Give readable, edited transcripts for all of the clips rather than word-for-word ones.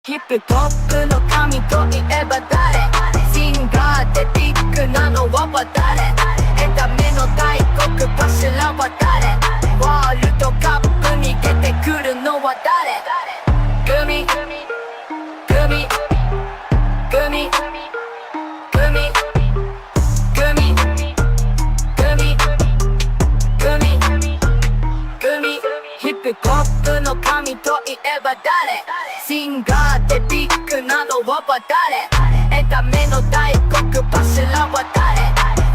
ヒップホップの神といえば誰？シンガーでビッグなのは誰？エンタメの大国柱は誰？ワールドカップに出てくるのは誰？グミグミグミグミグミグミグミヒップホップの神といえば誰？シンガーでビッグなのは誰？エンタメの大国柱は誰？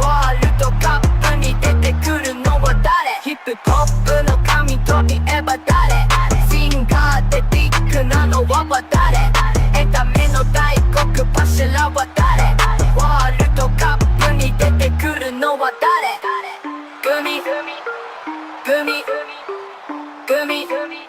ワールドカップに出てくるのは誰？ヒップホップの神といえば誰？シンガーでビッグなのは誰？エンタメの大国柱は誰？ワールドカップに出てくるのは誰？グミグミグミグミグミ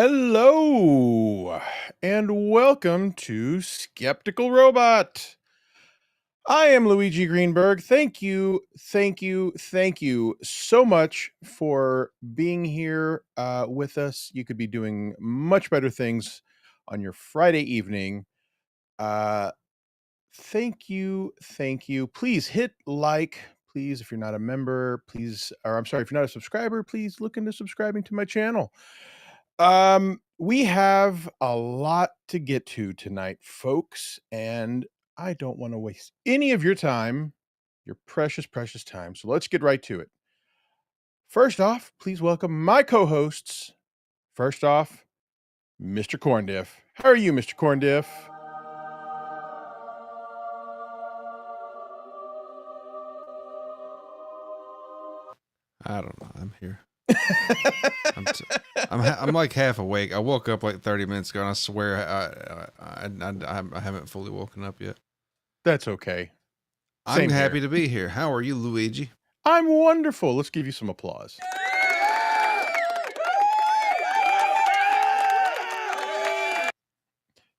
Hello, and welcome to Skeptical Robot. I am Luigi Greenberg. Thank you so much for being here with us. You could be doing much better things on your Friday evening. Thank you. Please hit like. Please, if you're not a member, if you're not a subscriber, please look into subscribing to my channel. We have a lot to get to tonight, folks, and I don't want to waste any of your time, your precious time. So let's get right to it. First off, please welcome my co-hosts. First off, Mr. Corndiff. How are you, Mr. Corndiff? I don't know. I'm here. I'm like half awake. I woke up like 30 minutes ago, and I swear I haven't fully woken up yet. That's okay. I'm happy to be here. How are you, Luigi? I'm wonderful. Let's give you some applause.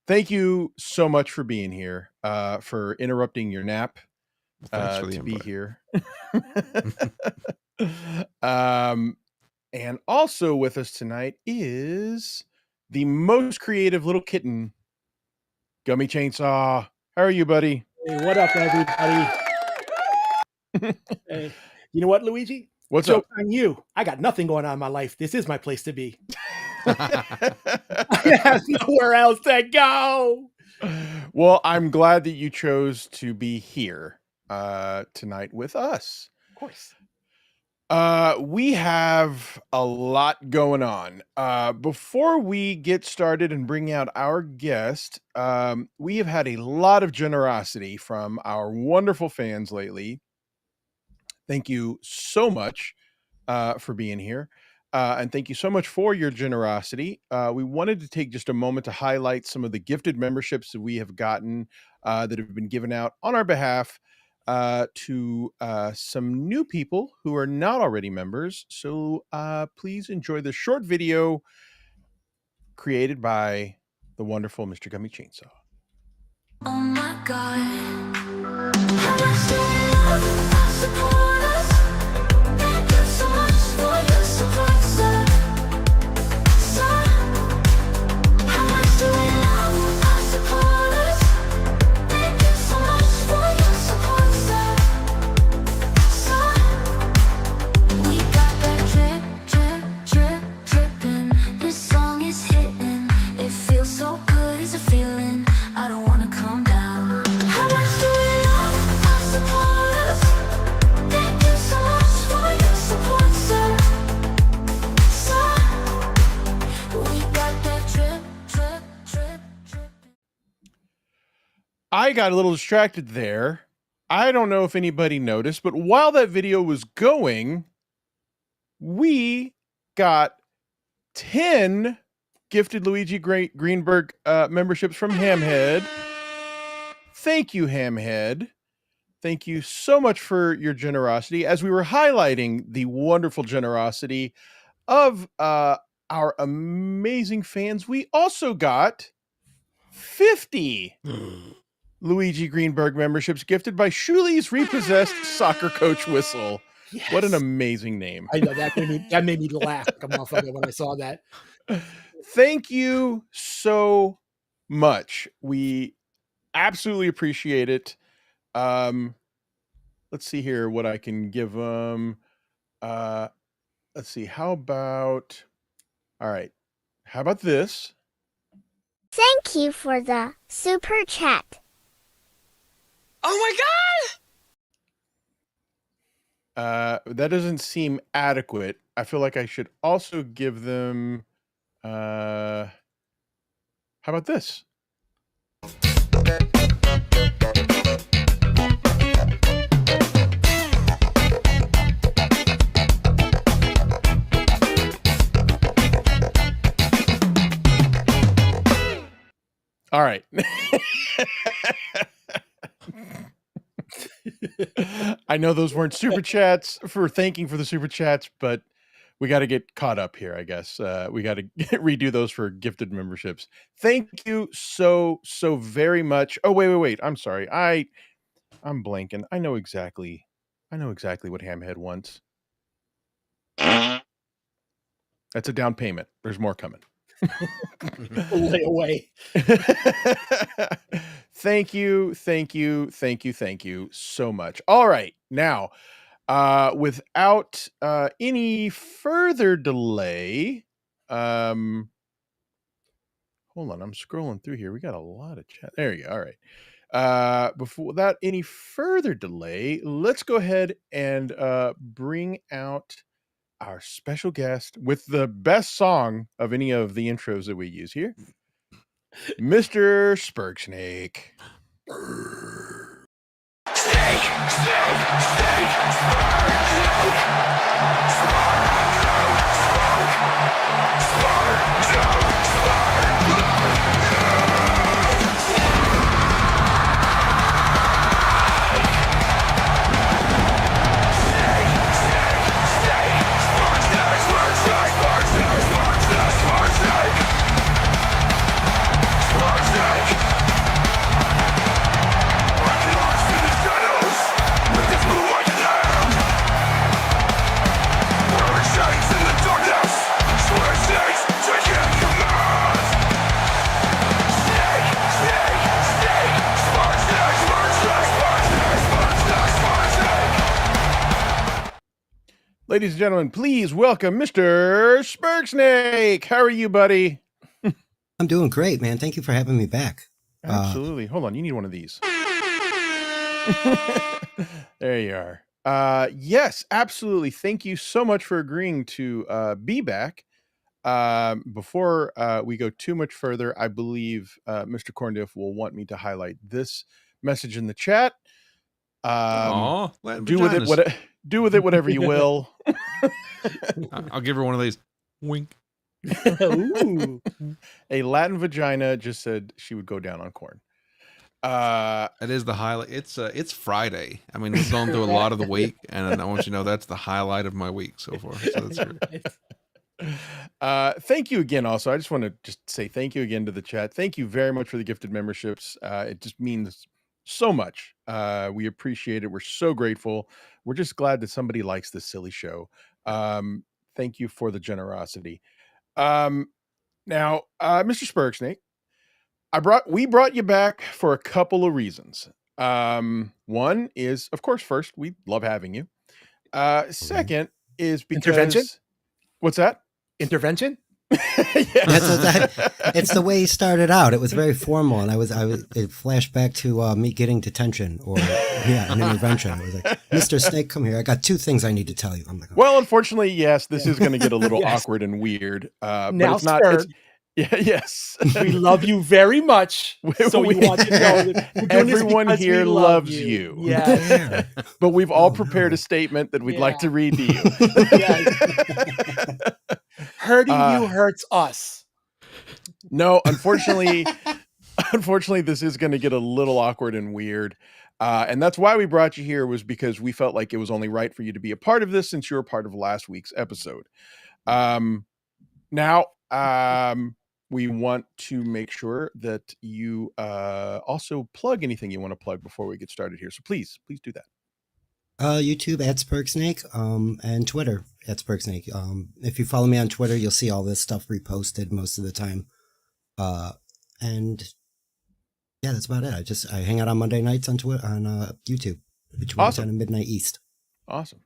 Thank you so much for being here, for interrupting your nap. Thanks for the to invite. be here. And also with us tonight is the most creative little kitten, Gummi Chainsaw. How are you, buddy? Hey, what up, everybody? Hey, you know what, Luigi? What's up? On you. I got nothing going on in my life. This is my place to be. I have nowhere else to go. Well, I'm glad that you chose to be here tonight with us. Of course. We have a lot going on. Before we get started and bring out our guest, we have had a lot of generosity from our wonderful fans lately. Thank you so much for being here. And thank you so much for your generosity. We wanted to take just a moment to highlight some of the gifted memberships that we have gotten that have been given out on our behalf to some new people who are not already members. So please enjoy the short video created by the wonderful Mr. Gummi Chainsaw. Oh my God, how much do you love our supporters? Thank you so much for your support, sir. Sir, how much do we love our supporters? Thank you so much for your support, sir. Sir, we got that dripping. This song is hitting. It feels so good, it's a feeling. I don't wanna calm down. How much do we love our supporters? Thank you so much for your support, sir. Sir, we got that drip. I got a little distracted there. I don't know if anybody noticed, but while that video was going, we got 10 gifted Luigi Greenberg memberships from Hamhead. Thank you, Hamhead. Thank you so much for your generosity. As we were highlighting the wonderful generosity of our amazing fans, we also got 50 Luigi Greenberg memberships gifted by Shuli's Repossessed Soccer Coach Whistle. Yes. What an amazing name. I know that made me laugh like a motherfucker when I saw that. Thank you so much. We absolutely appreciate it. Let's see here what I can give them. Let's see. All right. How about this? Thank you for the super chat. Oh my God! That doesn't seem adequate. I feel like I should also give them. How about this? All right. I know those weren't super chats for thanking for the super chats, but we got to get caught up here, I guess. We got to redo those for gifted memberships. Thank you so very much. Oh, wait. I'm sorry. I'm blanking. I know exactly what Hamhead wants. That's a down payment. There's more coming. Lay away. Thank you so much. All right. Now, without any further delay, hold on, I'm scrolling through here. We got a lot of chat. There you go. All right. Without any further delay, let's go ahead and bring out our special guest with the best song of any of the intros that we use here, Mr. Sperg Snake. Ladies and gentlemen, please welcome Mr. Sperg Snake. How are you, buddy? I'm doing great, man. Thank you for having me back. Absolutely. Hold on. You need one of these. There you are. Yes, absolutely. Thank you so much for agreeing to be back. Before we go too much further, I believe Mr. Corndiff will want me to highlight this message in the chat. Do with it whatever you will. I'll give her one of these. Wink. Ooh. A Latin vagina just said she would go down on corn. It is the highlight. It's Friday. I mean, we've gone through a lot of the week, and I want you to know that's the highlight of my week so far. So that's great. Thank you again. Also, I just want to say thank you again to the chat. Thank you very much for the gifted memberships. It just means so much. We appreciate it. We're so grateful. We're just glad that somebody likes this silly show. Thank you for the generosity. Now, Mr. Sperg Snake, we brought you back for a couple of reasons. One is, of course, first, we love having you. Second is because Intervention? What's that? Intervention? It's the way he started out. It was very formal, and it flashed back to me getting detention or an intervention. It was like, Mr. Snake, come here. I got two things I need to tell you. I'm like, well, unfortunately, yes, this is going to get a little awkward and weird. But Now, it's not. Sperg, Yes. we love you very much. So we want you to know that we're doing this Everyone because here we love loves you. Yes. yeah. But we've all Oh, prepared no. a statement that we'd Yeah. like to read to you. Yes. Hurting you hurts us. No, unfortunately, this is going to get a little awkward and weird. And that's why we brought you here, was because we felt like it was only right for you to be a part of this since you were part of last week's episode. Now, we want to make sure that you also plug anything you want to plug before we get started here. So please do that. YouTube at Sperg Snake, and Twitter at Sperg Snake. If you follow me on Twitter, you'll see all this stuff reposted most of the time. And yeah, that's about it. I hang out on Monday nights on Twitter, on YouTube between 10 and midnight East. Awesome.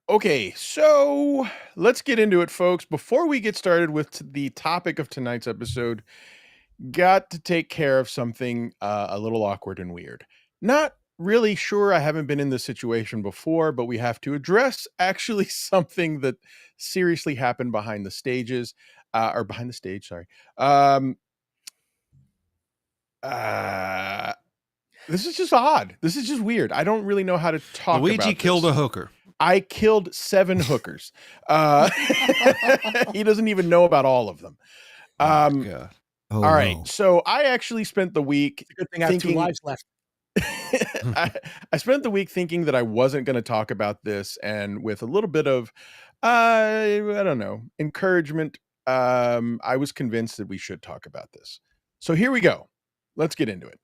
Okay, so let's get into it, folks. Before we get started with the topic of tonight's episode, got to take care of something a little awkward and weird. Not really sure. I haven't been in this situation before, but we have to address actually something that seriously happened behind the stages, or behind the stage. Sorry. This is just odd. This is just weird. I don't really know how to talk about Luigi killed this. a hooker. I killed 7 hookers. He doesn't even know about all of them. God. Oh, All right. no. So I actually spent the week Good thing I have 2 lives left. I spent the week thinking that I wasn't going to talk about this, and with a little bit of I don't know. Encouragement. I was convinced that we should talk about this. So here we go. Let's get into it.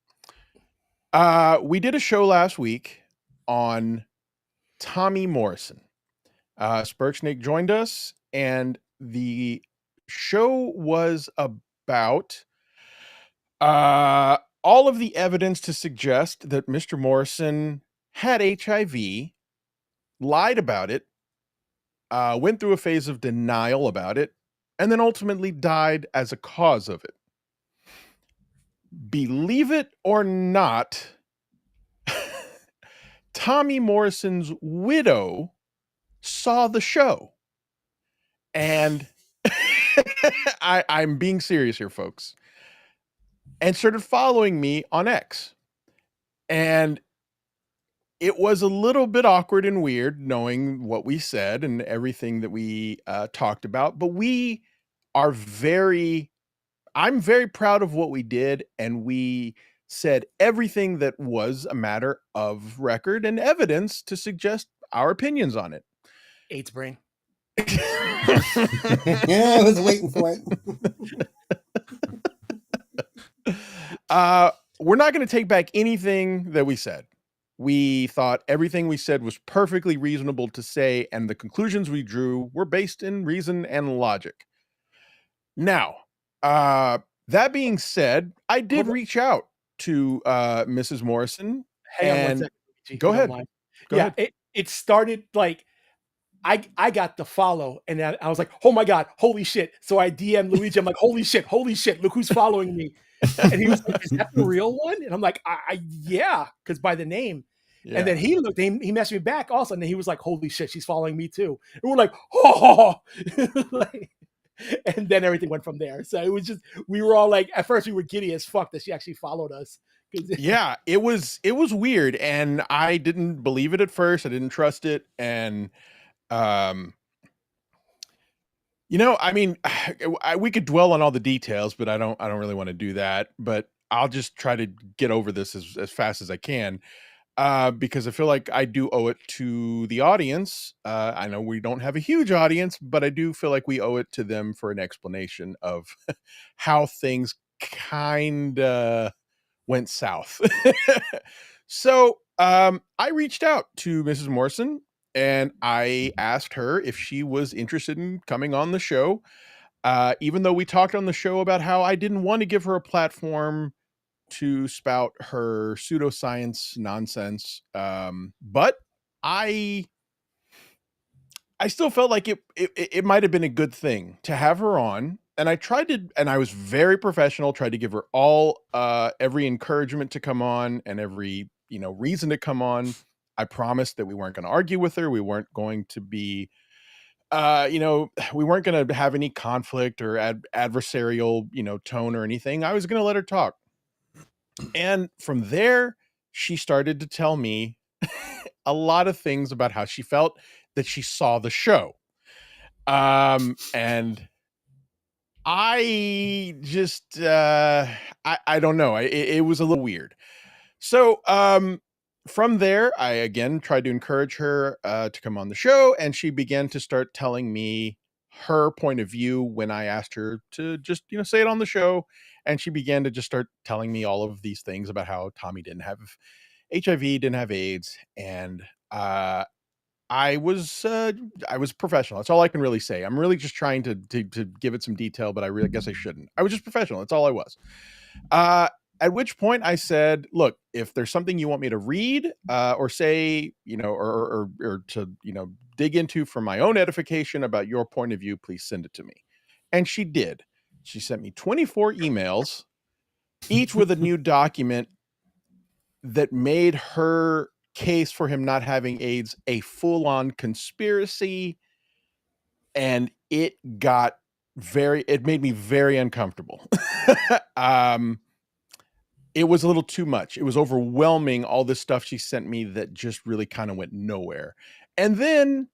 We did a show last week on Tommy Morrison. Sperg Snake joined us, and the show was about all of the evidence to suggest that Mr. Morrison had HIV, lied about it, went through a phase of denial about it, and then ultimately died as a cause of it. Believe it or not, Tommy Morrison's widow saw the show. And I'm being serious here, folks. And started following me on X. And it was a little bit awkward and weird knowing what we said and everything that we talked about. But I'm very proud of what we did. And we said everything that was a matter of record and evidence to suggest our opinions on it. AIDS brain. Yeah, I was waiting for it. We're not going to take back anything that we said. We thought everything we said was perfectly reasonable to say, and the conclusions we drew were based in reason and logic. Now, that being said, I did reach out to Mrs. Morrison. Hang on one and second, Luigi, go if you don't ahead. mind. Go ahead. It started like I got the follow, and I was like, oh my god, holy shit! So I DM'd Luigi. I'm like, holy shit, look who's following me. And he was like, is that the real one? And I'm like, yeah, because by the name. Yeah. And then he looked, he messaged me back also, and then he was like, holy shit, she's following me too. And we're like, oh. And then everything went from there. So it was just, we were all like, at first we were giddy as fuck that she actually followed us. Yeah, it was weird, and I didn't believe it at first. I didn't trust it, and I mean, we could dwell on all the details, but I don't really want to do that. But I'll just try to get over this as fast as I can, because I feel like I do owe it to the audience. I know we don't have a huge audience, but I do feel like we owe it to them for an explanation of how things kind of went south. So I reached out to Mrs. Morrison, and I asked her if she was interested in coming on the show, even though we talked on the show about how I didn't want to give her a platform to spout her pseudoscience nonsense. But I still felt like it might have been a good thing to have her on. And I was very professional, tried to give her every encouragement to come on and every, reason to come on. I promised that we weren't going to argue with her. We weren't going to be, we weren't going to have any conflict or adversarial, tone or anything. I was going to let her talk. And from there, she started to tell me a lot of things about how she felt that she saw the show. And I just, I don't know. It was a little weird. So, from there, I again tried to encourage her to come on the show, and she began to start telling me her point of view when I asked her to just, say it on the show. And she began to just start telling me all of these things about how Tommy didn't have HIV, didn't have AIDS, and I was professional. That's all I can really say. I'm really just trying to give it some detail, but I really guess I shouldn't. I was just professional. That's all I was. At which point I said, look, if there's something you want me to read or say, or to, dig into for my own edification about your point of view, please send it to me. And she did. She sent me 24 emails, each with a new document that made her case for him not having AIDS a full-on conspiracy. And it made me very uncomfortable. It was a little too much. It was overwhelming, all this stuff she sent me that just really kind of went nowhere. And then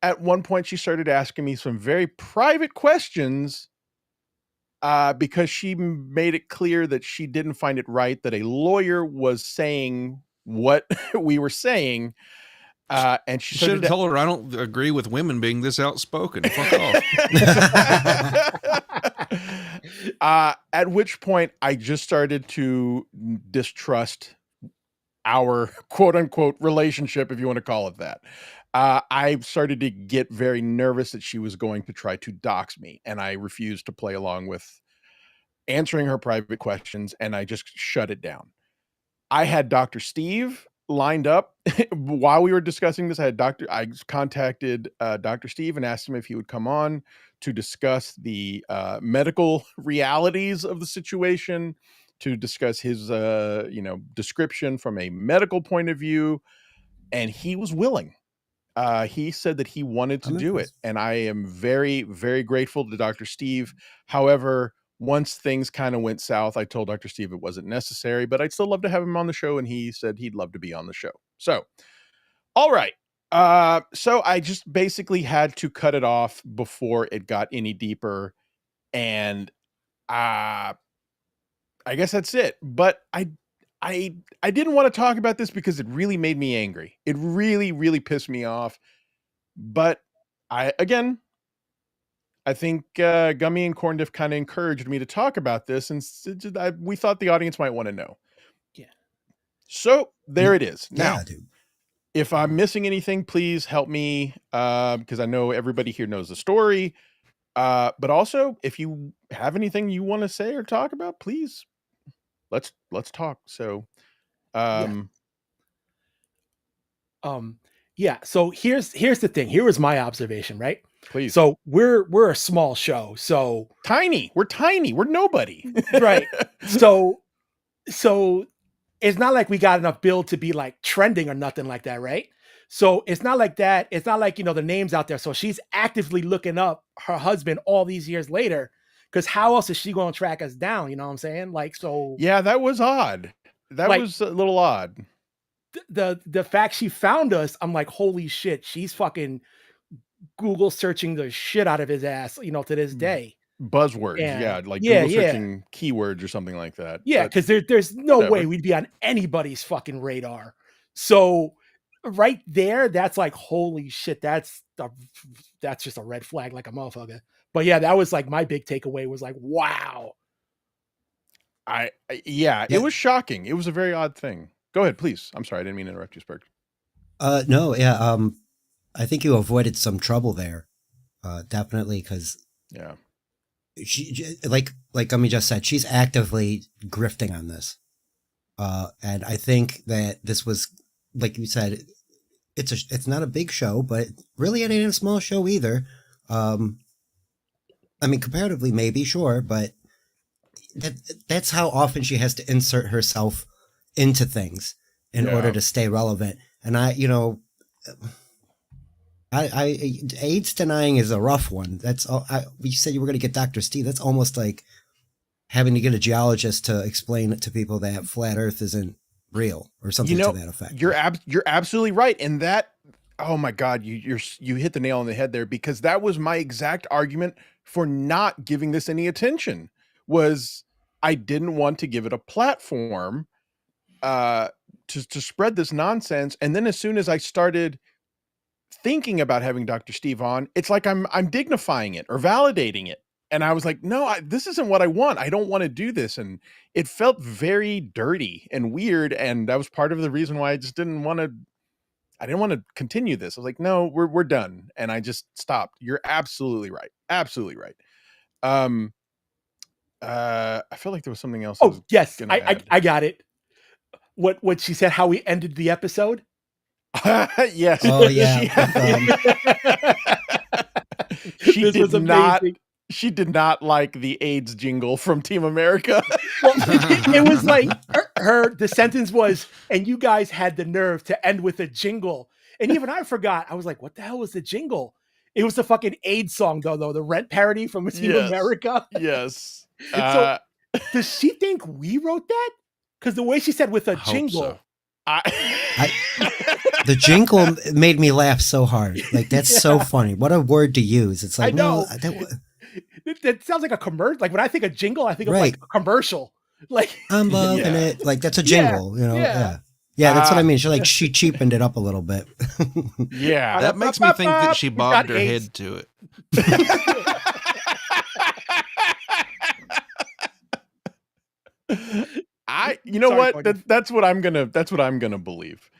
at one point she started asking me some very private questions because she made it clear that she didn't find it right that a lawyer was saying what we were saying. And she Should have started told her I don't agree with women being this outspoken. Fuck off. at which point I just started to distrust our quote unquote relationship, if you want to call it that. I started to get very nervous that she was going to try to dox me, and I refused to play along with answering her private questions, and I just shut it down. I had Dr. Steve lined up while we were discussing this. I contacted Dr. Steve and asked him if he would come on to discuss the medical realities of the situation, to discuss his description from a medical point of view, and he was willing. He said that he wanted to do it, and I am very, very grateful to Dr. Steve. However, once things kind of went south, I told Dr. Steve it wasn't necessary, but I'd still love to have him on the show, and he said he'd love to be on the show. So, all right. So I just basically had to cut it off before it got any deeper, and I guess that's it. But I didn't want to talk about this because it really made me angry. It really, really pissed me off. But I think Gummi and Corndiff kind of encouraged me to talk about this, and we thought the audience might want to know. Yeah. So there it is. Now, Yeah, dude. if I'm missing anything, please help me, because I know everybody here knows the story. But also, if you have anything you want to say or talk about, please, let's talk. So, yeah. So here's the thing. Here was my observation, right? please. So we're a small show, so Tiny. We're tiny. We're nobody. right. So it's not like we got enough build to be like trending or nothing like that, right? So it's not like that. It's not like, the name's out there. So she's actively looking up her husband all these years later, because how else is she going to track us down? You know what I'm saying? Like, so Yeah, that was odd. That was a little odd. The fact she found us, I'm like, holy shit, she's fucking Google searching the shit out of his ass, to this day. Buzzwords, Google searching keywords or something like that. Yeah, because there's no way we'd be on anybody's fucking radar. So right there, that's like, holy shit, that's just a red flag like a motherfucker. But yeah, that was like my big takeaway was like, wow. It was shocking. It was a very odd thing. Go ahead, please. I'm sorry, I didn't mean to interrupt you, Sperg. No, yeah. I think you avoided some trouble there. Definitely, because she, like Gummi just said, she's actively grifting on this. And I think that this was, like you said, it's not a big show, but really it ain't a small show either. I mean, comparatively, maybe, sure, but that's how often she has to insert herself into things in order to stay relevant. And AIDS denying is a rough one. That's all. You said you were going to get Dr. Steve. That's almost like having to get a geologist to explain to people that flat Earth isn't real or something to that effect. You're absolutely right, and that. Oh my God, you hit the nail on the head there, because that was my exact argument for not giving this any attention. Was I didn't want to give it a platform to spread this nonsense, and then as soon as I started thinking about having Dr. Steve on, it's like I'm dignifying it or validating it. And I was like, no, this isn't what I want. I don't want to do this. And it felt very dirty and weird. And that was part of the reason why I just didn't want to continue this. I was like, no, we're done. And I just stopped. You're absolutely right. Absolutely right. I feel like there was something else. Oh, yes. I got it. What she said, how we ended the episode. Yes. Oh yeah. She did not like the AIDS jingle from Team America. Well, it was like the sentence was, and you guys had the nerve to end with a jingle. And even I forgot. I was like, what the hell was the jingle? It was the fucking AIDS song though, the Rent parody from Team America. Yes. So does she think we wrote that? Because the way she said with a jingle. So. The jingle made me laugh so hard. Like, that's so funny. What a word to use. It's like, I know. No, that sounds like a commercial. Like when I think of jingle, I think of like a commercial. Like I'm loving it. Like that's a jingle, Yeah. Yeah, that's what I mean. She cheapened it up a little bit. Yeah. That makes me think that she We've got bobbed her AIDS. head to it. You know Sorry, what? Corndiff. That's what I'm gonna believe.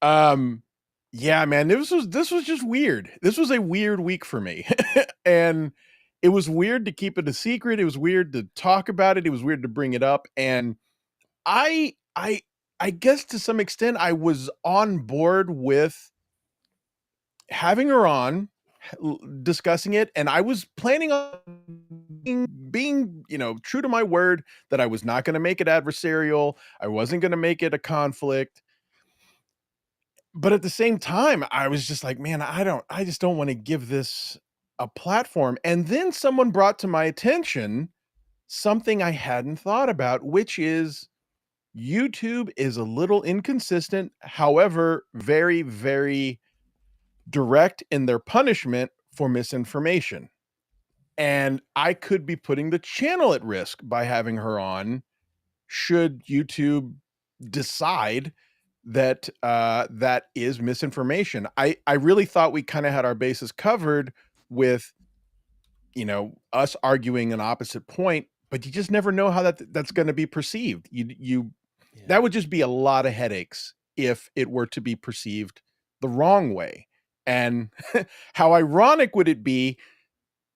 Yeah, man, this was just weird. This was a weird week for me. And it was weird to keep it a secret. It was weird to talk about it. It was weird to bring it up. And I guess to some extent I was on board with having her on, discussing it, and I was planning on being true to my word that I was not going to make it adversarial. I wasn't going to make it a conflict. But at the same time, I was just like, man, I just don't want to give this a platform. And then someone brought to my attention something I hadn't thought about, which is YouTube is a little inconsistent, however, very, very direct in their punishment for misinformation. And I could be putting the channel at risk by having her on should YouTube decide that that is misinformation. I really thought we kind of had our bases covered with us arguing an opposite point, but you just never know how that's going to be perceived. That would just be a lot of headaches if it were to be perceived the wrong way. And how ironic would it be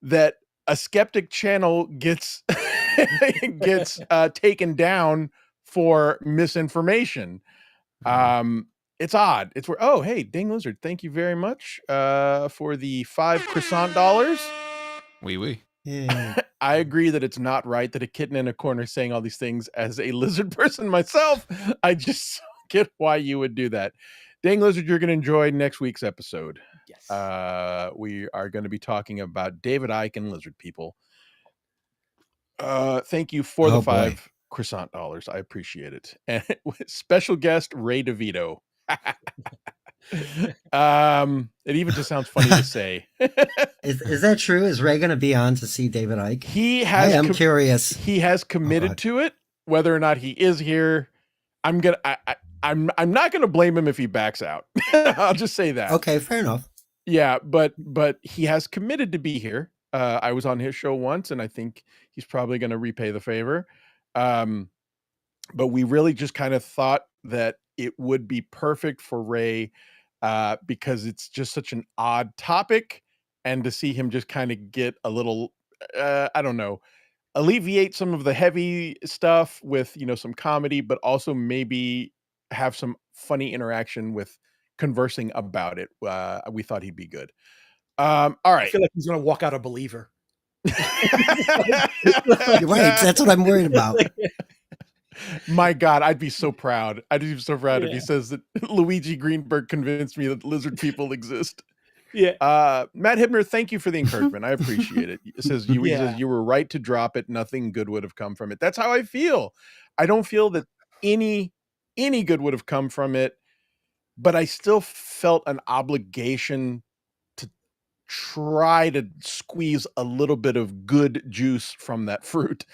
that a skeptic channel gets taken down for misinformation? It's odd. It's where, oh, hey, Dang Lizard, thank you very much for the $5 croissant dollars. Oui. Yeah. I agree that it's not right that a kitten in a corner saying all these things. As a lizard person myself, I just get why you would do that. Dang Lizard, you're going to enjoy next week's episode. Yes. We are going to be talking about David Icke and lizard people. Thank you for the $5 croissant dollars. I appreciate it. And special guest Ray DeVito. It even just sounds funny to say. Is that true? Is Ray going to be on to see David Icke? I am curious. He has committed to it. Whether or not he is here, I'm not gonna blame him if he backs out. I'll just say that. Okay, fair enough. Yeah, but he has committed to be here. I was on his show once, and I think he's probably going to repay the favor. But we really just kind of thought that it would be perfect for Ray because it's just such an odd topic, and to see him just kind of get a little, I don't know, alleviate some of the heavy stuff with some comedy, but also maybe have some funny interaction with conversing about it. We thought he'd be good. All right. I feel like he's going to walk out a believer. You're right. That's what I'm worried about. My God, I'd be so proud. I'd be so proud if he says that Luigi Greenberg convinced me that lizard people exist. Yeah. Matt Hibner, thank you for the encouragement. I appreciate it. It says he says you were right to drop it. Nothing good would have come from it. That's how I feel. I don't feel that any good would have come from it, but I still felt an obligation to try to squeeze a little bit of good juice from that fruit,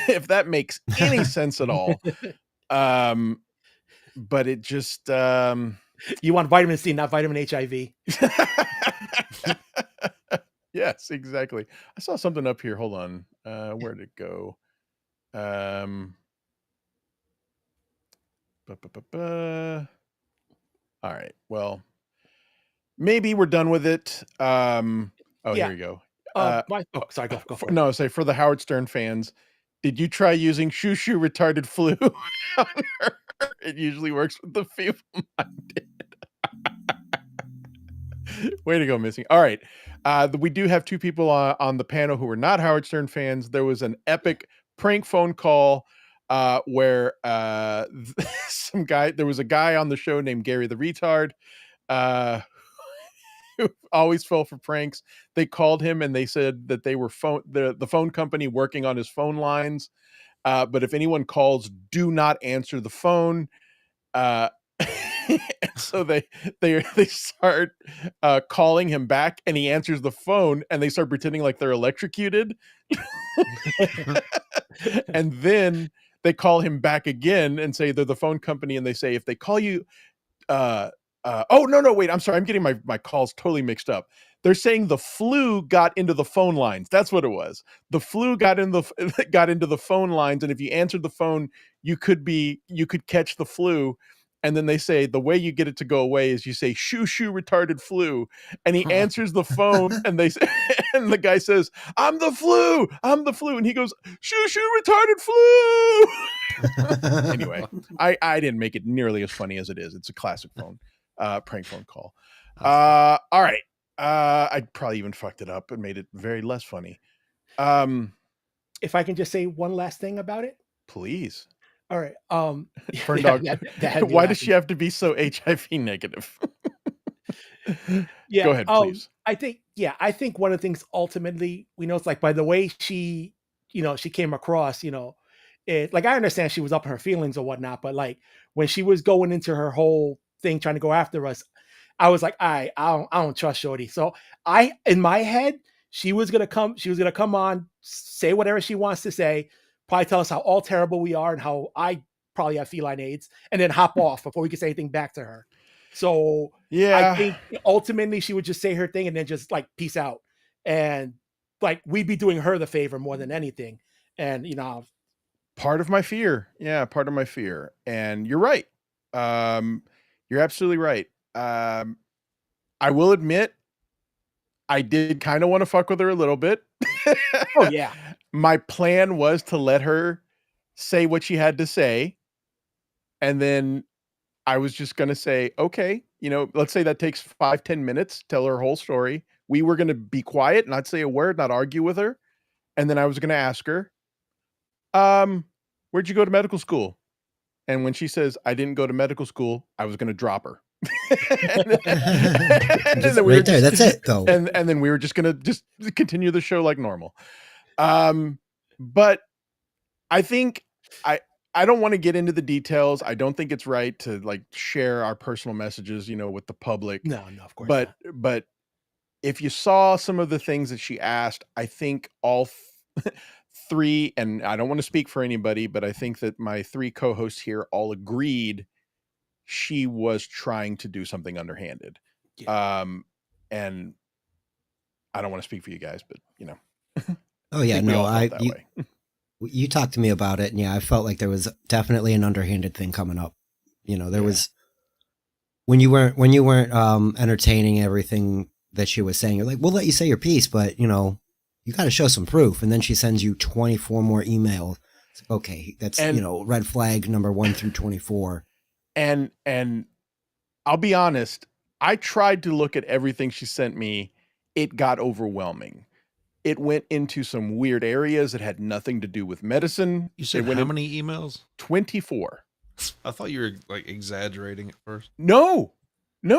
if that makes any sense at all. But it just you want vitamin C, not vitamin HIV. Yes, exactly. I saw something up here. Hold on. Where'd it go? All right. Well, maybe we're done with it. Here we go. Sorry, go for it. No, say for the Howard Stern fans, did you try using shoo retarded flu on her? It usually works with the feeble-minded. Way to go, Missing. All right. We do have two people on the panel who are not Howard Stern fans. There was an epic prank phone call where there was a guy on the show named Gary the Retard who always fell for pranks. They called him and they said that they were the phone company working on his phone lines. But if anyone calls, do not answer the phone. So they start calling him back, and he answers the phone, and they start pretending like they're electrocuted. And then they call him back again and say they're the phone company, and they say if they call you, oh no, wait, I'm sorry, I'm getting my calls totally mixed up. They're saying the flu got into the phone lines. That's what it was. The flu got into the phone lines, and if you answered the phone, you could catch the flu. And then they say the way you get it to go away is you say shoo shoo retarded flu, and he answers the phone, and they say, and the guy says, I'm the flu, and he goes shoo shoo retarded flu. Anyway, I didn't make it nearly as funny as it is. It's a classic prank phone call. All right. I probably even fucked it up and made it very less funny. If I can just say one last thing about it, please. All right. Fern Dog, that why does she have to be so HIV negative? Yeah. Go ahead, please. I think one of the things ultimately we know, it's like by the way she came across, like I understand she was up in her feelings or whatnot, but like when she was going into her whole thing trying to go after us, I was like, I don't trust Shorty. So in my head, she was gonna come on, say whatever she wants to say, probably tell us how all terrible we are and how I probably have feline AIDS, and then hop off before we could say anything back to her. So yeah, I think ultimately she would just say her thing and then just like peace out, and like we'd be doing her the favor more than anything. And part of my fear, and you're right. You're absolutely right. I will admit, I did kind of want to fuck with her a little bit. Oh yeah. My plan was to let her say what she had to say, and then I was just going to say, okay, let's say that takes 5-10 minutes, tell her whole story. We were going to be quiet, not say a word, not argue with her. And then I was going to ask her, where'd you go to medical school? And when she says, I didn't go to medical school, I was going to drop her. and then right there. That's it, though. And then we were just going to just continue the show like normal. But I think I don't want to get into the details. I don't think it's right to like share our personal messages, with the public. No, of course not. But if you saw some of the things that she asked, I think all three, and I don't want to speak for anybody, but I think that my three co-hosts here all agreed she was trying to do something underhanded. Yeah. And I don't want to speak for you guys, but Oh yeah, no, you talked to me about it, and yeah, I felt like there was definitely an underhanded thing coming up. There was when you weren't entertaining everything that she was saying. You're like, we'll let you say your piece, but you got to show some proof. And then she sends you 24 more emails. Okay, that's red flag number 1 through 24. And I'll be honest, I tried to look at everything she sent me. It got overwhelming. It went into some weird areas that had nothing to do with medicine. You said how many emails? 24. I thought you were like exaggerating at first. No,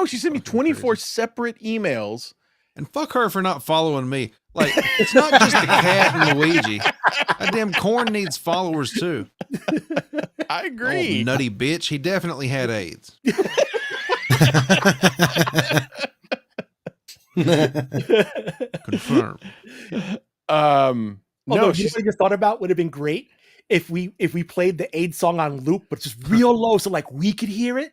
she sent me 24 separate emails. And fuck her for not following me. Like, it's not just the cat and Luigi. That damn Corn needs followers too. I agree. Old nutty bitch. He definitely had AIDS. Confirmed. No, she just thought about would have been great if we played the AIDS song on loop, but just real low, so like we could hear it,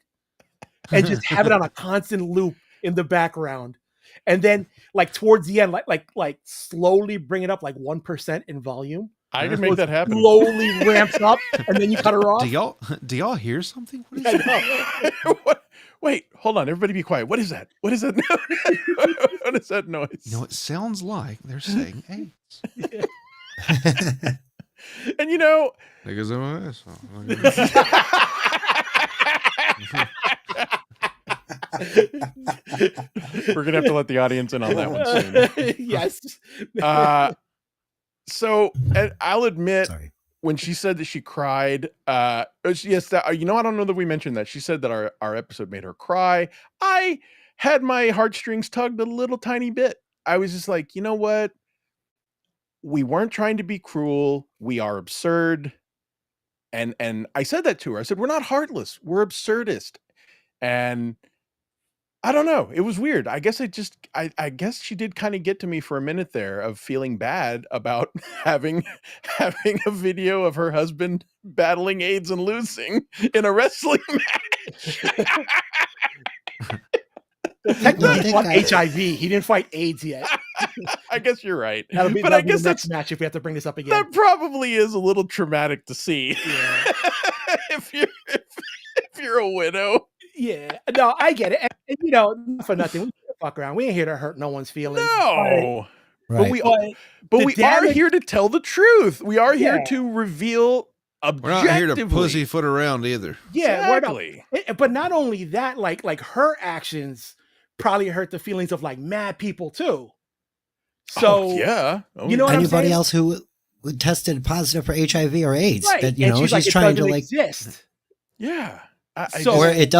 and just have it on a constant loop in the background, and then like towards the end, like slowly bring it up like 1% in volume. I can make that happen. Slowly ramps up, and then you cut her off. Do y'all hear something? What is that? Wait, hold on. Everybody be quiet. What is that? What is that? What is that noise? It sounds like they're saying AIDS. And niggas in my ass. We're gonna have to let the audience in on that one soon. Yes. So I'll admit, when she said that she cried, yes, I don't know that we mentioned that. She said that our episode made her cry. I had my heartstrings tugged a little tiny bit. I was just like, you know what? We weren't trying to be cruel. We are absurd. And I said that to her. I said, we're not heartless. We're absurdist. And I don't know. It was weird. I guess I guess she did kind of get to me for a minute there of feeling bad about having a video of her husband battling AIDS and losing in a wrestling match. Well, technically, he fought I- HIV. He didn't fight AIDS yet. I guess you're right. That'll be, but that'll I be guess the next that's match if we have to bring this up again. that probably is a little traumatic to see. Yeah. if you're a widow. Yeah, no, I get it. And, you know, not for nothing, we fuck around. We ain't here to hurt no one's feelings. No. Right. But we the are damage- here to tell the truth. We are here Yeah. to reveal We're objectively. not here to pussyfoot around either. Yeah, we're not- Exactly. but not only that, like her actions probably hurt the feelings of like mad people too. So Oh, yeah. Oh, you know what I'm Anybody saying? else who tested positive for HIV or AIDS, Right. that you And know, she's it trying to doesn't like, exist. yeah. So- or it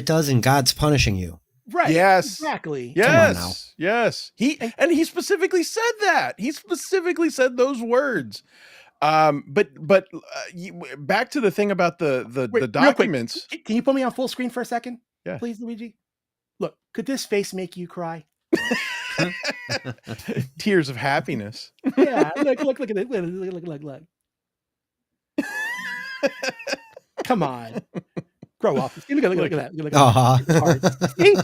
does, and God's punishing you. Right. Yes. Exactly. Yes. now. Yes. He specifically said that. He specifically said those words. But back to the thing about the Wait, real quick, documents. Can you put me on full screen for a second? Yeah. Please, Luigi. Look, could this face make you cry? Tears of happiness. Yeah. Look at it. Look. Come on. Grow up. See, look at that. Look at that. Hearts. See?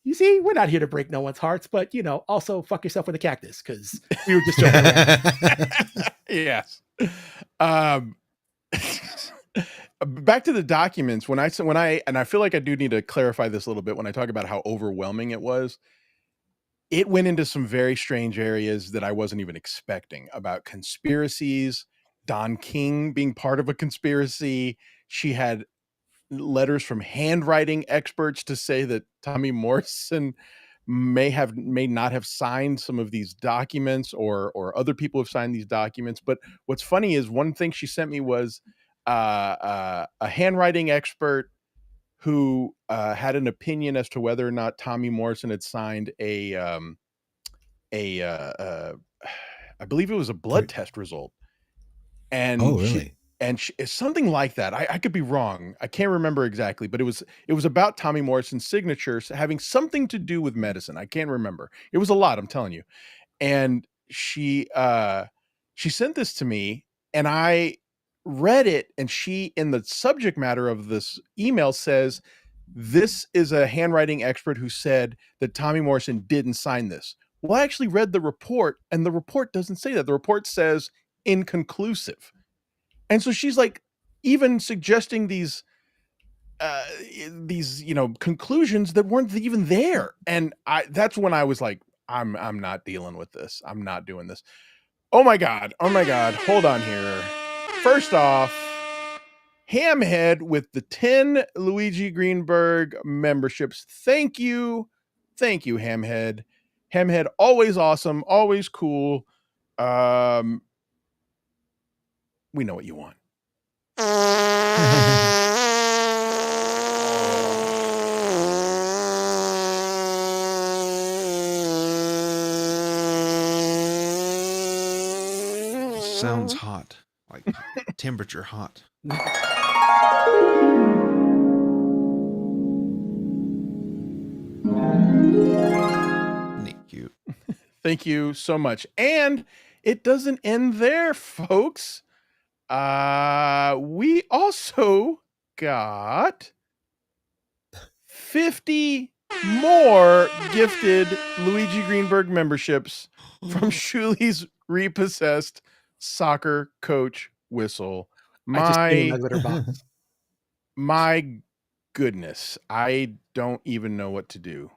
You see, we're not here to break no one's hearts, but you know, also fuck yourself with a cactus because we were just joking around. Yes. Back to the documents. When I and I feel like I do need to clarify this a little bit when I talk about how overwhelming it was. It went into some very strange areas that I wasn't even expecting about conspiracies, Don King being part of a conspiracy. She had letters from handwriting experts to say that Tommy Morrison may not have signed some of these documents, or other people have signed these documents. But what's funny is one thing she sent me was a handwriting expert who had an opinion as to whether or not Tommy Morrison had signed I believe it was a blood test result. And Oh, really? it's something like that. I could be wrong. I can't remember exactly, but it was about Tommy Morrison's signatures having something to do with medicine. I can't remember. It was a lot, I'm telling you. And she sent this to me, and I read it, and she, in the subject matter of this email, says, this is a handwriting expert who said that Tommy Morrison didn't sign this. Well, I actually read the report, and the report doesn't say that. The report says inconclusive. And so she's like even suggesting these conclusions that weren't even there. And that's when I was like, I'm not dealing with this. I'm not doing this. Oh my God. Hold on here. First off, Hamhead with the 10 Luigi Greenberg memberships. Thank you, Hamhead. Hamhead, always awesome, always cool. We know what you want. Sounds hot, like temperature hot. Neat, cute. Thank you so much. And it doesn't end there, folks. We also got 50 more gifted Luigi Greenberg memberships from Shuli's repossessed soccer coach whistle. I just put it in my litter box. My goodness, I don't even know what to do.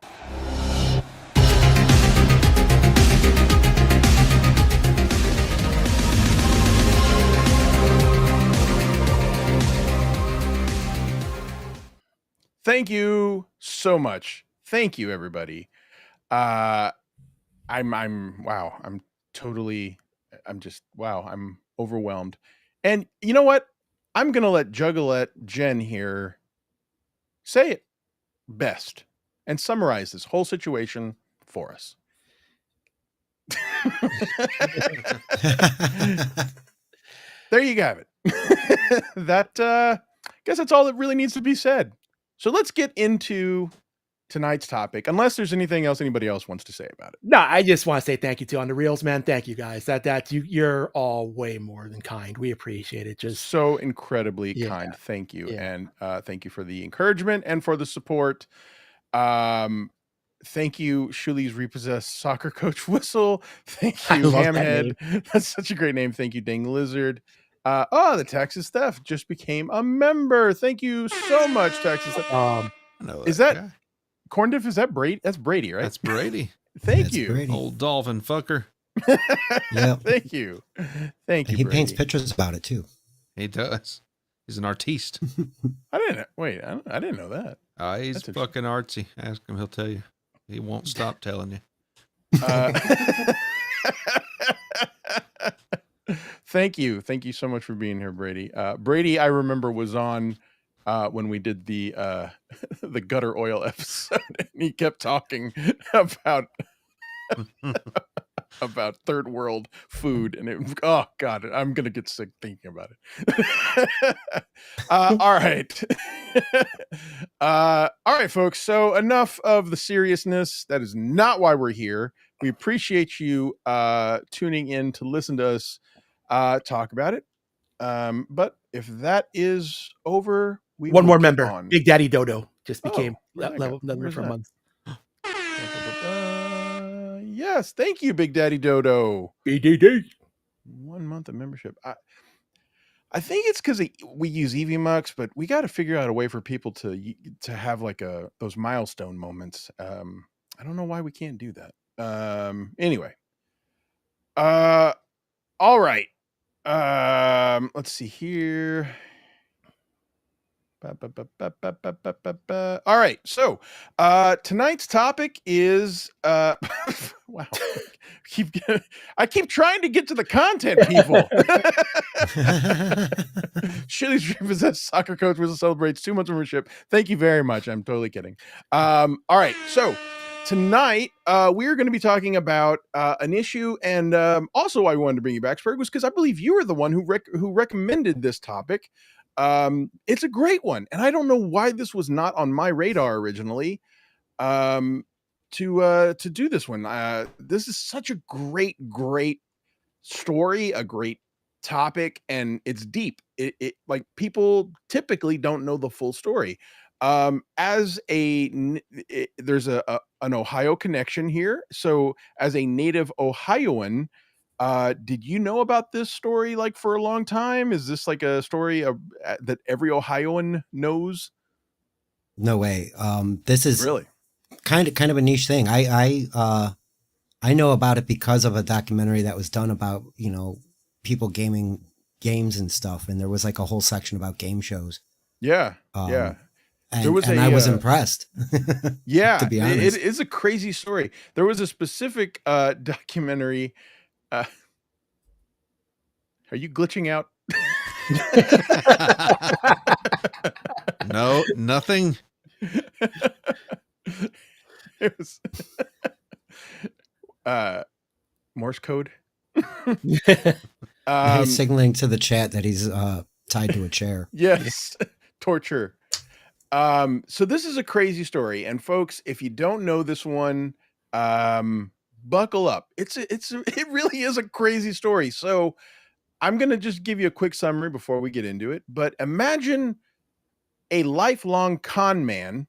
Thank you so much. Thank you, everybody. I'm overwhelmed. And you know what? I'm gonna let Juggalette Jen here say it best and summarize this whole situation for us. There you have it. That guess that's all that really needs to be said. So let's get into tonight's topic, unless there's anything else anybody else wants to say about it. No, I just want to say thank you to On the Reels, man. Thank you guys. You're all way more than kind. We appreciate it. Just So incredibly Yeah. kind. Thank you. Yeah. And thank you for the encouragement and for the support. Thank you, Shuli's Repossessed Soccer Coach Whistle. Thank I you, love that Hamhead. That's such a great name. Thank you, Dang Lizard. The Texas Theft just became a member. Thank you so much, Texas Theft. I know Is that guy. Corndiff? Is that Brady? That's Brady, right? That's Brady. Thank That's you. Brady. Old dolphin fucker. Yep. Thank you. Thank you. He paints Brady. pictures about it too. He does. He's an artiste. I didn't know that. He's That's fucking artsy. Ask him, he'll tell you. He won't stop telling you. Thank you so much for being here, Brady. Brady, I remember, was on when we did the the gutter oil episode, and he kept talking about about third world food, and oh god, I'm gonna get sick thinking about it. All right. All right, folks, so enough of the seriousness. That is not why we're here. We appreciate you tuning in to listen to us talk about it, but if that is over, we one will more get member, on. Big Daddy Dodo, just Oh, became where'd that level go? member Where's for a that? month. Yes, thank you, Big Daddy Dodo. BDD. 1 month of membership. I think it's because we use EVMux, but we got to figure out a way for people to have like those milestone moments. I don't know why we can't do that. Anyway. All right. Let's see here. All right. So, tonight's topic is wow. I keep trying to get to the content, people. Shitty's Repossessed Soccer Coach was celebrates 2 months of membership. Thank you very much. I'm totally kidding. All right. So, tonight, we're going to be talking about an issue, and also why we wanted to bring you back, Sperg, was because I believe you were the one who recommended this topic. It's a great one, and I don't know why this was not on my radar originally. To do this one, this is such a great story, a great topic, and it's deep. It like people typically don't know the full story. There's an Ohio connection here. So as a native Ohioan, did you know about this story like for a long time? Is this like a story that every Ohioan knows? No way. This is Really kind of a niche thing. I know about it because of a documentary that was done about, people gaming games and stuff. And there was like a whole section about game shows. Yeah. Yeah. And I was impressed. Yeah. To be honest. It is a crazy story. There was a specific documentary. Are you glitching out? No, nothing. It was Morse code. He's signaling to the chat that he's tied to a chair. Yes. Torture. So this is a crazy story, and folks, if you don't know this one, buckle up. It really is a crazy story. So I'm going to just give you a quick summary before we get into it, but imagine a lifelong con man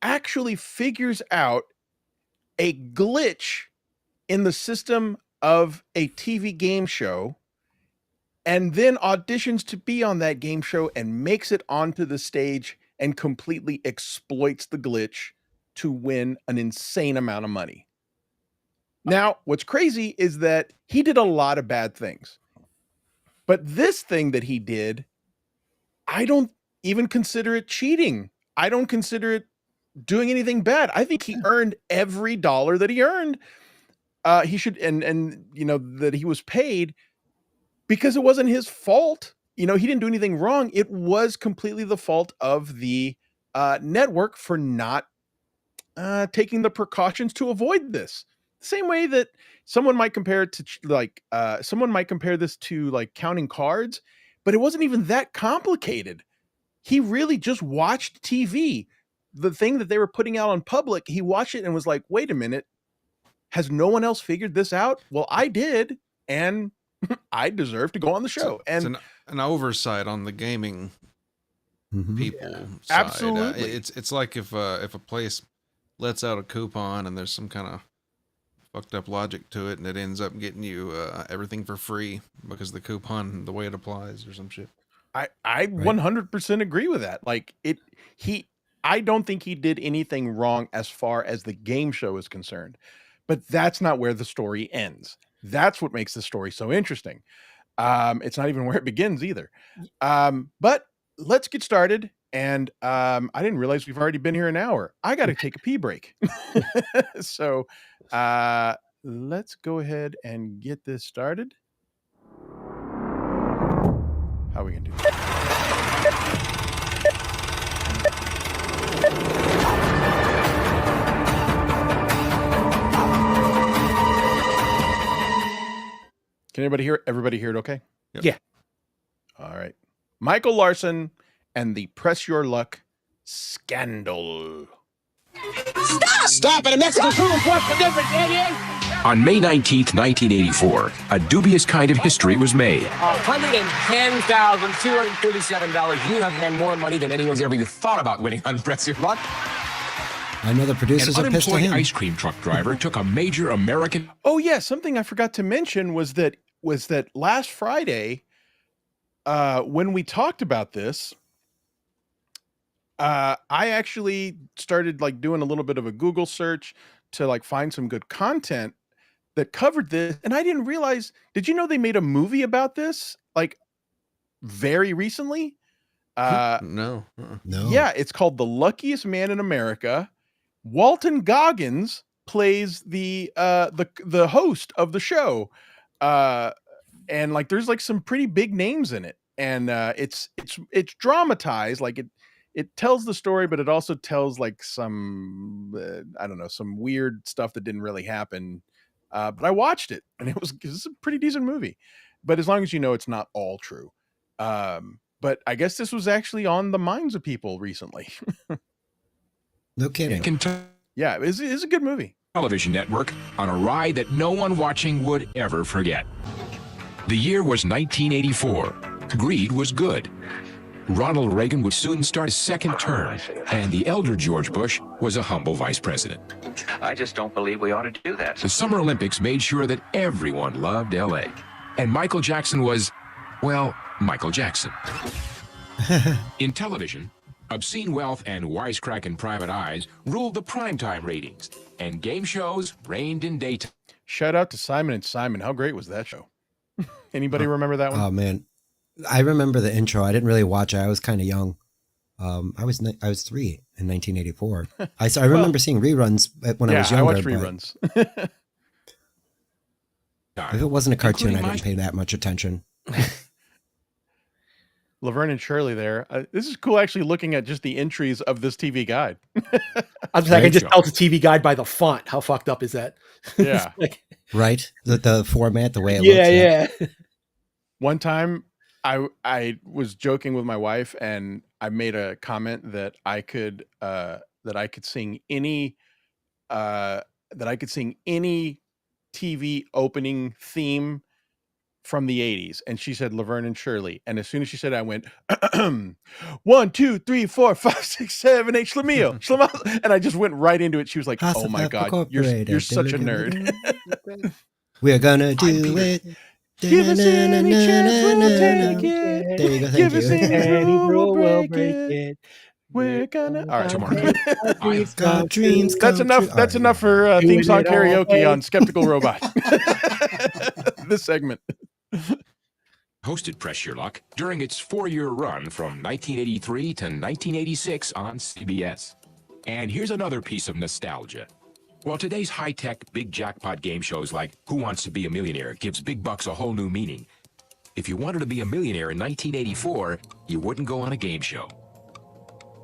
actually figures out a glitch in the system of a TV game show and then auditions to be on that game show and makes it onto the stage and completely exploits the glitch to win an insane amount of money. Now, what's crazy is that he did a lot of bad things. But this thing that he did, I don't even consider it cheating. I don't consider it doing anything bad. I think he earned every dollar that he earned. He should, and that he was paid because it wasn't his fault. He didn't do anything wrong. It was completely the fault of the network for not taking the precautions to avoid this. Same way that someone might compare it to someone might compare this to like counting cards, but it wasn't even that complicated. He really just watched TV, the thing that they were putting out on public, he watched it and was like, wait a minute, has no one else figured this out? Well, I did, and I deserve to go on the show. It's And an oversight on the gaming people side. absolutely. It's like if a place lets out a coupon and there's some kind of fucked up logic to it, and it ends up getting you everything for free because the coupon, the way it applies or some shit. I 100% agree with that. Like I don't think he did anything wrong as far as the game show is concerned, but that's not where the story ends. That's what makes the story so interesting. It's not even where it begins either. But let's get started. And I didn't realize we've already been here an hour. I got to take a pee break. So let's go ahead and get this started. How are we gonna do that? Can everybody hear it okay? Yep. Yeah. All right. Michael Larson and the Press Your Luck scandal. Stop it! A Mexican food! What's the difference, idiot? On May 19th, 1984, a dubious kind of history was made. $110,237. You have had more money than anyone's ever even thought about winning on Press Your Luck. I know the producers An are pissed at unemployed him. ice cream truck driver took a major American... Oh yeah, something I forgot to mention was that last Friday, when we talked about this, I actually started like doing a little bit of a Google search to like find some good content that covered this, and I didn't realize. Did you know they made a movie about this like very recently? No. No. Yeah, it's called The Luckiest Man in America. Walton Goggins plays the host of the show. And like there's like some pretty big names in it. And it's dramatized, like it tells the story, but it also tells like some I don't know, some weird stuff that didn't really happen. But I watched it and it was a pretty decent movie. But as long as you know it's not all true. But I guess this was actually on the minds of people recently. No kidding. Yeah, it's a good movie. television network on a ride that no one watching would ever forget. The year was 1984. Greed was good. Ronald Reagan would soon start his second term, and the elder George Bush was a humble vice president. I just don't believe we ought to do that. The Summer Olympics made sure that everyone loved L.A. And Michael Jackson was, well, Michael Jackson. In television, obscene wealth and wisecracking private eyes ruled the primetime ratings, and game shows reigned in daytime. Shout out to Simon and Simon. How great was that show? Anybody remember that one? Oh man, I remember the intro. I didn't really watch it. I was kind of young. I was 3 in 1984. I remember seeing reruns when I was younger. I watched reruns. If it wasn't a cartoon, I didn't pay that much attention. Laverne and Shirley there. This is cool actually looking at just the entries of this TV guide. I can just tell it's a TV guide by the font. How fucked up is that? Yeah. Right? The format, the way it looks. Yeah. One time I was joking with my wife and I made a comment that I could sing any TV opening theme from the 80s, and she said Laverne and Shirley, and as soon as she said it, I went 1 2 3 4 5 6 7 8 Schlemiel, and I just went right into it. She was like, "Oh my god, you're such a nerd." We're gonna do it. Give us any chance, we'll take it. There you go. Give us Thank you. any rule, we'll break it. We're gonna. All right, Tomorrow. Dreams come That's true. enough for theme song karaoke on Skeptical Robot. This segment. Hosted Press Your Luck during its 4-year run from 1983 to 1986 on CBS. And here's another piece of nostalgia. While today's high-tech, big jackpot game shows like Who Wants to Be a Millionaire gives big bucks a whole new meaning, if you wanted to be a millionaire in 1984, you wouldn't go on a game show.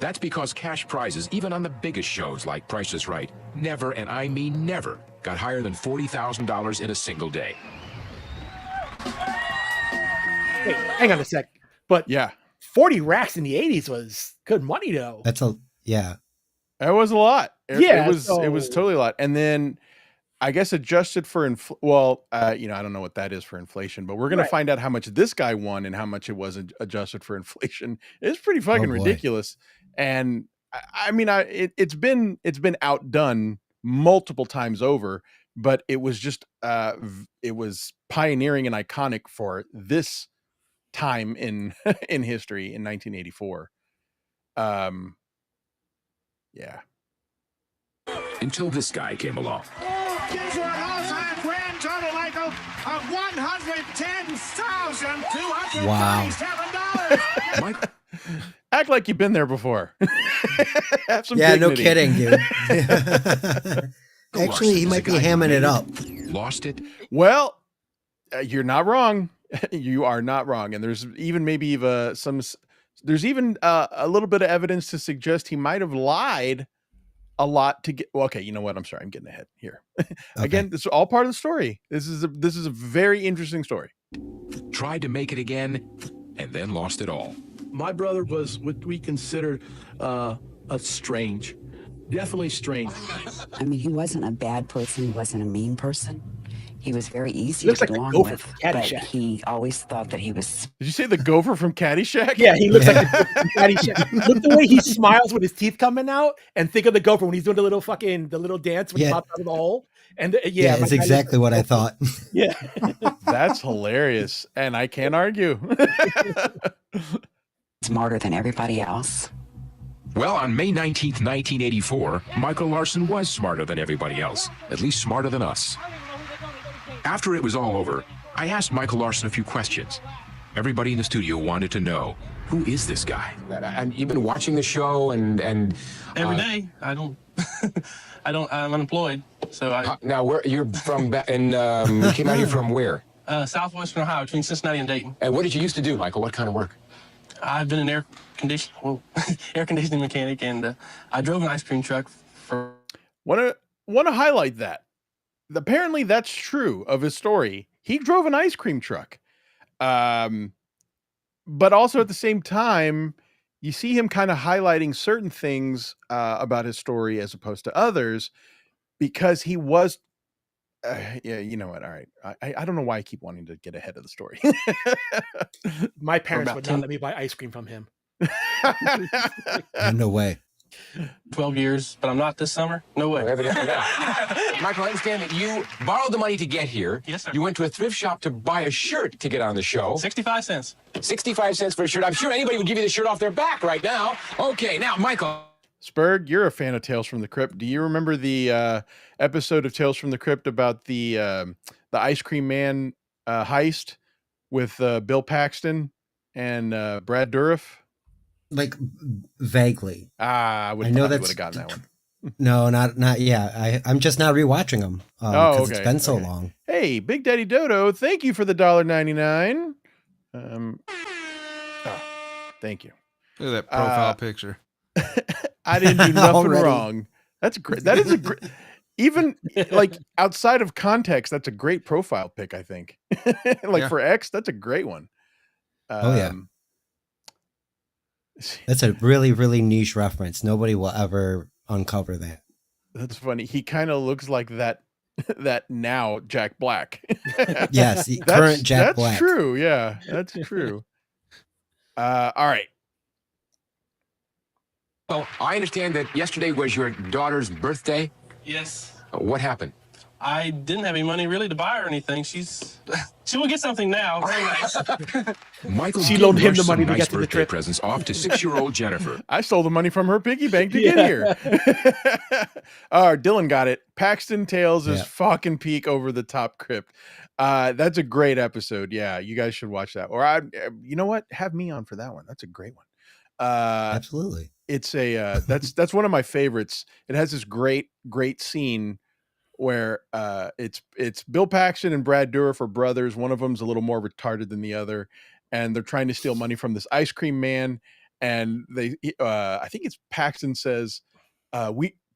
That's because cash prizes, even on the biggest shows like Price is Right, never, and I mean never, got higher than $40,000 in a single day. Wait, hang on a sec. But Yeah, 40 racks in the 80s was good money, though. Yeah. It was a lot. Yeah, It was so- totally a lot. And then I guess adjusted for I don't know what that is for inflation, but we're gonna Right. find out how much this guy won and how much it was adjusted for inflation. It's pretty Oh, fucking boy. ridiculous. And it's been outdone multiple times over, but it was just it was pioneering and iconic for this time in in history in 1984. Yeah. Until this guy came along. Gives you an all-time grand total, Michael, of $110,237. Mike, Act like you've been there before. Have some Yeah, no dignity. kidding, dude. Actually, he Larson is might a be guy who hamming it made up. Lost it. Well, you're not wrong. You are not wrong. And there's even maybe there's even a little bit of evidence to suggest he might have lied a lot to get. Well, okay, you know what? I'm sorry. I'm getting ahead here. Again, this is all part of the story. This is a very interesting story. Tried to make it again, and then lost it all. My brother was what we consider a strange, definitely strange. I mean, he wasn't a bad person. He wasn't a mean person. He was very easy Looks to like get the along gopher with, from but Caddyshack. he always thought that he was. Did you say the gopher from Caddyshack? Yeah, he looks like the gopher from Caddyshack. Look the way he smiles with his teeth coming out, and think of the gopher when he's doing the little dance when he Yeah. pops out of the hole. And Yeah, my it's guy looks exactly like what the I gopher. thought. Yeah. That's hilarious. And I can't argue. Smarter than everybody else. Well, on May 19th, 1984, Michael Larson was smarter than everybody else, at least smarter than us. After it was all over, I asked Michael Larson a few questions. Everybody in the studio wanted to know, who is this guy? And you've been watching the show and Every day, I don't, I'm unemployed. So now where you're from and you came out here from where? Southwestern Ohio, between Cincinnati and Dayton. And what did you used to do, Michael? What kind of work? I've been an air conditioning mechanic, and I drove an ice cream truck for. Want to highlight that. Apparently that's true of his story. He drove an ice cream truck. But also at the same time, you see him kind of highlighting certain things about his story as opposed to others, because he was yeah, you know what? All right. I don't know why I keep wanting to get ahead of the story. My parents about would 10 not let me buy ice cream from him. No way. 12 years, but I'm not this summer. No way. Evidently not. Michael, I understand that you borrowed the money to get here. Yes, sir. You went to a thrift shop to buy a shirt to get on the show. 65 cents. 65 cents for a shirt. I'm sure anybody would give you the shirt off their back right now. Okay, now, Michael. Sperg, you're a fan of Tales from the Crypt. Do you remember the episode of Tales from the Crypt about the ice cream man heist with Bill Paxton and Brad Dourif? Like vaguely. I would know have that's gotten that one. No, not yeah. I'm just not rewatching them because it's been so long. Hey, Big Daddy Dodo, thank you for the $1.99. Thank you. Look at that profile picture. I didn't do nothing Already. wrong. That's great. That is a great, even like outside of context, that's a great profile pic, I think. Like Yeah. for X, that's a great one. Oh, yeah. That's a really, really niche reference. Nobody will ever uncover that. That's funny. He kind of looks like that now Jack Black. Yes, the current Jack Black. That's true. Yeah, that's true. All right. Well, I understand that yesterday was your daughter's birthday. Yes. What happened? I didn't have any money really to buy her anything. She will get something now. Very nice. Michael She did loaned him rush the some money to nice get to the birthday trip. presents off to 6-year-old Jennifer. I stole the money from her piggy bank to get here. Dylan got it. Paxton Tales is Yeah. fucking peak over the top crypt. That's a great episode. Yeah, you guys should watch that. Or you know what? Have me on for that one. That's a great one. Absolutely. It's a that's one of my favorites. It has this great scene where it's Bill Paxton and Brad Dourif are brothers. One of them's a little more retarded than the other, and they're trying to steal money from this ice cream man. And I think it's Paxton says,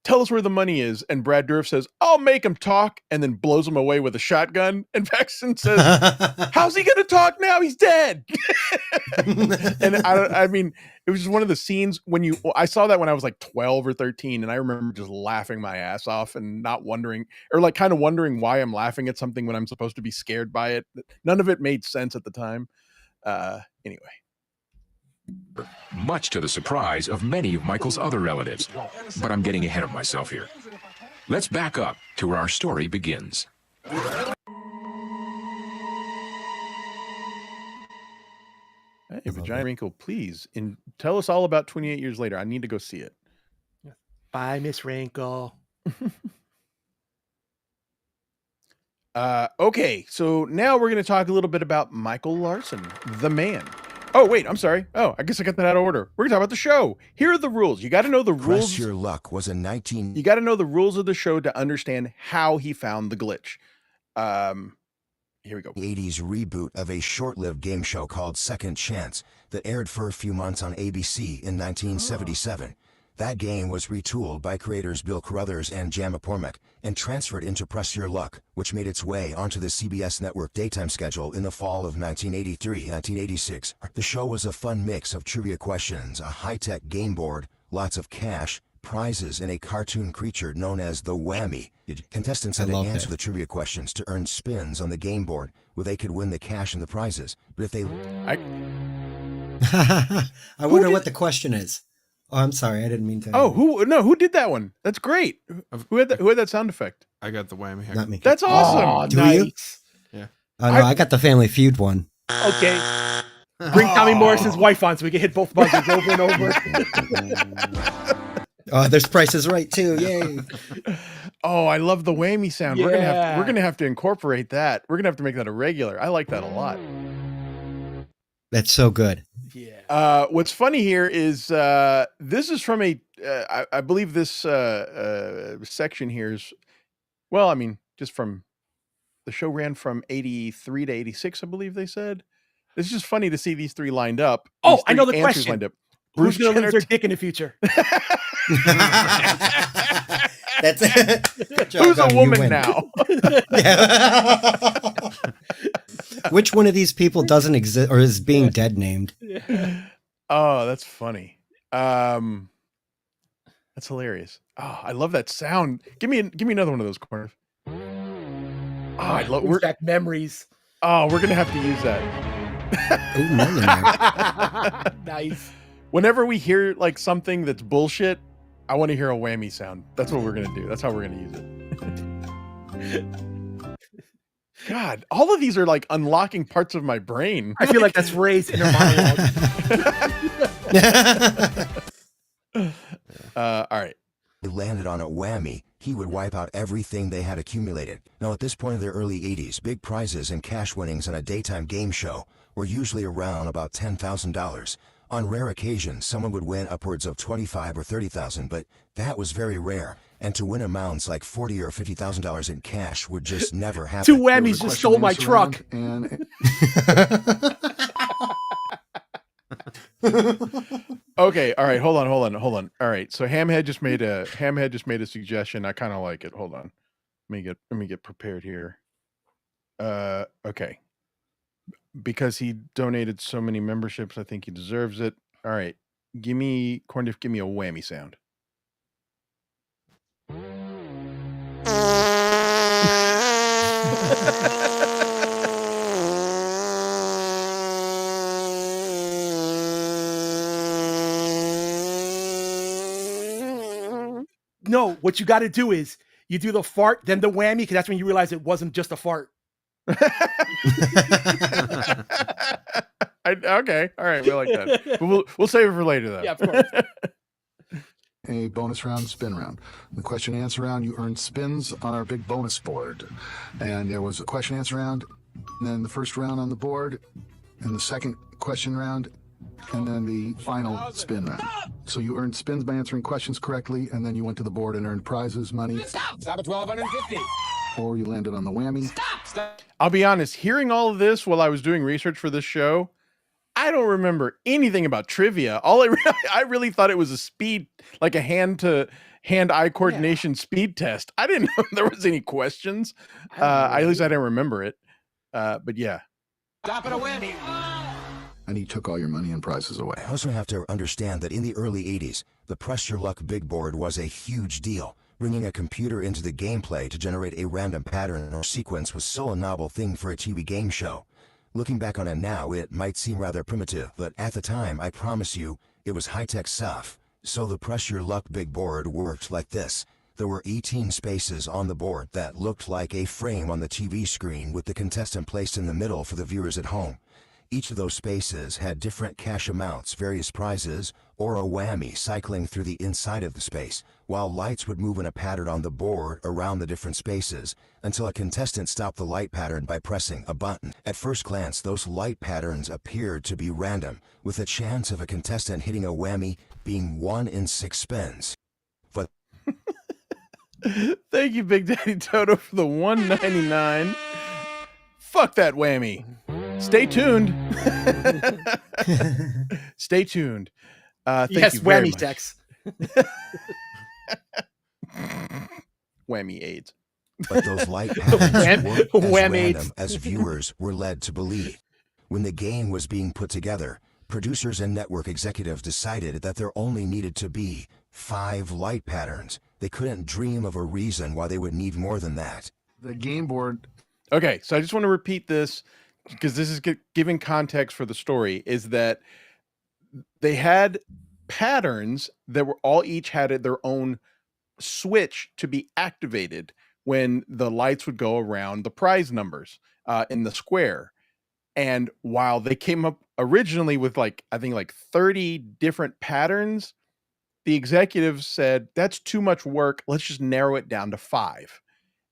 tell us where the money is. And Brad Dourif says, I'll make him talk, and then blows him away with a shotgun. And Paxton says, how's he going to talk now? He's dead. And I mean, it was just one of the scenes I saw that when I was like 12 or 13. And I remember just laughing my ass off and not wondering, or like kind of wondering why I'm laughing at something when I'm supposed to be scared by it. None of it made sense at the time. Anyway. Much to the surprise of many of Michael's other relatives. But I'm getting ahead of myself here. Let's back up to where our story begins. Hey, Vagina Wrinkle, please tell us all about 28 Years Later. I need to go see it. Bye, Miss Wrinkle. Okay, so now we're going to talk a little bit about Michael Larson, the man. Oh, wait, I'm sorry. Oh, I guess I got that out of order. We're going to talk about the show. Here are the rules. You got to know the rules. Press Your Luck was a 19... You got to know the rules of the show to understand how he found the glitch. Here we go. 80s reboot of a short-lived game show called Second Chance that aired for a few months on ABC in 1977. That game was retooled by creators Bill Carruthers and Jan McCormack and transferred into Press Your Luck, which made its way onto the CBS network daytime schedule in the fall of 1983-1986. The show was a fun mix of trivia questions, a high-tech game board, lots of cash, prizes, and a cartoon creature known as the Whammy. Contestants had to answer the trivia questions to earn spins on the game board, where they could win the cash and the prizes. But if they... I wonder what the question is. Oh, I'm sorry. I didn't mean to. Oh, who did that one? That's great. Who had that sound effect? I got the Whammy. Not me. That's awesome. Do you? Yeah. Oh, no, I got the Family Feud one. Okay. Bring Tommy Morrison's wife on so we can hit both buzzers over and over. Oh, there's prices right too. Yay. Oh, I love the whammy sound. Yeah. We're gonna have to incorporate that. We're gonna have to make that a regular. I like that a lot. That's so good. Yeah. What's funny here is this is from I believe this section here is, well, I mean, just from the show ran from 83 to 86, I believe they said. It's just funny to see these three lined up. Oh, I know the question. Lined up. Who's going to lose their dick in the future? That's Who's a woman now? Which one of these people doesn't exist or is being dead named? Oh, that's funny. That's hilarious. Oh, I love that sound. Give me another one of those corners. Oh, I love back memories. Oh, we're gonna have to use that. Ooh, nice. Whenever we hear like something that's bullshit, I want to hear a whammy sound. That's what we're gonna do. That's how we're gonna use it. God, all of these are like unlocking parts of my brain. I feel like that's Ray's inner monologue. All right. They landed on a whammy, he would wipe out everything they had accumulated. Now at this point in the early 80s, big prizes and cash winnings on a daytime game show were usually around about $10,000. On rare occasions, someone would win upwards of $25,000 or $30,000, but that was very rare. And to win amounts like $40,000 or $50,000 in cash would just never happen. Two whammies just stole my truck. Okay, all right, hold on. All right, so Hamhead just made a suggestion. I kind of like it. Hold on, let me get prepared here. Okay, because he donated so many memberships, I think he deserves it. All right, Corndiff, give me a whammy sound. No, what you got to do is you do the fart, then the whammy, because that's when you realize it wasn't just a fart. Okay, all right, we like that. But we'll save it for later, though. Yeah, of course. A bonus round, spin round. The question and answer round, you earned spins on our big bonus board. And there was a question and answer round, and then the first round on the board, and the second question round, and then the final spin round. So you earned spins by answering questions correctly, and then you went to the board and earned prizes, money. Stop at 1,250. Or you landed on the whammy. Stop. I'll be honest, hearing all of this while I was doing research for this show, I I don't remember anything about trivia. I really thought it was a speed, like a hand-eye coordination speed test. I didn't know there was any questions. At least I didn't remember it. But yeah. Stop it a whammy. And he took all your money and prizes away. I also have to understand that in the early 80s, the Press Your Luck Big Board was a huge deal. Bringing a computer into the gameplay to generate a random pattern or sequence was so a novel thing for a TV game show. Looking back on it now, it might seem rather primitive, but at the time, I promise you, it was high-tech stuff. So the Press Your Luck Big Board worked like this. There were 18 spaces on the board that looked like a frame on the TV screen with the contestant placed in the middle for the viewers at home. Each of those spaces had different cash amounts, various prizes, or a whammy cycling through the inside of the space, while lights would move in a pattern on the board around the different spaces until a contestant stopped the light pattern by pressing a button. At first glance, those light patterns appeared to be random, with a chance of a contestant hitting a whammy being 1 in 6 spins. But thank you, Big Daddy Toto, for the $1.99. Fuck that whammy. Stay tuned. Stay tuned. Thank you very whammy much. Tex. Whammy AIDS. But those light patterns weren't as Wham random AIDS. as viewers were led to believe. When the game was being put together, producers and network executives decided that there only needed to be 5 light patterns. They couldn't dream of a reason why they would need more than that. The game board. Okay, so I just want to repeat this because this is giving context for the story, is that they had patterns that were each had their own switch to be activated when the lights would go around the prize numbers in the square. And while they came up originally with I think 30 different patterns, the executives said, that's too much work. Let's just narrow it down to 5.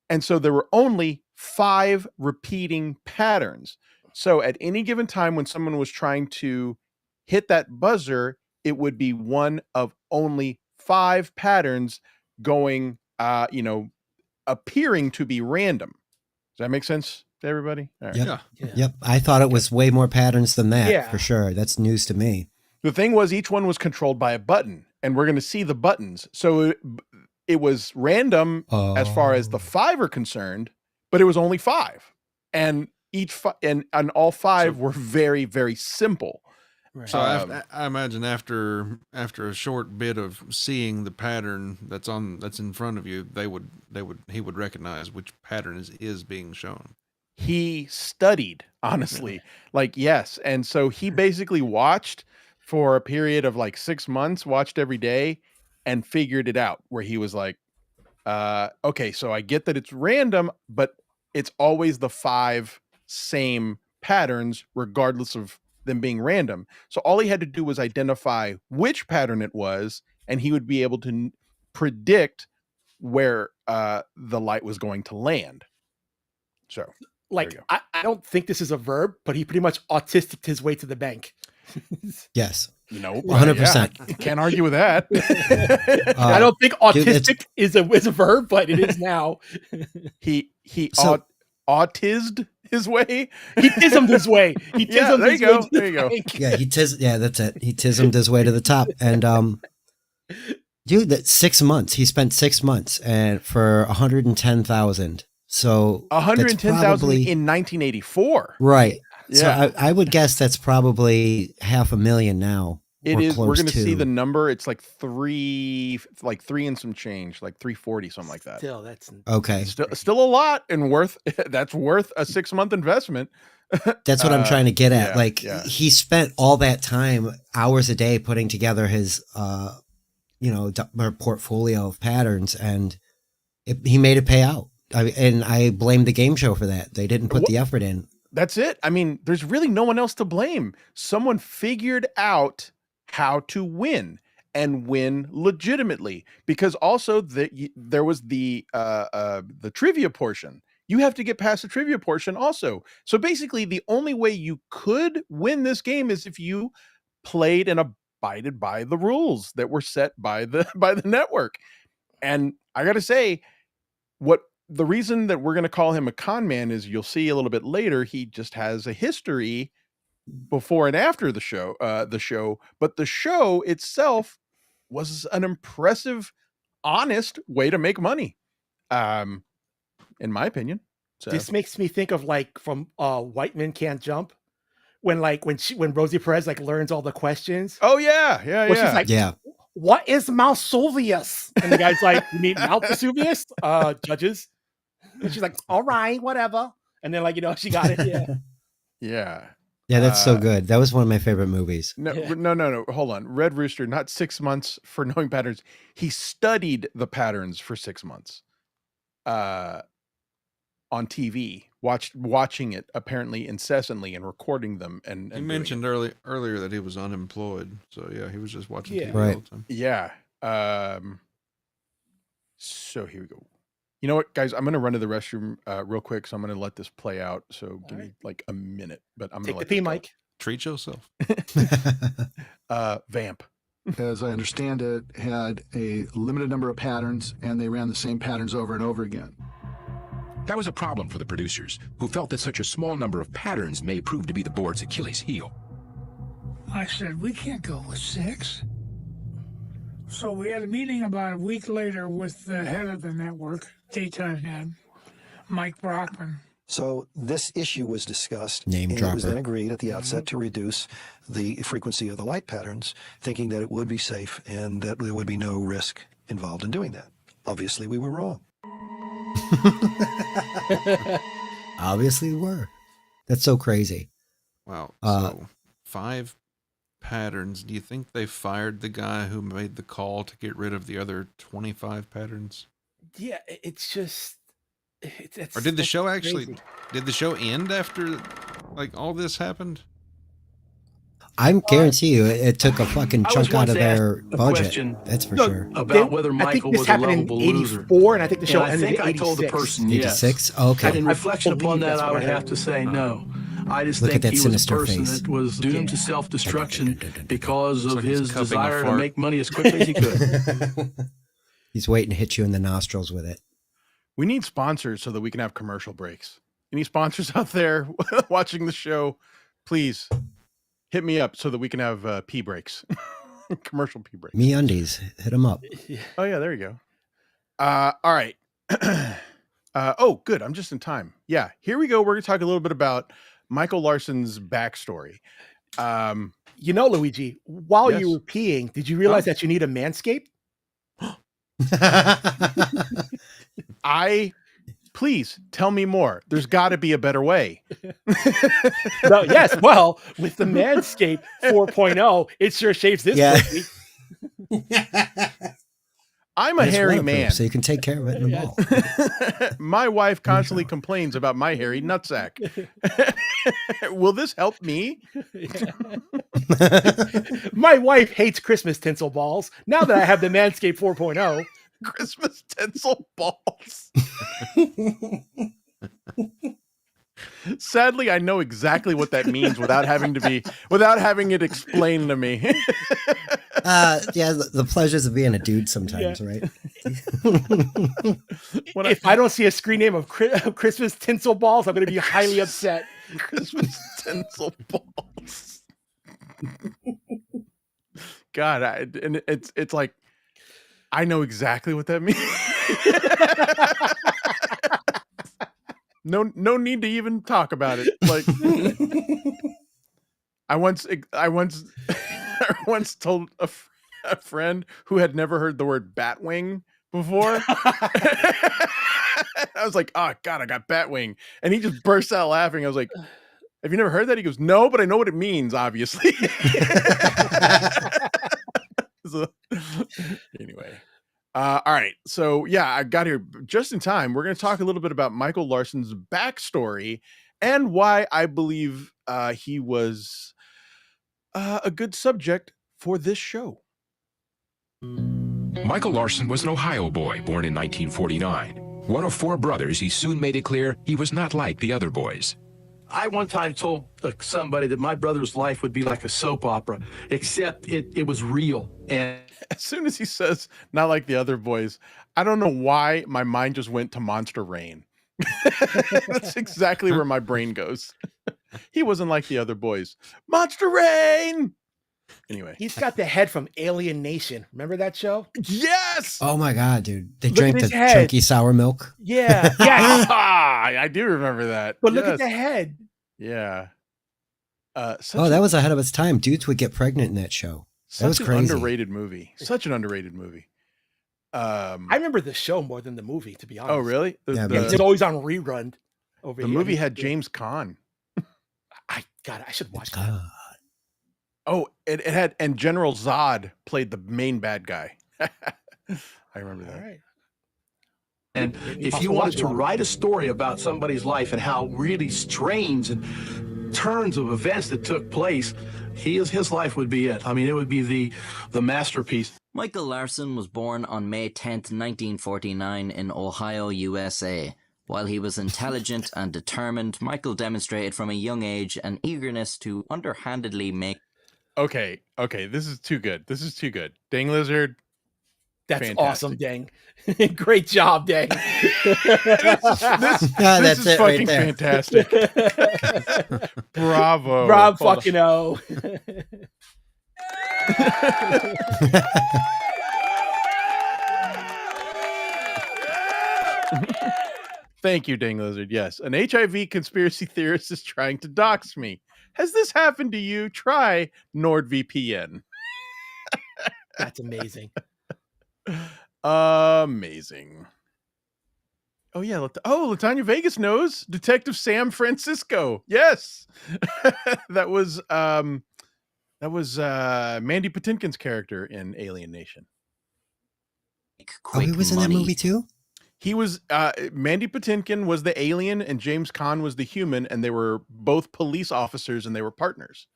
And so there were only 5 repeating patterns. So at any given time when someone was trying to hit that buzzer, it would be one of only 5 patterns going, appearing to be random. Does that make sense to everybody? All right. Yep. Yep. I thought it was way more patterns than that, Yeah. for sure. That's news to me. The thing was, each one was controlled by a button, and we're going to see the buttons. So it was random as far as the 5 are concerned, but it was only 5, and and all 5 were very, very simple. Right. So I imagine after a short bit of seeing the pattern that's in front of you, he would recognize which pattern is being shown. He studied, honestly, yes. And so he basically watched for a period of 6 months, watched every day and figured it out, where he was like, okay, so I get that it's random, but it's always the 5 same patterns, regardless of them being random. So all he had to do was identify which pattern it was, and he would be able to predict where the light was going to land. So I don't think this is a verb, but he pretty much autistic his way to the bank. Yes. 100%. Yeah, can't argue with that. I don't think autistic is a verb, but it is now. He autised his way. He tismed his way. He tismed there his you go. way. There you go. Yeah, that's it. He tismed his way to the top. And dude, that's 6 months. He spent 6 months and for 110,000. So 110,000 in 1984. Right. Yeah. So I would guess that's probably $500,000 now. It is. We're going to see the number. It's like 3 and some change, like 340, something like that. Still, that's okay. Still a lot, and that's worth a 6-month investment. That's what I'm trying to get at. He spent all that time, hours a day, putting together his, portfolio of patterns, and he made it pay out. And I blame the game show for that. They didn't put the effort in. That's it. I mean, there's really no one else to blame. Someone figured out how to win and win legitimately, because also there was the trivia portion. You have to get past the trivia portion also. So basically, the only way you could win this game is if you played and abided by the rules that were set by the network. And I got to say, the reason that we're going to call him a con man is, you'll see a little bit later, he just has a history before and after the show, but the show itself was an impressive, honest way to make money, in my opinion. So This makes me think of like from White Men Can't Jump, when Rosie Perez like learns all the questions. Oh yeah, She's like, what is Mount Vesuvius? And the guy's like, you mean Mount Vesuvius? Judges. And she's like, all right, whatever. And then like, she got it. Yeah. Yeah. Yeah, that's so good. That was one of my favorite movies. No, hold on. Red Rooster, not 6 months for knowing patterns. He studied the patterns for 6 months. On TV, watching it apparently incessantly and recording them. And he mentioned earlier that he was unemployed, so yeah, he was just watching TV Right. all the time. Yeah. So here we go. You know what, guys? I'm going to run to the restroom real quick, so I'm going to let this play out. So give me like a minute, but I'm going to take the pee, Mike. Treat yourself. Vamp. As I understand it, had a limited number of patterns, and they ran the same patterns over and over again. That was a problem for the producers, who felt that such a small number of patterns may prove to be the board's Achilles heel. I said, we can't go with 6. So we had a meeting about a week later with the head of the network, daytime head, Mike Brockman. So this issue was discussed, Name and dropper. it was then agreed at the outset to reduce the frequency of the light patterns, thinking that it would be safe and that there would be no risk involved in doing that. Obviously, we were wrong. Obviously we were. That's so crazy. Wow. So 5 patterns. Do you think they fired the guy who made the call to get rid of the other 25 patterns? Yeah, it's just. Or did the show actually? Crazy. Did the show end after like all this happened? I guarantee you, it took a fucking chunk out of their budget. Question That's for sure. About whether Michael was a lovable loser. 84, and I think the show I ended think in I told the 86. person yes. 86? Okay. And in reflection upon believe that, that's I what would I have heard. to say no. I just Look think at that he was a sinister person face. that was doomed to self-destruction because of like he's his cupping a desire to fart. make money as quickly as he could. He's waiting to hit you in the nostrils with it. We need sponsors so that we can have commercial breaks. Any sponsors out there watching the show, please hit me up so that we can have pee breaks. Commercial pee breaks. Me undies. Hit them up. Oh yeah, there you go. All right. Oh, good. I'm just in time. Yeah, here we go. We're gonna talk a little bit about Michael Larson's backstory. Luigi, while Yes. you were peeing, did you realize that you need a manscape? Please tell me more. There's got to be a better way. No, yes. Well, with the Manscaped 4.0, it sure shaves this pussy. I'm a It's hairy waterproof, man. so you can take care of it in the mall. My wife constantly complains about my hairy nutsack. Will this help me? My wife hates Christmas tinsel balls. Now that I have the Manscaped 4.0. Christmas tinsel balls. Sadly, I know exactly what that means without having it explained to me. Yeah, the pleasures of being a dude sometimes, right? If I don't see a screen name of Christmas tinsel balls, I'm going to be highly upset. Christmas tinsel balls. God, and it's like I know exactly what that means. No need to even talk about it. Like I once told a friend who had never heard the word batwing before. I was like, "Oh God, I got batwing," and he just burst out laughing. I was like, "Have you never heard that?" He goes, "No, but I know what it means, obviously." So, anyway. All right. So yeah, I got here just in time. We're going to talk a little bit about Michael Larson's backstory and why I believe he was a good subject for this show. Michael Larson was an Ohio boy born in 1949. One of 4 brothers, he soon made it clear he was not like the other boys. I one time told somebody that my brother's life would be like a soap opera, except it was real. And as soon as he says not like the other boys, I don't know why my mind just went to Monster Rain. That's exactly where my brain goes. He wasn't like the other boys. Monster Rain. Anyway, He's got the head from Alien Nation. Remember that show? Yes. Oh my god, dude! They Look drank at the his head. chunky sour milk. Yeah, yes. I do remember that. But look at Yes. the head. Yeah. Oh, that was ahead of its time. Dudes would get pregnant in that show. That was such an crazy. underrated movie. Such an underrated movie. I remember the show more than the movie, to be honest. Oh, really? Yeah, The, It's always on rerun. Over the here. movie had James Caan. I should watch that. Oh, it had, and General Zod played the main bad guy. I remember that. All right. And if you wanted to write a story about somebody's life and how really strange and turns of events that took place, his life would be it. I mean, it would be the masterpiece. Michael Larson was born on May 10th, 1949 in Ohio, USA. While he was intelligent and determined, Michael demonstrated from a young age an eagerness to underhandedly make... Okay, this is too good. This is too good. Dang Lizard. That's fantastic. awesome, Dang. Great job, Dang. This That's is it right fucking there. fantastic. Bravo. Rob Hold on. fucking O. Thank you, Dang Lizard. Yes, an HIV conspiracy theorist is trying to dox me. Has this happened to you? Try NordVPN. That's amazing. Amazing. Oh yeah, Latanya Vegas knows Detective Sam Francisco. Yes, that was Mandy Patinkin's character in Alien Nation. Oh, he was in that movie too? He was Mandy Patinkin was the alien and James Caan was the human, and they were both police officers and they were partners.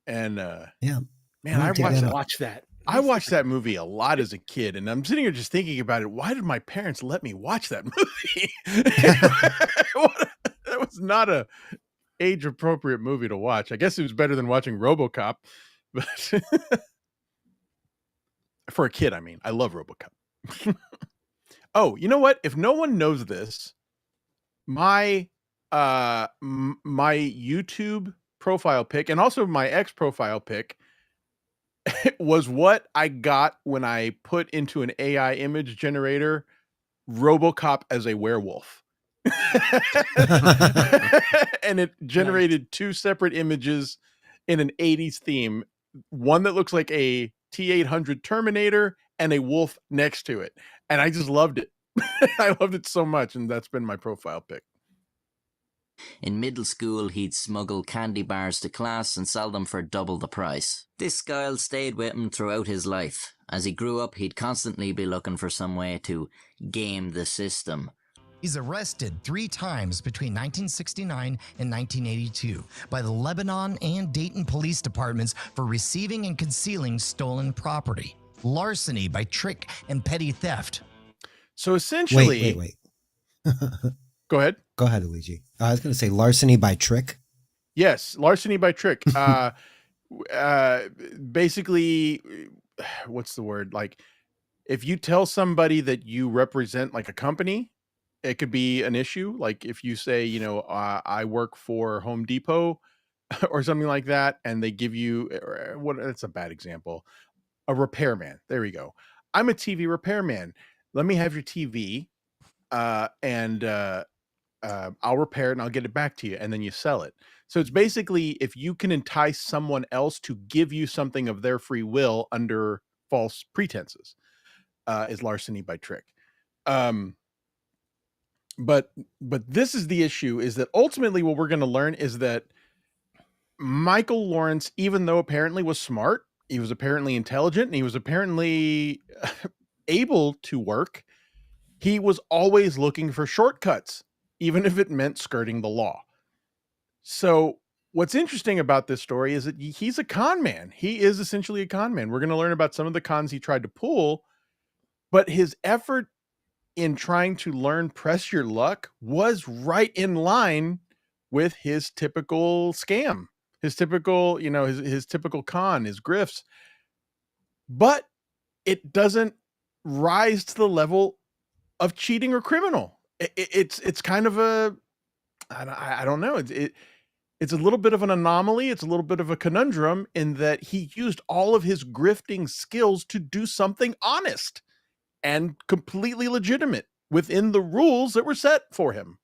And yeah, man, I watched that. I watched that movie a lot as a kid, and I'm sitting here just thinking about it. Why did my parents let me watch that movie? That was not a age appropriate movie to watch. I guess it was better than watching RoboCop, but for a kid, I mean, I love RoboCop. Oh, you know what? If no one knows this, my my YouTube profile pic and also my ex profile pic was what I got when I put into an AI image generator RoboCop as a werewolf. And it generated two separate images in an 80s theme, one that looks like a T-800 Terminator and a wolf next to it. And I just loved it. I loved it so much, and that's been my profile pic. In middle school, he'd smuggle candy bars to class and sell them for double the price. This style stayed with him throughout his life. As he grew up, he'd constantly be looking for some way to game the system. He's arrested 3 times between 1969 and 1982 by the Lebanon and Dayton police departments for receiving and concealing stolen property, larceny by trick and petty theft. So essentially... Wait. Go ahead. Go ahead, Luigi. I was going to say larceny by trick. Yes, larceny by trick. Basically, what's the word? Like, if you tell somebody that you represent like a company, it could be an issue. Like if you say, you know, I work for Home Depot or something like that, and they give you that's a bad example. A repairman. There we go. I'm a TV repairman. Let me have your TV, and I'll repair it and I'll get it back to you, and then you sell it. So it's basically if you can entice someone else to give you something of their free will under false pretenses, is larceny by trick. But this is the issue, is that ultimately what we're going to learn is that Michael Lawrence, even though apparently was smart, he was apparently intelligent, and he was apparently able to work, he was always looking for shortcuts, even if it meant skirting the law. So what's interesting about this story is that he's a con man. He is essentially a con man. We're going to learn about some of the cons he tried to pull, but his effort in trying to learn press your luck was right in line with his typical scam, his typical, you know, his typical con, his grifts, but it doesn't rise to the level of cheating or criminal. It's kind of a, I don't know. It's a little bit of an anomaly. It's a little bit of a conundrum in that he used all of his grifting skills to do something honest and completely legitimate within the rules that were set for him.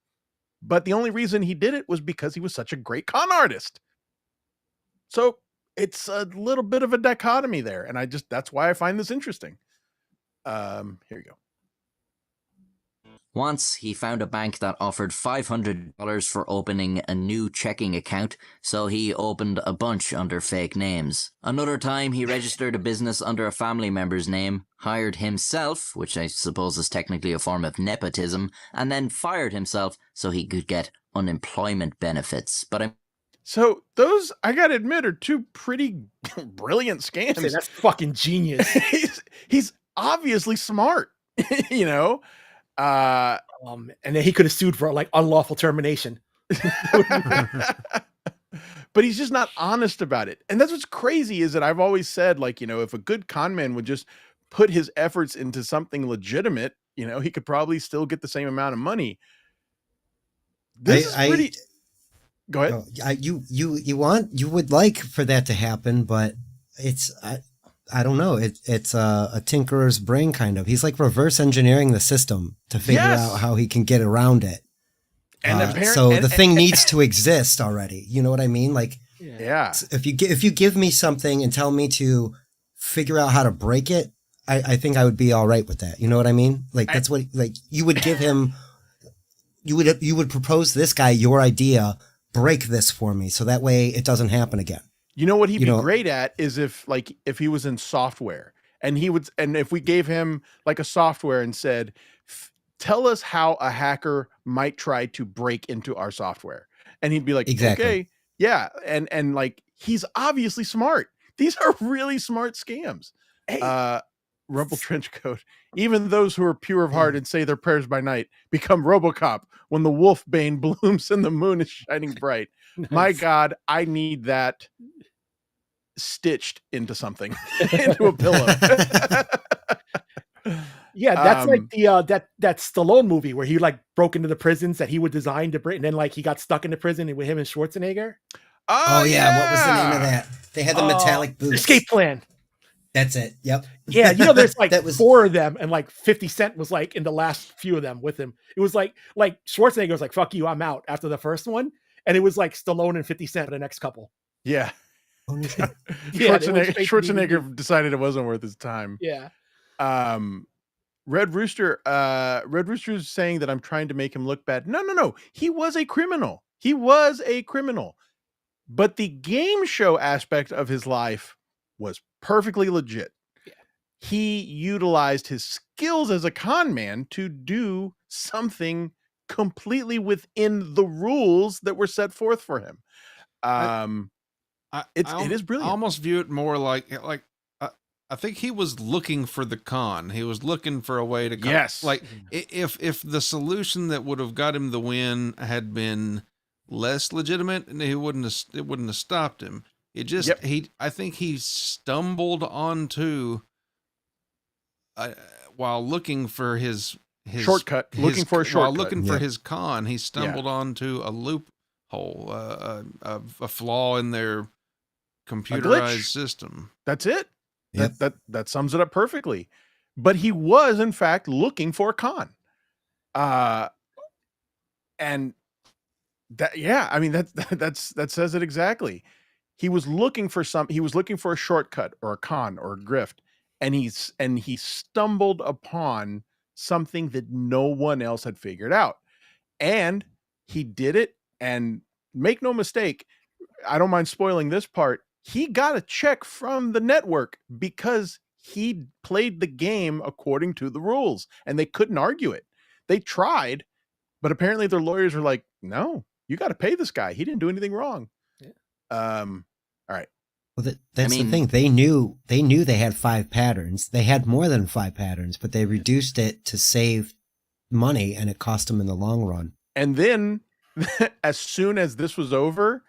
But the only reason he did it was because he was such a great con artist. So it's a little bit of a dichotomy there. And that's why I find this interesting. Here you go. Once, he found a bank that offered $500 for opening a new checking account, so he opened a bunch under fake names. Another time, he registered a business under a family member's name, hired himself, which I suppose is technically a form of nepotism, and then fired himself so he could get unemployment benefits. So those, I gotta admit, are two pretty brilliant scams. That's fucking genius. He's obviously smart, you know? And then he could have sued for like unlawful termination. But he's just not honest about it. And that's what's crazy is that I've always said, like, you know, if a good con man would just put his efforts into something legitimate, you know, he could probably still get the same amount of money. This is pretty... Go ahead. You would like for that to happen, but it's I don't know. It's a tinkerer's brain kind of. He's like reverse engineering the system to figure out how he can get around it. And the thing needs to exist already. You know what I mean? Like, if you give me something and tell me to figure out how to break it, I think I would be all right with that. You know what I mean? Like that's what like you would give him. You would propose this guy your idea. Break this for me so that way it doesn't happen again. You know what he'd be great at is if he was in software and if we gave him like a software and said, tell us how a hacker might try to break into our software. And he'd be like, okay, yeah. And like, he's obviously smart. These are really smart scams. Hey. Rumple Trenchcoat. Even those who are pure of heart and say their prayers by night become RoboCop when the wolf bane blooms and the moon is shining bright. Nice. My God, I need that stitched into something, into a pillow. Yeah, that's like the that Stallone movie where he like broke into the prisons that he would design to break, and then like he got stuck in the prison with him and Schwarzenegger. Oh yeah, what was the name of that? They had the metallic boots. Escape Plan. That's it. Yep. Yeah, you know, there's like 4 of them, and like 50 Cent was like in the last few of them with him. It was like Schwarzenegger was like, "Fuck you, I'm out" after the first one, and it was like Stallone and 50 Cent for the next couple. Yeah. Yeah, Schwarzenegger decided it wasn't worth his time. Yeah. Red Rooster is saying that I'm trying to make him look bad. No. He was a criminal. But the game show aspect of his life was perfectly legit. Yeah. He utilized his skills as a con man to do something completely within the rules that were set forth for him. It is brilliant. I almost view it more like I think he was looking for the con. He was looking for a way to come. Yes. Like if the solution that would have got him the win had been less legitimate, and it wouldn't have stopped him. It just I think he stumbled onto while looking for his shortcut. While looking for his con, he stumbled onto a loophole, a flaw in their computerized system. That's it. Yep. That sums it up perfectly. But he was in fact looking for a con. And that, I mean, that says it exactly. He was looking for a shortcut or a con or a grift, and he stumbled upon something that no one else had figured out. And he did it, and make no mistake, I don't mind spoiling this part. He got a check from the network because he played the game according to the rules, and they couldn't argue it. They tried, but apparently their lawyers were like, no, you got to pay this guy. He didn't do anything wrong. Yeah. All right. Well, that's the thing. They knew they had 5 patterns. They had more than 5 patterns, but they reduced it to save money, and it cost them in the long run. And then as soon as this was over,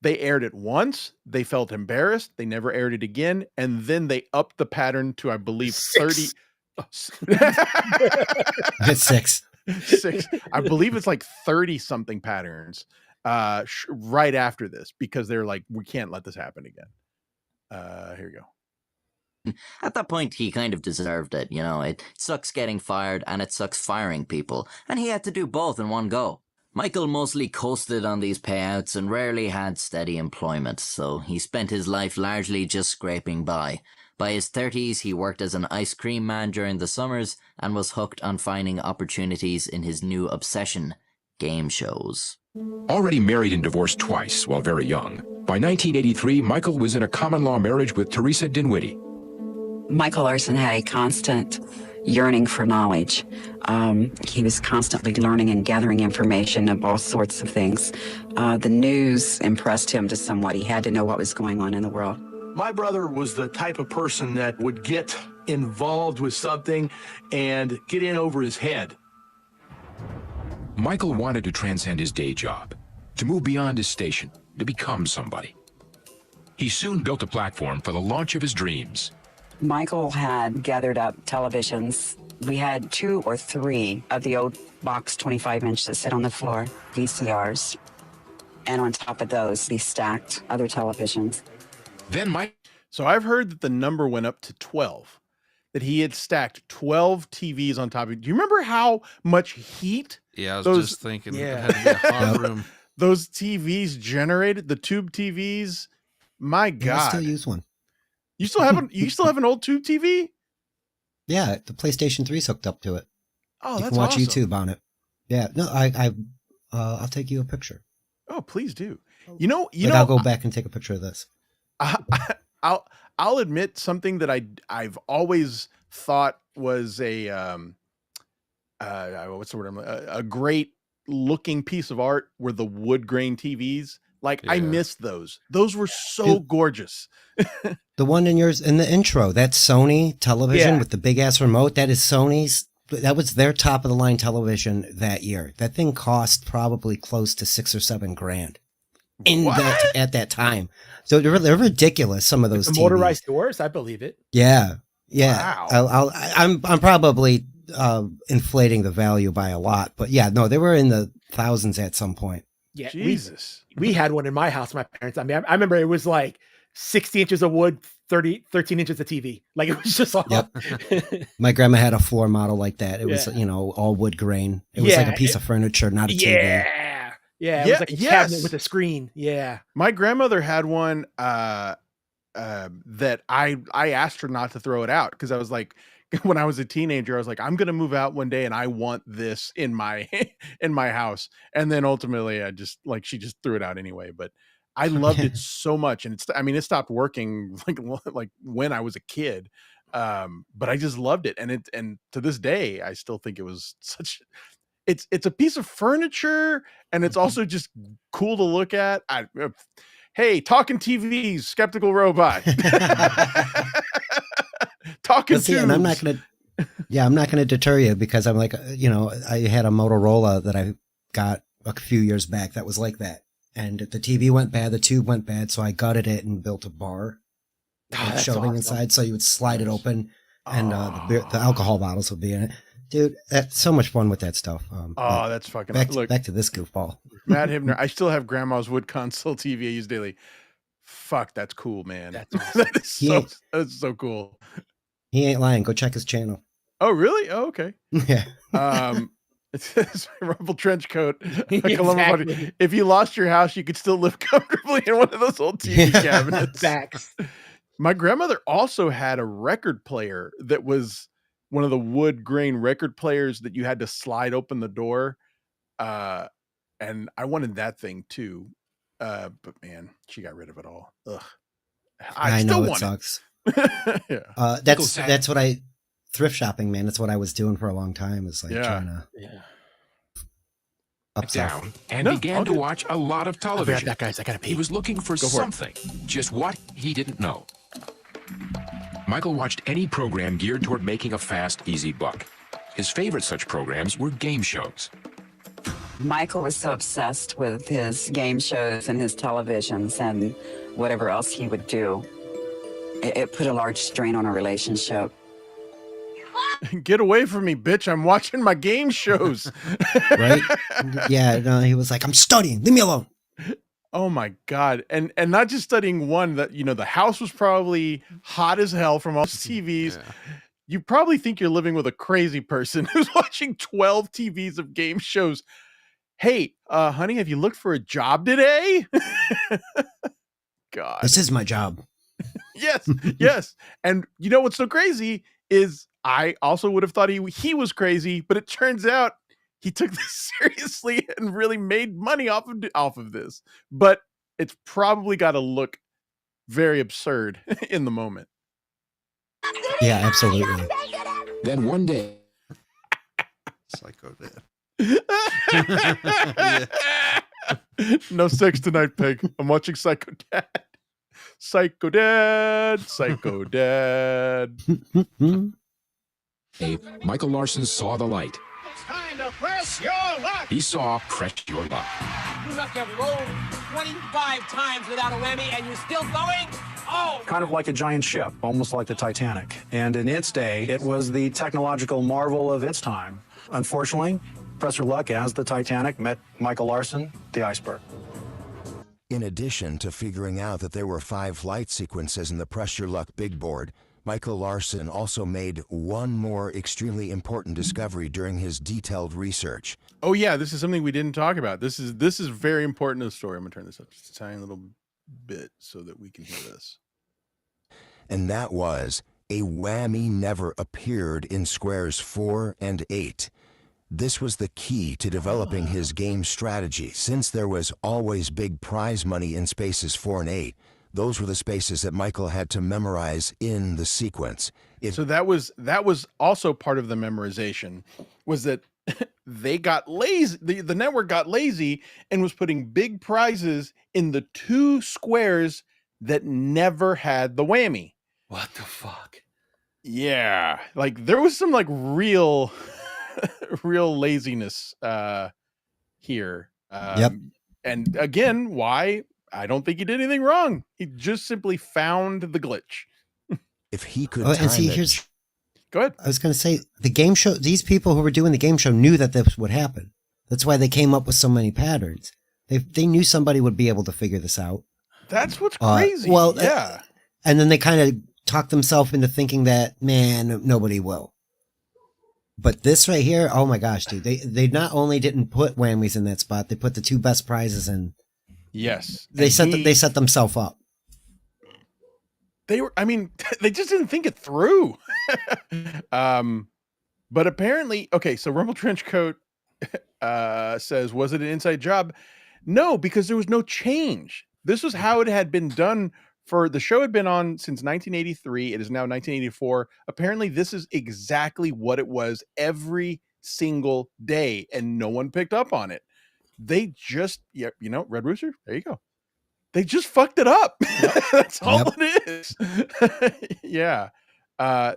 they aired it once. They felt embarrassed. They never aired it again. And then they upped the pattern to, I believe, 30. It's 6. 6. I believe it's like 30 something patterns. right after this because they're like, we can't let this happen again. Here you go. At that point, he kind of deserved it. You know, it sucks getting fired and it sucks firing people, and he had to do both in one go. Michael mostly coasted on these payouts and rarely had steady employment, so he spent his life largely just scraping by. By his 30s, he worked as an ice cream man during the summers and was hooked on finding opportunities in his new obsession, game shows. Already married and divorced twice while very young, by 1983, Michael was in a common-law marriage with Teresa Dinwiddie. Michael Larson had a constant yearning for knowledge. He was constantly learning and gathering information of all sorts of things. The news impressed him to somewhat. He had to know what was going on in the world. My brother was the type of person that would get involved with something and get in over his head. Michael wanted to transcend his day job, to move beyond his station, to become somebody. He soon built a platform for the launch of his dreams. Michael had gathered up televisions. We had 2 or 3 of the old box 25-inch that sit on the floor, VCRs. And on top of those, he stacked other televisions. Then So I've heard that the number went up to 12, that he had stacked 12 TVs on top of it. Do you remember how much heat? Yeah, I was just thinking it had to be a hot room. Those TVs generated, the tube TVs. My God. I still use one. You still have an old tube TV? Yeah, the PlayStation 3's hooked up to it. Oh, you that's can watch awesome. YouTube on it. Yeah, no, I'll take you a picture. Oh, please do. I'll go back and take a picture of this. I'll admit something that I've always thought was a what's the word? A great looking piece of art were the wood grain TVs. Like I missed those. Those were so gorgeous. The one in the intro, that Sony television with the big ass remote, that is Sony's. That was their top of the line television that year. That thing cost probably close to $6 or $7 grand at that time. So they're ridiculous. Some of those the TVs. motorized doors, I believe it. Yeah. Wow. I'm probably inflating the value by a lot, but yeah, no, they were in the thousands at some point. Yeah, Jesus. We had one in my house. My parents. I mean, I remember it was like 60 inches of wood, 13 inches of TV. Like it was just all. Yep. My grandma had a floor model like that. It was, all wood grain. It was like a piece of furniture, not a TV. Yeah. It was like a cabinet with a screen. Yeah. My grandmother had one that I asked her not to throw it out because I was like, when I was a teenager, I was like, I'm going to move out one day and I want this in my house. And then ultimately she just threw it out anyway, but I loved it so much. And it stopped working like when I was a kid. But I just loved it. And to this day, I still think it was it's a piece of furniture and it's also just cool to look at. Hey, talking TVs, skeptical robot. Talking to and I'm not gonna deter you because I'm like, I had a Motorola that I got a few years back that was like that, and the TV went bad, the tube went bad, so I gutted it and built a bar, shelving inside, so you would slide it open, and the alcohol bottles would be in it. Dude, that's so much fun with that stuff. That's fucking back to this goofball. Matt Hibner, I still have grandma's wood console TV I use daily. Fuck, that's cool, man. That's awesome. That's so cool. He ain't lying. Go check his channel. Oh, really? Oh, okay. Yeah. It's Rumble Trench Coat. Exactly. If you lost your house, you could still live comfortably in one of those old TV cabinets. Facts. My grandmother also had a record player that was one of the wood grain record players that you had to slide open the door. And I wanted that thing too. But man, she got rid of it all. Ugh. I know it sucks. Yeah. That's what thrift shopping, man. That's what I was doing for a long time. Is like trying to down and began to watch a lot of television. I'll be right back, guys. I gotta pee. He was looking for something, just what he didn't know. Michael watched any program geared toward making a fast, easy buck. His favorite such programs were game shows. Michael was so obsessed with his game shows and his televisions and whatever else he would do. It put a large strain on our relationship. Get away from me, bitch. I'm watching my game shows. Right? Yeah, no, he was like, I'm studying. Leave me alone. Oh my God. And not just studying one that, the house was probably hot as hell from all the TVs. Yeah. You probably think you're living with a crazy person who's watching 12 TVs of game shows. Hey, honey, have you looked for a job today? God. This is my job. Yes, yes. And you know what's so crazy is I also would have thought he was crazy, but it turns out he took this seriously and really made money off of this. But it's probably got to look very absurd in the moment. Yeah, absolutely. Then one day, Psycho Dad. No sex tonight, Peg. I'm watching Psycho Dad. Psycho Dad. Psycho Dad. Michael Larson saw the light. It's time to press your luck. He saw Press Your Luck. You must have rolled 25 times without a whammy and you're still going? Oh! Kind of like a giant ship, almost like the Titanic. And in its day, it was the technological marvel of its time. Unfortunately, Press Your Luck, as the Titanic, met Michael Larson, the iceberg. In addition to figuring out that there were 5 flight sequences in the Press Your Luck big board, Michael Larson also made one more extremely important discovery during his detailed research. Oh yeah, this is something we didn't talk about. This is very important to the story. I'm gonna turn this up just a tiny little bit so that we can hear this. And that was, a whammy never appeared in squares 4 and 8. This was the key to developing his game strategy. Since there was always big prize money in spaces 4 and 8, those were the spaces that Michael had to memorize in the sequence. So that was also part of the memorization, was that they got lazy. The network got lazy and was putting big prizes in the 2 squares that never had the whammy. What the fuck? Yeah, like there was some like real laziness here. Yep. And again, why? I don't think he did anything wrong. He just simply found the glitch. If he could Oh, time and see, it, here's. Go ahead. I was going to say the game show. These people who were doing the game show knew that this would happen. That's why they came up with so many patterns. They knew somebody would be able to figure this out. That's what's crazy. Yeah. And then they kind of talked themselves into thinking that, man, nobody will. But this right here, oh my gosh, dude! They not only didn't put whammies in that spot, they put the 2 best prizes in. Yes. They set themselves up. They just didn't think it through. But apparently, okay, so Rumble Trenchcoat says, was it an inside job? No, because there was no change. This was how it had been done the show had been on since 1983. It is now 1984. Apparently, this is exactly what it was every single day, and no one picked up on it. They just, Red Rooster, there you go. They just fucked it up. That's all it is. Yeah.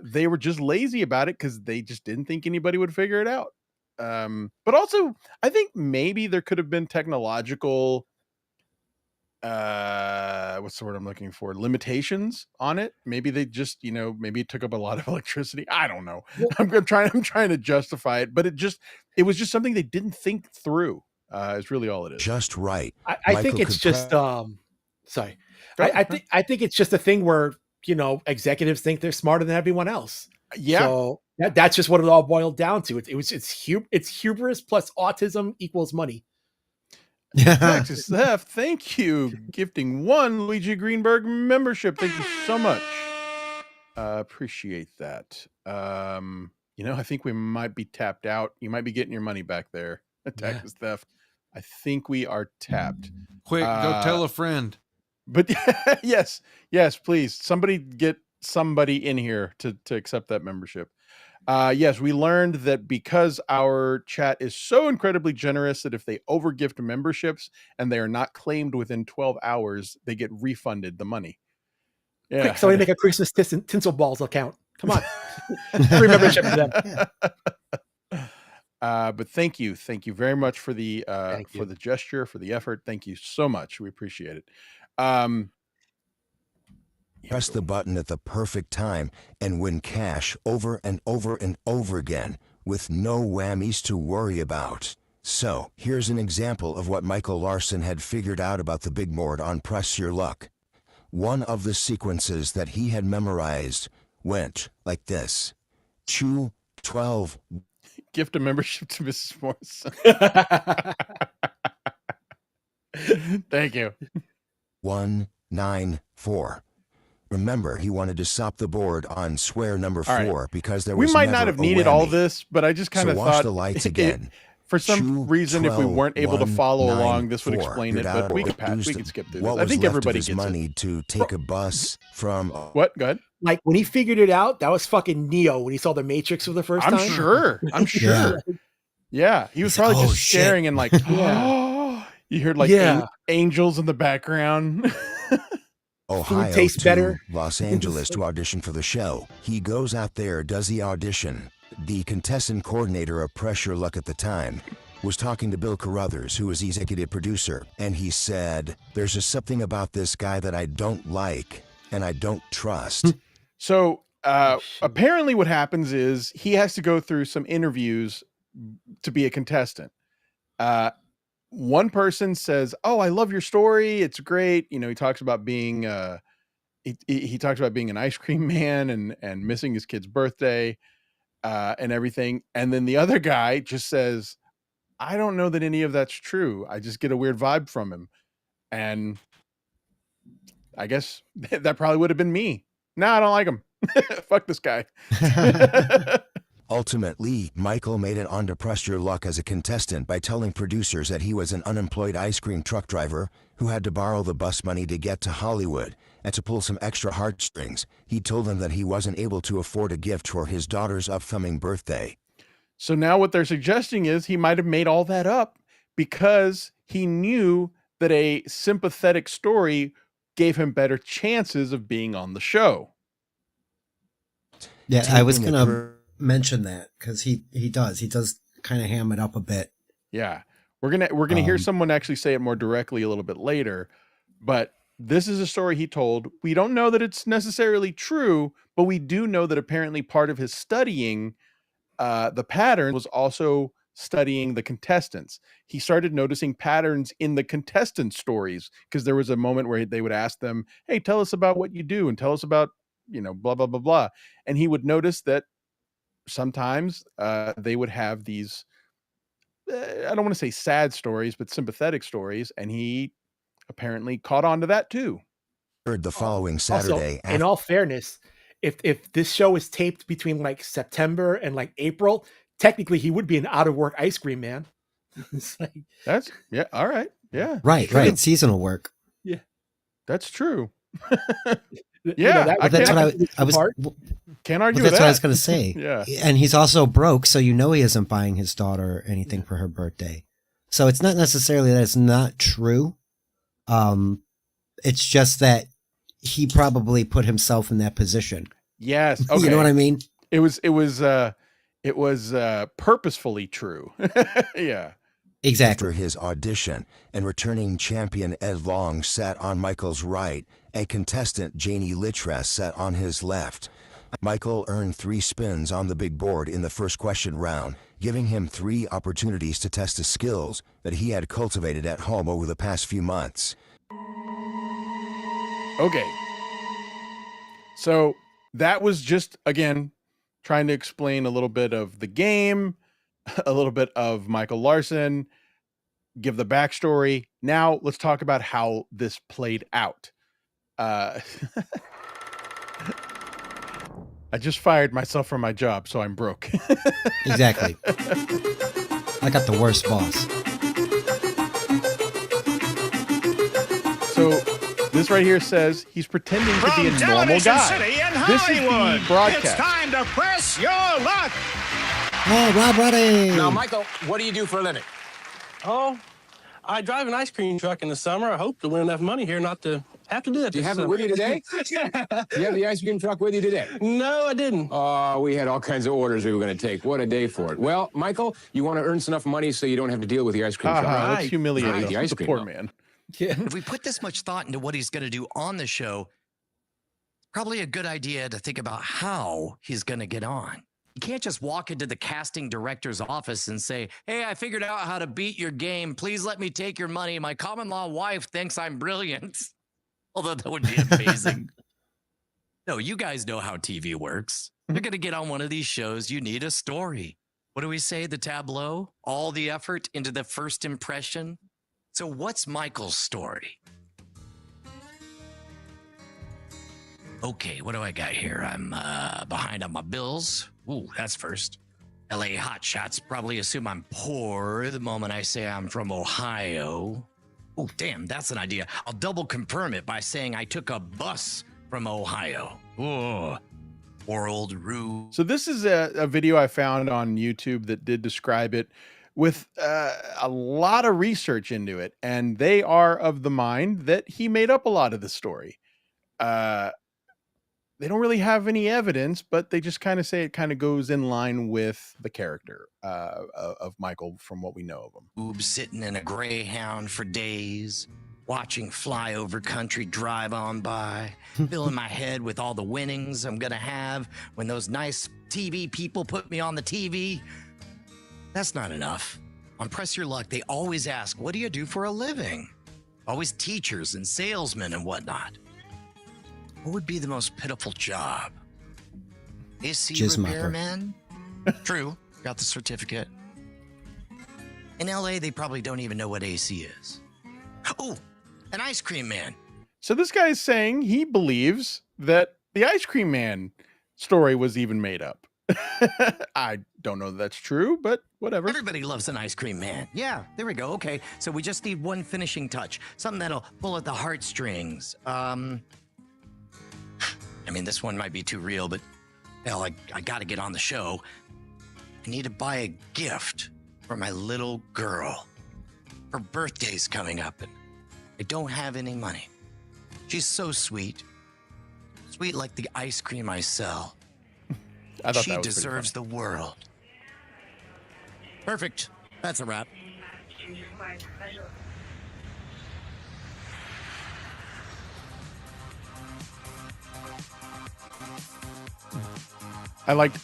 They were just lazy about it because they just didn't think anybody would figure it out. But also, I think maybe there could have been technological, what's the word I'm looking for? Limitations on it. Maybe they just, maybe it took up a lot of electricity. I don't know. I'm trying to justify it, but it was just something they didn't think through. Is really all it is. Just right. I think it's just sorry. I think it's just a thing where executives think they're smarter than everyone else. Yeah. So that's just what it all boiled down to. It's hubris plus autism equals money. Texas Theft, thank you. Gifting 1 Luigi Greenberg membership. Thank you so much. Appreciate that. I think we might be tapped out. You might be getting your money back there. Texas Theft. I think we are tapped. Quick, go tell a friend. But yes, please. Somebody get somebody in here to accept that membership. Yes, we learned that because our chat is so incredibly generous that if they overgift memberships and they are not claimed within 12 hours, they get refunded the money. Yeah. Quick, somebody make a Christmas tinsel balls account. Come on. Free membership for them. But thank you very much for the gesture, for the effort. Thank you so much. We appreciate it. Press the button at the perfect time and win cash over and over and over again with no whammies to worry about. So, here's an example of what Michael Larson had figured out about the big board on Press Your Luck. One of the sequences that he had memorized went like this. Chew 12. Gift a membership to Mrs. Morrison. Thank you. 194. Remember, he wanted to stop the board on swear number 4 right. because there We was might never not have a needed whammy. all this, but I just kind of So watch thought the lights again. for some Chew reason, if we 12, weren't able to follow 1, along, this would 9, 4. explain it. You're But out we of could pass. We Houston. could skip through What this. I was think left of everybody his gets money it. to take a bus from. What? Go ahead. Like when he figured it out, that was fucking Neo when he saw the Matrix for the first I'm time. sure. I'm sure. Yeah, he was probably just shit. staring and like, Yeah. you heard like Yeah. angels in the background. Ohio tastes to better. Los Angeles to audition for the show. He goes out there, does the audition. The contestant coordinator of Press Your Luck at the time was talking to Bill Carruthers, who was the executive producer, and he said, "There's just something about this guy that I don't like and I don't trust." So apparently what happens is he has to go through some interviews to be a contestant. One person says, "Oh, I love your story. It's great." You know, he talks about being he talks about being an ice cream man and missing his kid's birthday and everything. And then the other guy just says, "I don't know that any of that's true. I just get a weird vibe from him." And I guess that probably would have been me. No, I don't like him. Fuck this guy. Ultimately, Michael made it onto Press Your Luck as a contestant by telling producers that he was an unemployed ice cream truck driver who had to borrow the bus money to get to Hollywood, and to pull some extra heartstrings, he told them that he wasn't able to afford a gift for his daughter's upcoming birthday. So now what they're suggesting is he might have made all that up because he knew that a sympathetic story gave him better chances of being on the show. Yeah, I was going to mention that because he does kind of ham it up a bit. Yeah. We're going to hear someone actually say it more directly a little bit later, but this is a story he told. We don't know that it's necessarily true, but we do know that apparently part of his studying the pattern was also studying the contestants. He started noticing patterns in the contestant stories because there was a moment where they would ask them, "Hey, tell us about what you do and tell us about, you know, blah, blah, blah, blah." And he would notice that sometimes they would have these, I don't want to say sad stories, but sympathetic stories. And he apparently caught on to that too. Heard the following Also, Saturday. in all fairness, if this show is taped between like September and like April, technically he would be an out of work ice cream man. It's like, That's yeah, all right. Yeah. Right, true. right. Seasonal work. yeah. That's true. Yeah, Well, that's what I was. Can't argue Well, with that's what I that. was going to say. Yeah. And he's also broke, so you know he isn't buying his daughter anything for her birthday. So it's not necessarily that it's not true. It's just that he probably put himself in that position. Yes. Okay. You know what I mean? It was purposefully true. Yeah. Exactly. After his audition, and returning champion Ed Long sat on Michael's right, and contestant Janie Littress sat on his left. Michael earned 3 spins on the big board in the first question round, giving him 3 opportunities to test the skills that he had cultivated at home over the past few months. Okay. So that was just, again, trying to explain a little bit of the game, a little bit of Michael Larson, give the backstory. Now let's talk about how this played out. I just fired myself from my job, so I'm broke. Exactly. I got the worst boss. So this right here says he's pretending to be a normal guy. City in This is Hollywood, the broadcast. it's time to press your luck. Oh, Rob Ruddy. Now, Michael, what do you do for a living? Oh, I drive an ice cream truck in the summer. I hope to win enough money here not to have to do that. Do you this have it summer. with you today? Do you have the ice cream truck with you today? No, I didn't. Oh, we had all kinds of orders we were going to take. What a day for it. Well, Michael, you want to earn enough money so you don't have to deal with the ice cream truck. That's humiliating. Right, the ice cream. Poor man. Yeah. If we put this much thought into what he's going to do on the show, probably a good idea to think about how he's going to get on. You can't just walk into the casting director's office and say, hey, I figured out how to beat your game. Please let me take your money. My common law wife thinks I'm brilliant. Although that would be amazing. No, you guys know how TV works. You're going to get on one of these shows. You need a story. What do we say? The tableau? All the effort into the first impression? So what's Michael's story? Okay, what do I got here? I'm behind on my bills. Ooh, that's first. LA hotshots probably assume I'm poor the moment I say I'm from Ohio. Oh, damn, that's an idea. I'll double confirm it by saying I took a bus from Ohio. Oh, poor old Rue. So this is a video I found on YouTube that did describe it with a lot of research into it. And they are of the mind that he made up a lot of the story. They don't really have any evidence, but they just kind of say it kind of goes in line with the character of Michael from what we know of him. Oob sitting in a Greyhound for days, watching flyover country drive on by, filling my head with all the winnings I'm going to have when those nice TV people put me on the TV. That's not enough. On Press Your Luck, they always ask, what do you do for a living? Always teachers and salesmen and whatnot. What would be the most pitiful job? AC repairman? True, got the certificate. In LA, they probably don't even know what AC is. Oh, an ice cream man. So this guy is saying he believes that the ice cream man story was even made up. I don't know that that's true, but whatever. Everybody loves an ice cream man. Yeah, there we go. Okay, so we just need one finishing touch. Something that'll pull at the heartstrings. I mean, this one might be too real, but hell, I gotta get on the show. I need to buy a gift for my little girl. Her birthday's coming up, and I don't have any money. She's so sweet. Sweet like the ice cream I sell. I thought She that was deserves the world. Perfect. That's a wrap. I liked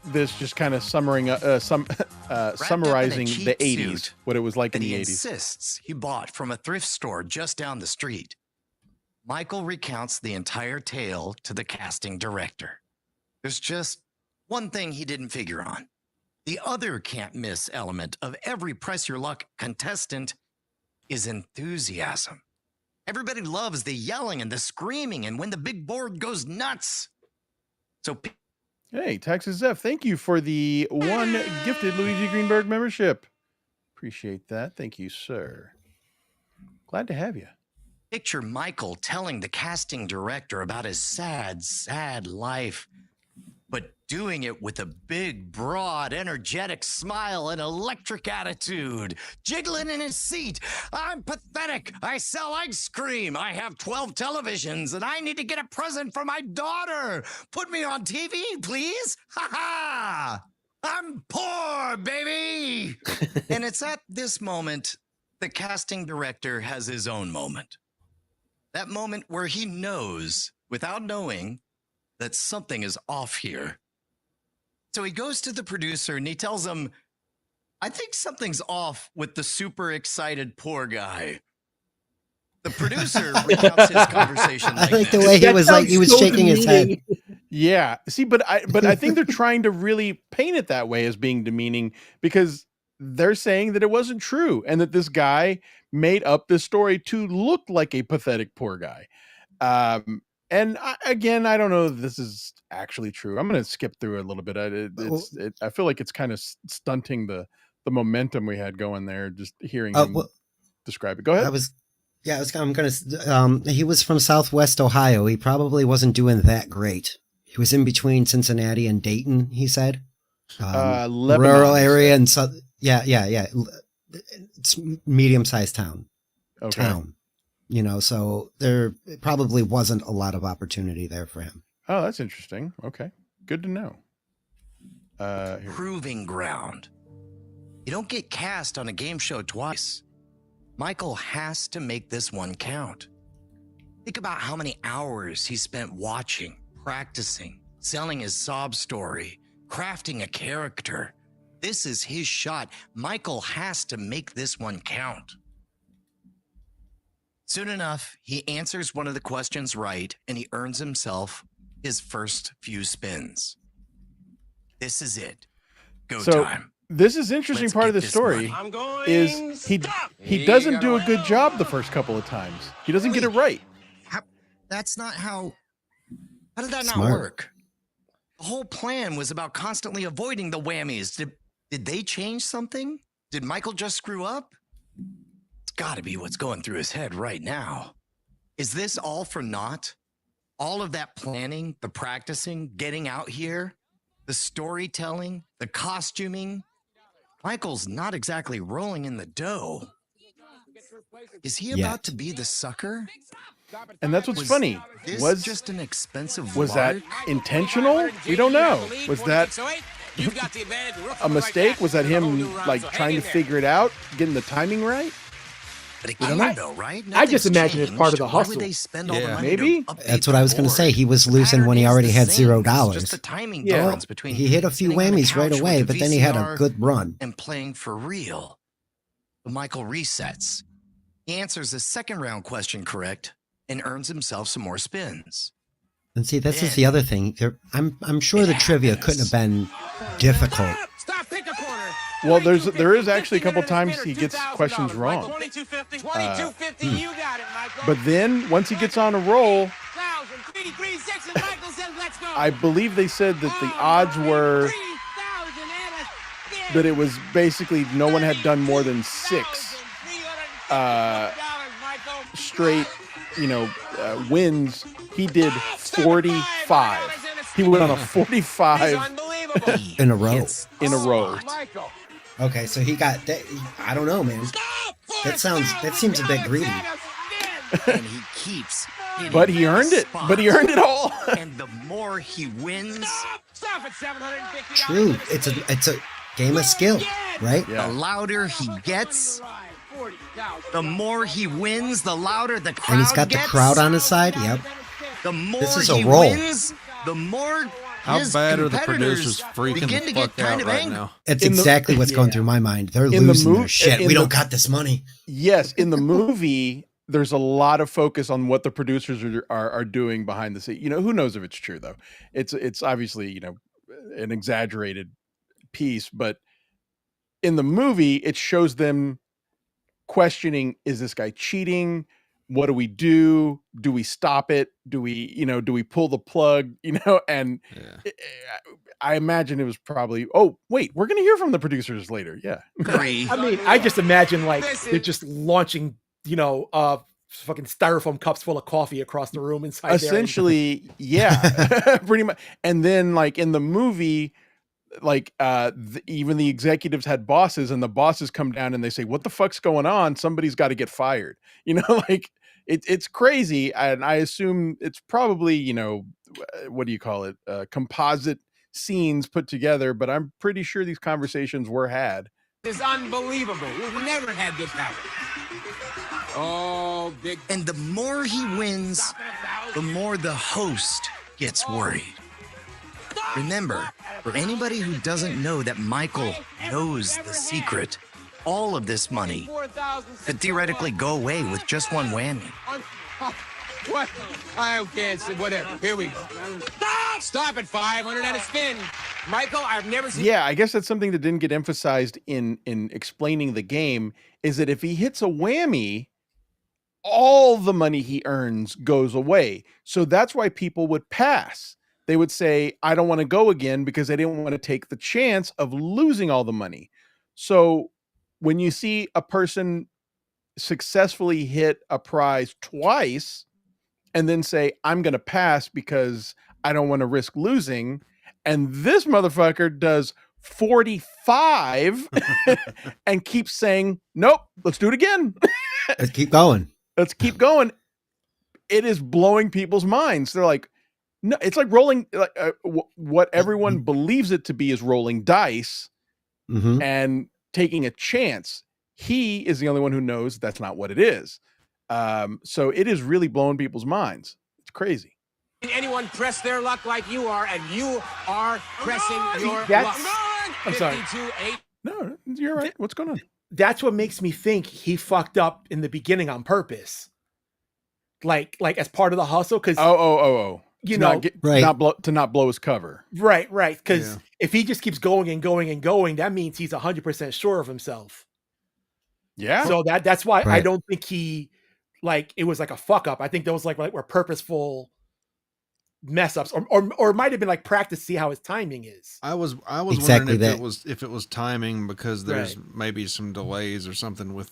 this just kind of summarizing the 80s, what it was like in the 80s. Insists he bought from a thrift store just down the street. Michael recounts the entire tale to the casting director. There's just one thing he didn't figure on. The other can't miss element of every Press Your Luck contestant is enthusiasm. Everybody loves the yelling and the screaming and when the big board goes nuts. So Hey, Texas F, thank you for the one gifted Luigi Greenberg membership. Appreciate that. Thank you, sir. Glad to have you. picture Michael telling the casting director about his sad, sad life, but doing it with a big, broad, energetic smile and electric attitude, jiggling in his seat. I'm pathetic. I sell ice cream. I have 12 televisions, and I need to get a present for my daughter. Put me on TV, please. Ha ha. I'm poor, baby. And it's at this moment the casting director has his own moment. That moment where he knows, without knowing, that something is off here. So he goes to the producer and he tells him, I think something's off with the super excited poor guy. The producer recounts his conversation like I like the way he was shaking his head. Yeah. See, but I think they're trying to really paint it that way as being demeaning, because they're saying that it wasn't true and that this guy made up this story to look like a pathetic poor guy. And again, I don't know if this is actually true. I'm going to skip through it a little bit. I feel like it's kind of stunting the momentum we had going there, just hearing him describe it. Go ahead. He was from Southwest Ohio. He probably wasn't doing that great. He was in between Cincinnati and Dayton, he said. Rural area and yeah. It's medium-sized town. You know, so there probably wasn't a lot of opportunity there for him. Oh, that's interesting. Okay. Good to know. Proving ground. You don't get cast on a game show twice. Michael has to make this one count. Think about how many hours he spent watching, practicing, selling his sob story, crafting a character. This is his shot. Michael has to make this one count. Soon enough, he answers one of the questions right, and he earns himself his first few spins. This is it. Go time. This is interesting. Part of the story is he doesn't do a good job the first couple of times. He doesn't get it right. That's not how did that not Smart. work? The whole plan was about constantly avoiding the whammies. Did they change something? Did Michael just screw up? It's got to be what's going through his head right now. Is this all for naught? All of that planning, the practicing, getting out here, the storytelling, the costuming. Michael's not exactly rolling in the dough. Is he about to be the sucker? And that's what's funny. Was just an expensive was lark? that intentional? We don't know. Was that a mistake? Was that him like trying to figure it out, getting the timing right? We don't know. Though, right? I just imagine it's part of the Why would hustle. they spend all the money Maybe. to update That's what I was going to say. He was losing when he already had $0. Just the timing Well, difference between he hit a few sitting on the whammies right couch away, with the but then he had a VCR good run. and playing for real. But Michael resets. He answers the second round question correct and earns himself some more spins. And see, this is the other thing. I'm sure the trivia couldn't have been difficult. Well, there is actually a couple times he gets questions wrong. 2250. 2250. You got it, Michael. But then once he gets on a roll, 336 and Michael says, let's go. I believe they said that the odds were that it was basically no one had done more than 6 straight, wins. He did 45. He went on a 45 in a row. In a row. Okay, so he got that. I don't know, man. That seems a bit greedy. And he keeps hitting But he earned it. spots. But he earned it all. And the more he wins, Stop at $750. True. It's a game of skill, right? the louder he gets. The more he wins, the louder the crowd And he's got the gets. crowd on his side. Yep. The more This is a he roll. wins, the more How his bad are the competitors producers freaking begin the to get fuck kind out of right angry. now? It's In the- exactly what's going through my mind. They're In the losing their mov- shit. in We the- don't got this money. Yes, in the movie, there's a lot of focus on what the producers are doing behind the scene. Who knows if it's true though? It's obviously an exaggerated piece, but in the movie, it shows them questioning: is this guy cheating? What do we do? Do we stop it? Do we pull the plug? And I imagine it was probably. Oh wait, we're gonna hear from the producers later. Yeah. I mean, I just imagine like they're just launching, fucking styrofoam cups full of coffee across the room inside Essentially, yeah, pretty much. And then like in the movie, like even the executives had bosses, and the bosses come down and they say, what the fuck's going on? Somebody's got to get fired. Like it's crazy. And I assume it's probably, what do you call it? Composite scenes put together, but I'm pretty sure these conversations were had. This is unbelievable. We've never had this happen. Oh, big. And the more he wins, the more the host gets worried. Remember, for anybody who doesn't know that Michael knows the secret, all of this money could theoretically go away with just one whammy. What? I can't say whatever. Here we go. Stop at 500 and a spin. Michael, I've never seen. Yeah, I guess that's something that didn't get emphasized in explaining the game, is that if he hits a whammy, all the money he earns goes away. So that's why people would pass. They would say, I don't want to go again, because they didn't want to take the chance of losing all the money. So when you see a person successfully hit a prize twice and then say, I'm going to pass because I don't want to risk losing, and this motherfucker does 45 and keeps saying, nope, let's do it again. Let's keep going. Let's keep going. It is blowing people's minds. They're like, no, it's like rolling, what everyone believes it to be is rolling dice and taking a chance. He is the only one who knows that's not what it is. So it is really blowing people's minds. It's crazy. anyone press their luck like you are, and you are pressing your luck. I'm sorry. 52-8. No, you're right. What's going on? That's what makes me think he fucked up in the beginning on purpose. Like as part of the hustle, because You know, to not blow his cover. Right. Because if he just keeps going and going and going, that means he's 100% sure of himself. Yeah. So that's why I don't think he it was like a fuck up. I think those were purposeful mess ups, or it might have been like practice to see how his timing is. I was Exactly wondering if it was timing, because there's maybe some delays or something with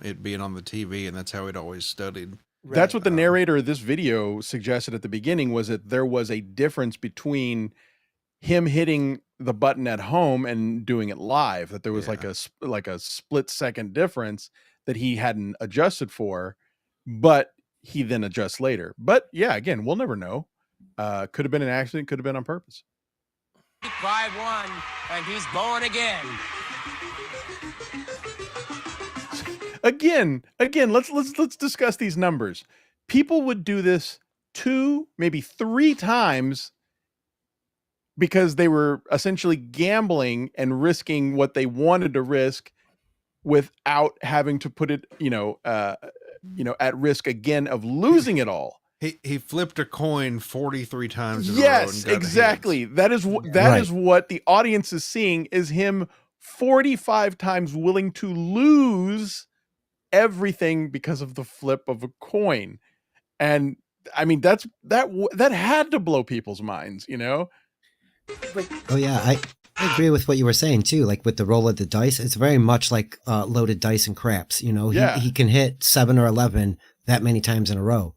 it being on the TV, and that's how he'd always studied. That's what the narrator of this video suggested at the beginning, was that there was a difference between him hitting the button at home and doing it live, that there was like a split second difference that he hadn't adjusted for, but he then adjusts later. But yeah, again, we'll never know. Could have been an accident, could have been on purpose. 5-1, and he's going again. Again, let's discuss these numbers. People would do this 2, maybe 3 times because they were essentially gambling and risking what they wanted to risk without having to put it, at risk again of losing it all. He flipped a coin 43 times in a row. Yes, exactly. That is what the audience is seeing, is him 45 times willing to lose everything because of the flip of a coin. And I mean, that had to blow people's minds, Oh yeah, I agree with what you were saying too. Like with the roll of the dice, it's very much like loaded dice and craps. He can hit 7 or 11 that many times in a row,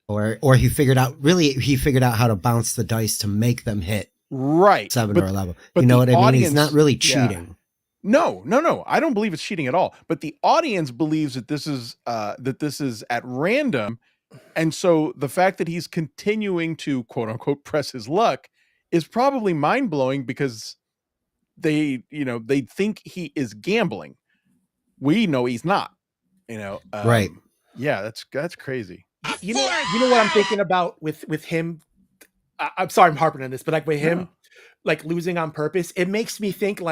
or he figured out how to bounce the dice to make them hit 7 or 11. You know what I mean? He's not really cheating. Yeah. No. I don't believe it's cheating at all. But the audience believes that this is at random, and so the fact that he's continuing to quote unquote press his luck is probably mind blowing, because they think he is gambling. We know he's not. Right? Yeah, that's crazy. You know what I'm thinking about with him. I'm sorry, I'm harping on this, but with him. Losing on purpose, it makes me think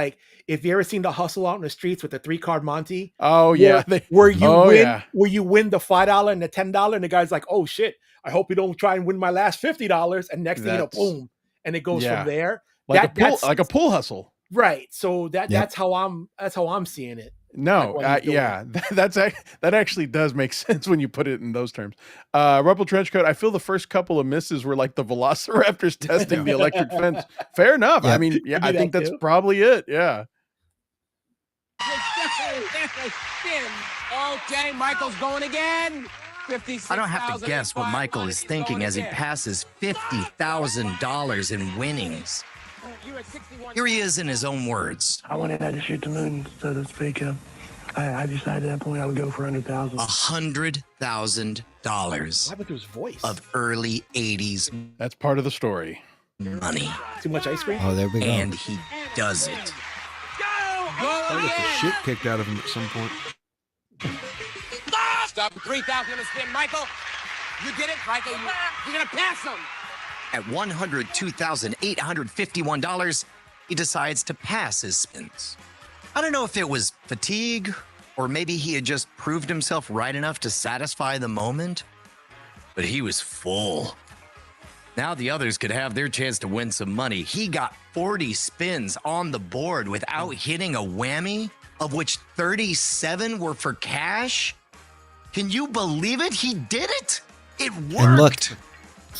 if you ever seen The Hustle out in the streets with the 3-card Monty. Oh yeah, where you win the $5 and the $10, and the guy's like, oh shit, I hope you don't try and win my last $50. And next thing you know, boom, and it goes from there. Like a pool hustle, right? So that's how I'm seeing it. No, that actually does make sense when you put it in those terms. Ruffled Trenchcoat, I feel the first couple of misses were like the velociraptors testing the electric fence. Fair enough. Yeah. I mean, I think that's probably it. Yeah. Okay, Michael's going again. I don't have to guess what Michael is thinking as he passes $50,000 in winnings. Here he is in his own words. I went in to shoot the moon, so to speak. I decided at that point I would go for $100,000. $100,000. What happened to his voice? Of early 80s. That's part of the story. Money. Too much ice cream? Oh, there we go. And he does it. I get the shit kicked out of him at some point. Stop. 3,000 on the spin, Michael. You did it, Michael. You're gonna pass him. At $102,851, he decides to pass his spins. I don't know if it was fatigue, or maybe he had just proved himself right enough to satisfy the moment, but he was full. Now the others could have their chance to win some money. He got 40 spins on the board without hitting a whammy, of which 37 were for cash. Can you believe it? He did it. It worked. And look,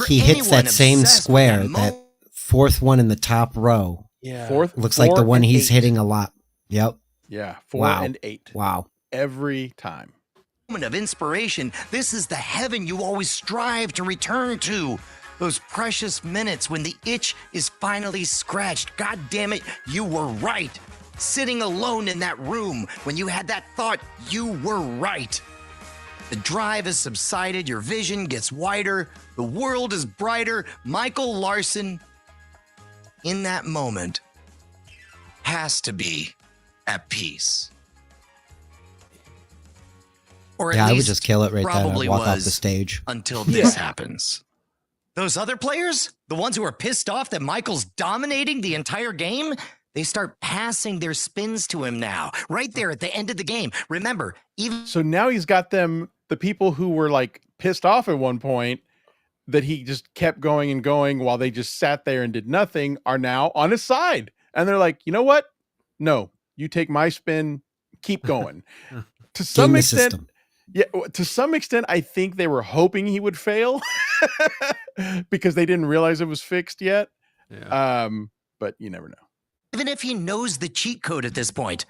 he hits that same square, that fourth one in the top row. Yeah. Looks like the one he's hitting a lot. Yep. Yeah. 4 and 8. Wow. Every time. Moment of inspiration. This is the heaven you always strive to return to. Those precious minutes when the itch is finally scratched. God damn it, you were right. Sitting alone in that room when you had that thought, you were right. The drive has subsided, your vision gets wider, the world is brighter. Michael Larson, in that moment, has to be at peace. Or at I least would just kill it right there and probably walk off was the stage. until this happens. Those other players, the ones who are pissed off that Michael's dominating the entire game, they start passing their spins to him now, right there at the end of the game. Remember, even So now he's got them, the people who were like pissed off at one point that he just kept going and going while they just sat there and did nothing, are now on his side. And they're like, you know what? No, you take my spin, keep going. To some extent, yeah, to some extent, I think they were hoping he would fail because they didn't realize it was fixed yet. Yeah. But you never know. even if he knows the cheat code at this point,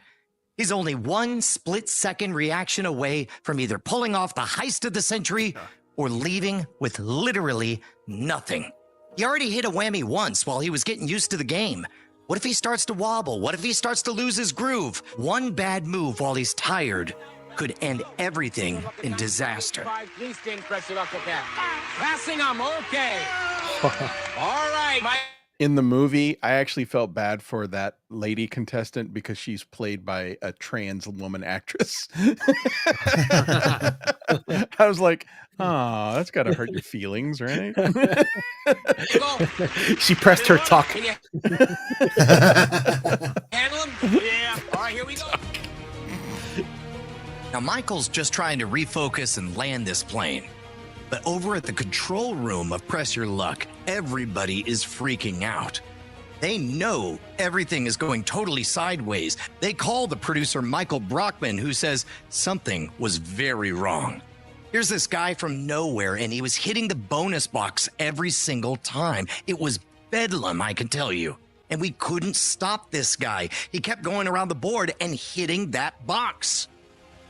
he's only one split-second reaction away from either pulling off the heist of the century or leaving with literally nothing. He already hit a whammy once while he was getting used to the game. What if he starts to wobble? What if he starts to lose his groove? One bad move while he's tired could end everything in disaster. Please stand, pressure luck with that. Passing, I'm okay. All right, Mike. In the movie, I actually felt bad for that lady contestant because she's played by a trans woman actress. I was like, oh, that's got to hurt your feelings, right? She pressed her tuck. Handle him? Yeah. All right, here we go. Now, Michael's just trying to refocus and land this plane. But over at the control room of Press Your Luck, everybody is freaking out. They know everything is going totally sideways. They call the producer Michael Brockman, who says something was very wrong. Here's this guy from nowhere, and he was hitting the bonus box every single time. It was bedlam, I can tell you. And we couldn't stop this guy. He kept going around the board and hitting that box.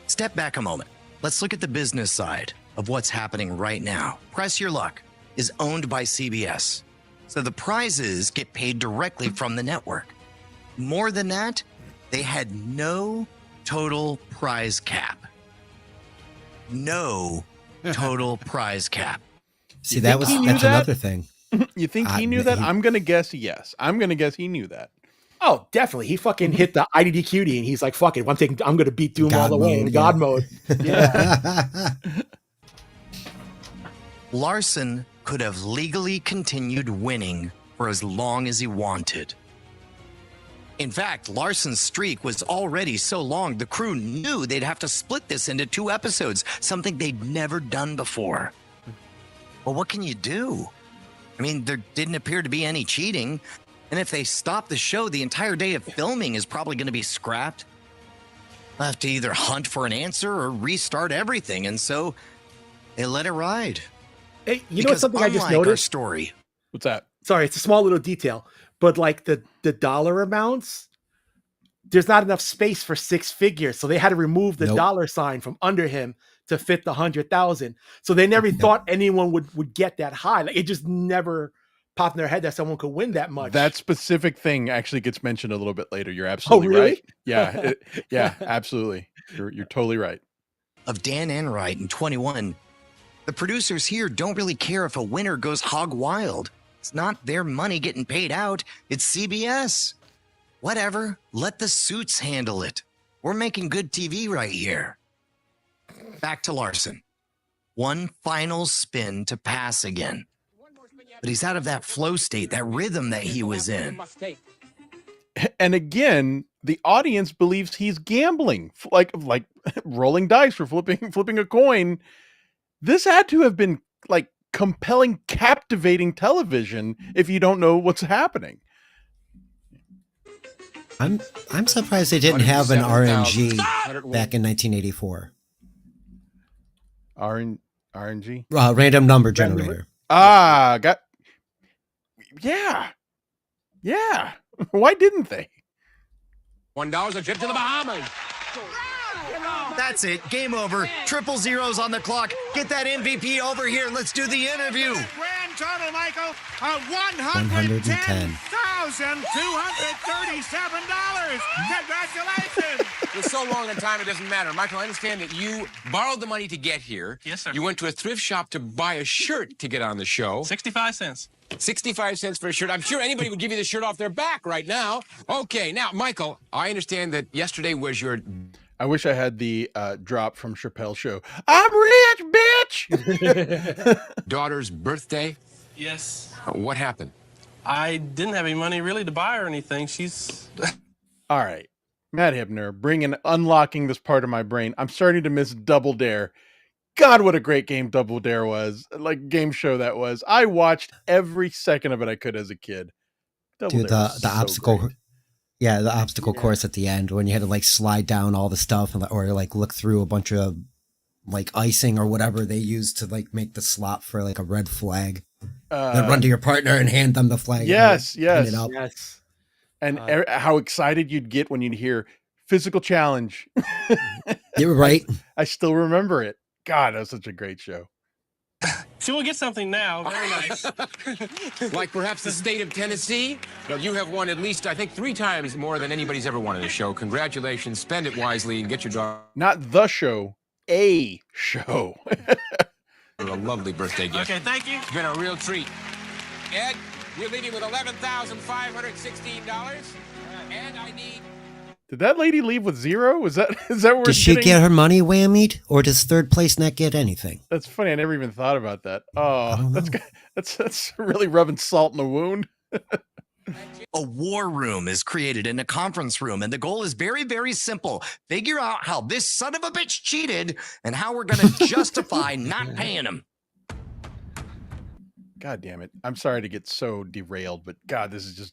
Step back a moment. Let's look at the business side of what's happening right now. Press Your Luck is owned by CBS, so the prizes get paid directly from the network. More than that, they had no total prize cap. No total prize cap. See, that's another thing. You think he knew that? I'm going to guess yes. I'm going to guess he knew that. Oh, definitely. He fucking hit the IDDQD and he's like, fuck it. I'm going to beat Doom all the way in God mode. Yeah. Larson could have legally continued winning for as long as he wanted. In fact, Larson's streak was already so long, the crew knew they'd have to split this into 2 episodes, something they'd never done before. Well, what can you do? I mean, there didn't appear to be any cheating, and if they stop the show, the entire day of filming is probably going to be scrapped. They'll have to either hunt for an answer or restart everything, and so they let it ride. Hey, you know something I just noticed? Story. What's that? Sorry, it's a small little detail, but like the dollar amounts, there's not enough space for 6 figures, so they had to remove the dollar sign from under him to fit the 100,000. So they never thought anyone would get that high. Like it just never popped in their head that someone could win that much. That specific thing actually gets mentioned a little bit later. You're absolutely right. Yeah, yeah, absolutely. You're totally right. Of Dan Enright in 21. The producers here don't really care if a winner goes hog wild. It's not their money getting paid out. It's CBS. Whatever. Let the suits handle it. We're making good TV right here. Back to Larson. One final spin to pass again. But he's out of that flow state, that rhythm that he was in. And again, the audience believes he's gambling, like rolling dice or flipping a coin. This had to have been like compelling, captivating television if you don't know what's happening. I'm surprised they didn't have an RNG back in 1984. RNG? Random number generator. Yeah. Why didn't they? $1 a trip to the Bahamas. That's it. Game over. Triple zeros on the clock. Get that MVP over here. Let's do the interview. Grand total, Michael, of $110,237. Congratulations. It's so long a time, it doesn't matter. Michael, I understand that you borrowed the money to get here. Yes, sir. You went to a thrift shop to buy a shirt to get on the show. 65 cents. 65 cents for a shirt. I'm sure anybody would give you the shirt off their back right now. Okay, now, Michael, I understand that yesterday was your... I wish I had the drop from Chappelle's show. I'm rich, bitch! daughter's birthday. Yes. What happened? I didn't have any money really to buy her anything. She's. All right. Matt Hibner, unlocking this part of my brain. I'm starting to miss Double Dare. God, what a great game Double Dare was. Like, game show that was. I watched every second of it I could as a kid. Double Dude, Dare was the so obstacle, great. yeah, the obstacle course at the end when you had to like slide down all the stuff or like look through a bunch of like icing or whatever they used to like make the slot for like a red flag. Then run to your partner and hand them the flag. Yes, and pin yes. it up. Yes. And how excited you'd get when you'd hear physical challenge. You're right. I still remember it. God, that was such a great show. She will get something now. Very nice. Like perhaps the state of Tennessee? Well, you have won at least, I think, 3 times more than anybody's ever won in a show. Congratulations. Spend it wisely and get your dog Not the show, a show. a lovely birthday gift. Okay, thank you. It's been a real treat. Ed, you're leaving with $11,516. And I need... Did that lady leave with 0? Is that where Does she get her money whammied, or does third place not get anything? That's funny. I never even thought about that. Oh, that's really rubbing salt in the wound. A war room is created in a conference room, and the goal is very, very simple. Figure out how this son of a bitch cheated and how we're going to justify not paying him. God damn it. I'm sorry to get so derailed, but God, this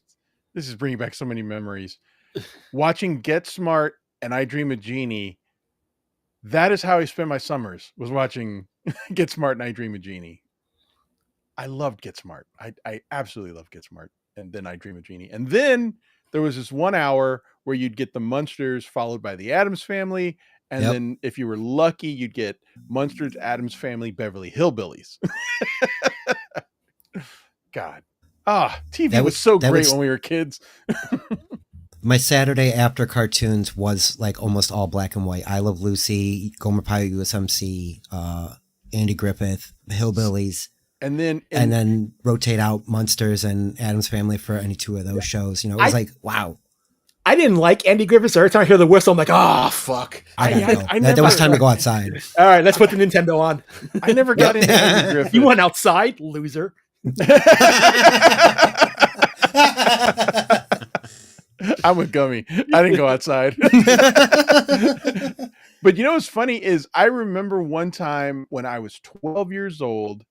is bringing back so many memories. Watching Get Smart and I Dream of Jeannie, that is how I spent my summers, was watching Get Smart and I Dream of Jeannie. I loved Get Smart. I absolutely loved Get Smart. And then I Dream of Jeannie. And then there was this 1 hour where you'd get the Munsters followed by the Addams Family. And then if you were lucky, you'd get Munsters, Addams Family, Beverly Hillbillies. God. TV was so great when we were kids. My Saturday after cartoons was like almost all black and white. I Love Lucy, Gomer Pyle USMC, Andy Griffith, Hillbillies. And then rotate out Munsters and Addams Family for any 2 of those shows. You know, it was like, wow. I didn't like Andy Griffith, so every time I hear the whistle, I'm like, oh, fuck. There was time to go outside. All right, let's put the Nintendo on. I never got into Andy Griffith. You went outside, loser. I'm with Gummi. I didn't go outside. But you know what's funny is I remember one time when I was 12 years old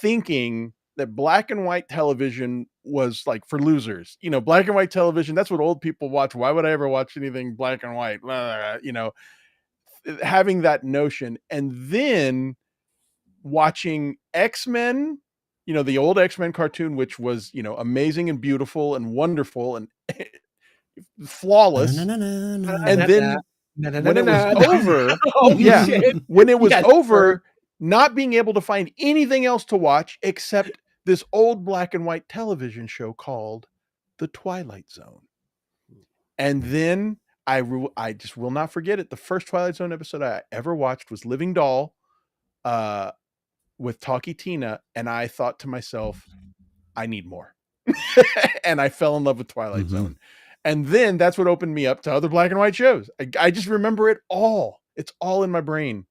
thinking that black and white television was like for losers. You know, black and white television, that's what old people watch. Why would I ever watch anything black and white? You know, having that notion. And then watching X-Men, you know, the old X-Men cartoon, which was, you know, amazing and beautiful and wonderful and flawless. And then when it was over, when it was over, not being able to find anything else to watch except this old black and white television show called The Twilight Zone. And then I just will not forget it. The first Twilight Zone episode I ever watched was Living Doll with Talkie Tina. And I thought to myself, I need more. And I fell in love with Twilight Zone. And then that's what opened me up to other black and white shows. I just remember it all. It's all in my brain.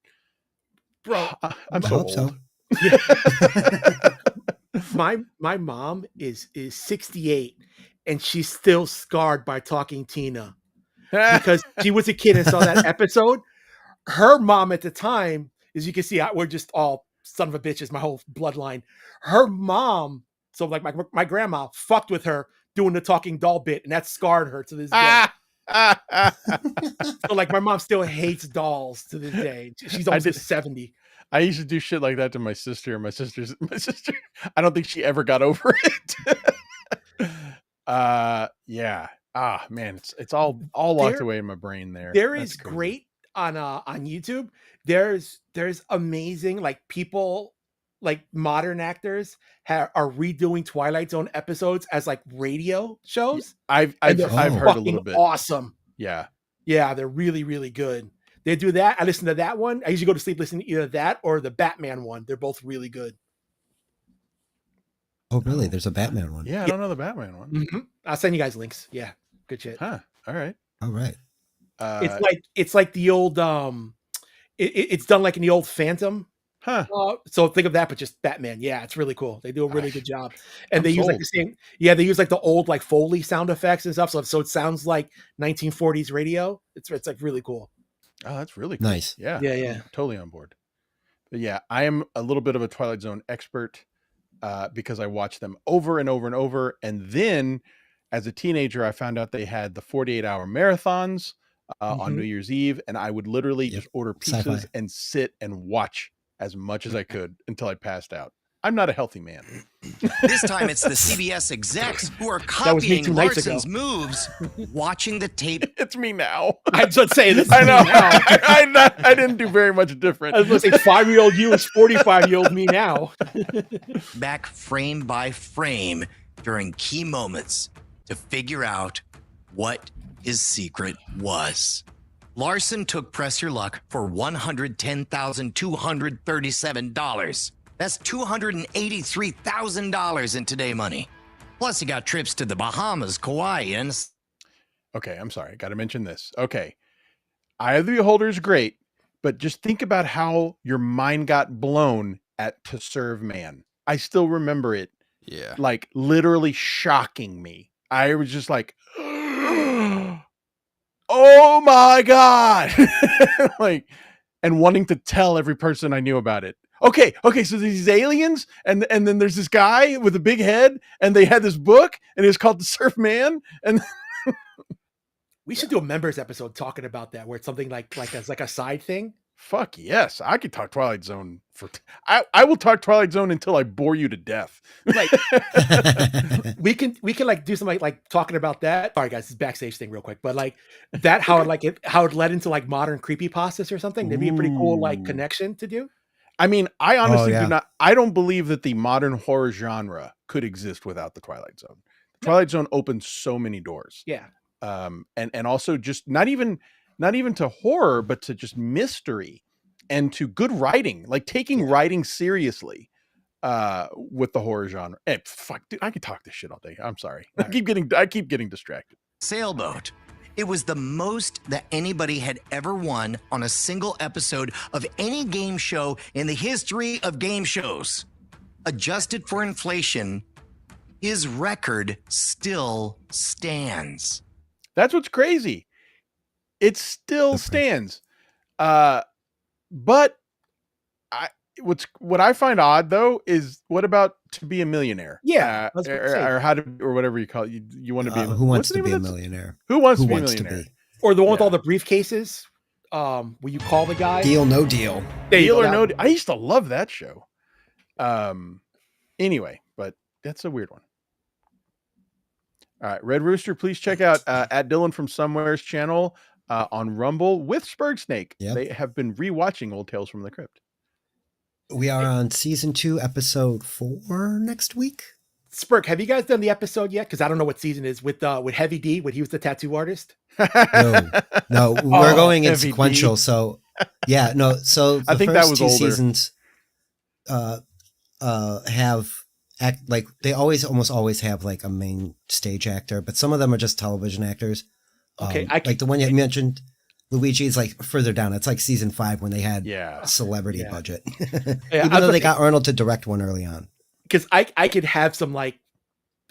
Bro, I'm so old. So. Yeah. my mom is 68 and she's still scarred by Talking Tina because she was a kid and saw that episode. Her mom at the time, as you can see, we're just all son of a bitches, my whole bloodline. Her mom, so like my grandma fucked with her doing the talking doll bit, and that scarred her to this day. So like my mom still hates dolls to this day. She's almost 70. I used to do shit like that to my sister. My sister, I don't think she ever got over it. Yeah. Man, it's all locked away in my brain there. There is great on YouTube. There's amazing, like, people, like modern actors are redoing Twilight Zone episodes as like radio shows. I've heard a little bit. Awesome. Yeah. Yeah, they're really, really good. They do that. I listen to that one. I usually go to sleep listening to either that or the Batman one. They're both really good. Oh, really? There's a Batman one. Yeah, I don't know the Batman one. Mm-hmm. I'll send you guys links. Yeah, good shit. Huh. All right. All right. It's like the old it's done like in the old Phantom Huh. So think of that, but just Batman. Yeah, it's really cool. They do a really good job, and I'm they use like sold. the same. Yeah, they use like the old like Foley sound effects and stuff. So it sounds like 1940s radio. It's like really cool. Oh, that's really cool. Nice. Yeah. Yeah. I'm totally on board. But yeah, I am a little bit of a Twilight Zone expert because I watched them over and over and over. And then as a teenager, I found out they had the 48-hour marathons on New Year's Eve. And I would literally just order pizzas Sci-fi. and sit and watch as much as I could until I passed out. I'm not a healthy man. This time it's the CBS execs who are That was me copying 2 nights ago. Larson's moves, watching the tape. It's me now. I was saying this. I know. I didn't do very much different. I was going to say 5-year-old you is 45-year-old me now. Back frame by frame during key moments to figure out what his secret was. Larson took Press Your Luck for $110,237. That's $283,000 in today money. Plus, he got trips to the Bahamas, Kauai, and... Okay, I'm sorry. Got to mention this. Okay. Eye of the Beholder is great, but just think about how your mind got blown at To Serve Man. I still remember it. Yeah. Like literally shocking me. I was just like, oh my God. Like, and wanting to tell every person I knew about it. Okay, so these aliens, and then there's this guy with a big head, and they had this book, and it's called The Surf Man, and We should do a members episode talking about that, where it's something like as like a side thing. fuck yes, I could talk Twilight Zone for. I will talk Twilight Zone until I bore you to death. Like we can like do something like talking about that. Sorry guys, this is backstage thing real quick, but like that how it led into like modern creepypastas or something. That'd be a pretty cool like connection to do. I mean, I honestly yeah. do not. I don't believe that the modern horror genre could exist without the Twilight Zone. The Twilight Zone opened so many doors. Yeah. And also just not even to horror, but to just mystery and to good writing, like taking writing seriously with the horror genre. Hey, fuck, dude, I could talk this shit all day. I'm sorry. I keep getting distracted. Sailboat. It was the most that anybody had ever won on a single episode of any game show in the history of game shows. Adjusted for inflation, his record still stands. That's what's crazy. It still stands. But what I find odd though is what about To Be a Millionaire? Yeah, or how to, or whatever you call it. You want to be Who Wants to Be a Millionaire? Who wants to be a millionaire? Or the one with all the briefcases. Where you call the guy. Deal, no deal. Deal or no deal. I used to love that show. Anyway, but that's a weird one. All right, Red Rooster, please check out at Dylan from Somewhere's channel on Rumble with Sperg Snake. Yep. They have been rewatching Old Tales from the Crypt. We are on season 2, episode 4 next week. Sperg, have you guys done the episode yet? Because I don't know what season it is with Heavy D when he was the tattoo artist. No, we're going in Heavy sequential. D. So yeah, no. So the I think first that was 2 older. seasons have like they almost always have like a main stage actor, but some of them are just television actors. Okay, like the one you mentioned, Luigi, is like further down. It's like season 5 when they had celebrity budget, Yeah, even though they got Arnold to direct one early on. Because I could have some like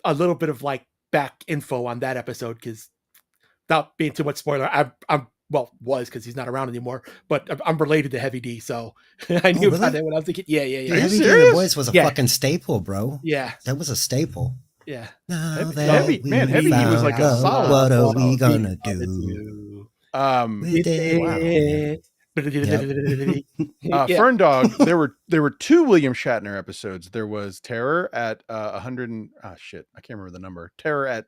a little bit of like back info on that episode, because without being too much spoiler, I'm was because he's not around anymore, but I'm related to Heavy D, so I knew about that when I was a kid. Yeah. Heavy D and the Boys was a fucking staple, bro. Yeah, that was a staple. Yeah. Heavy D was like a solid. What are we gonna do? Fern Dog. There were 2 William Shatner episodes. There was Terror at 100. I can't remember the number. Terror at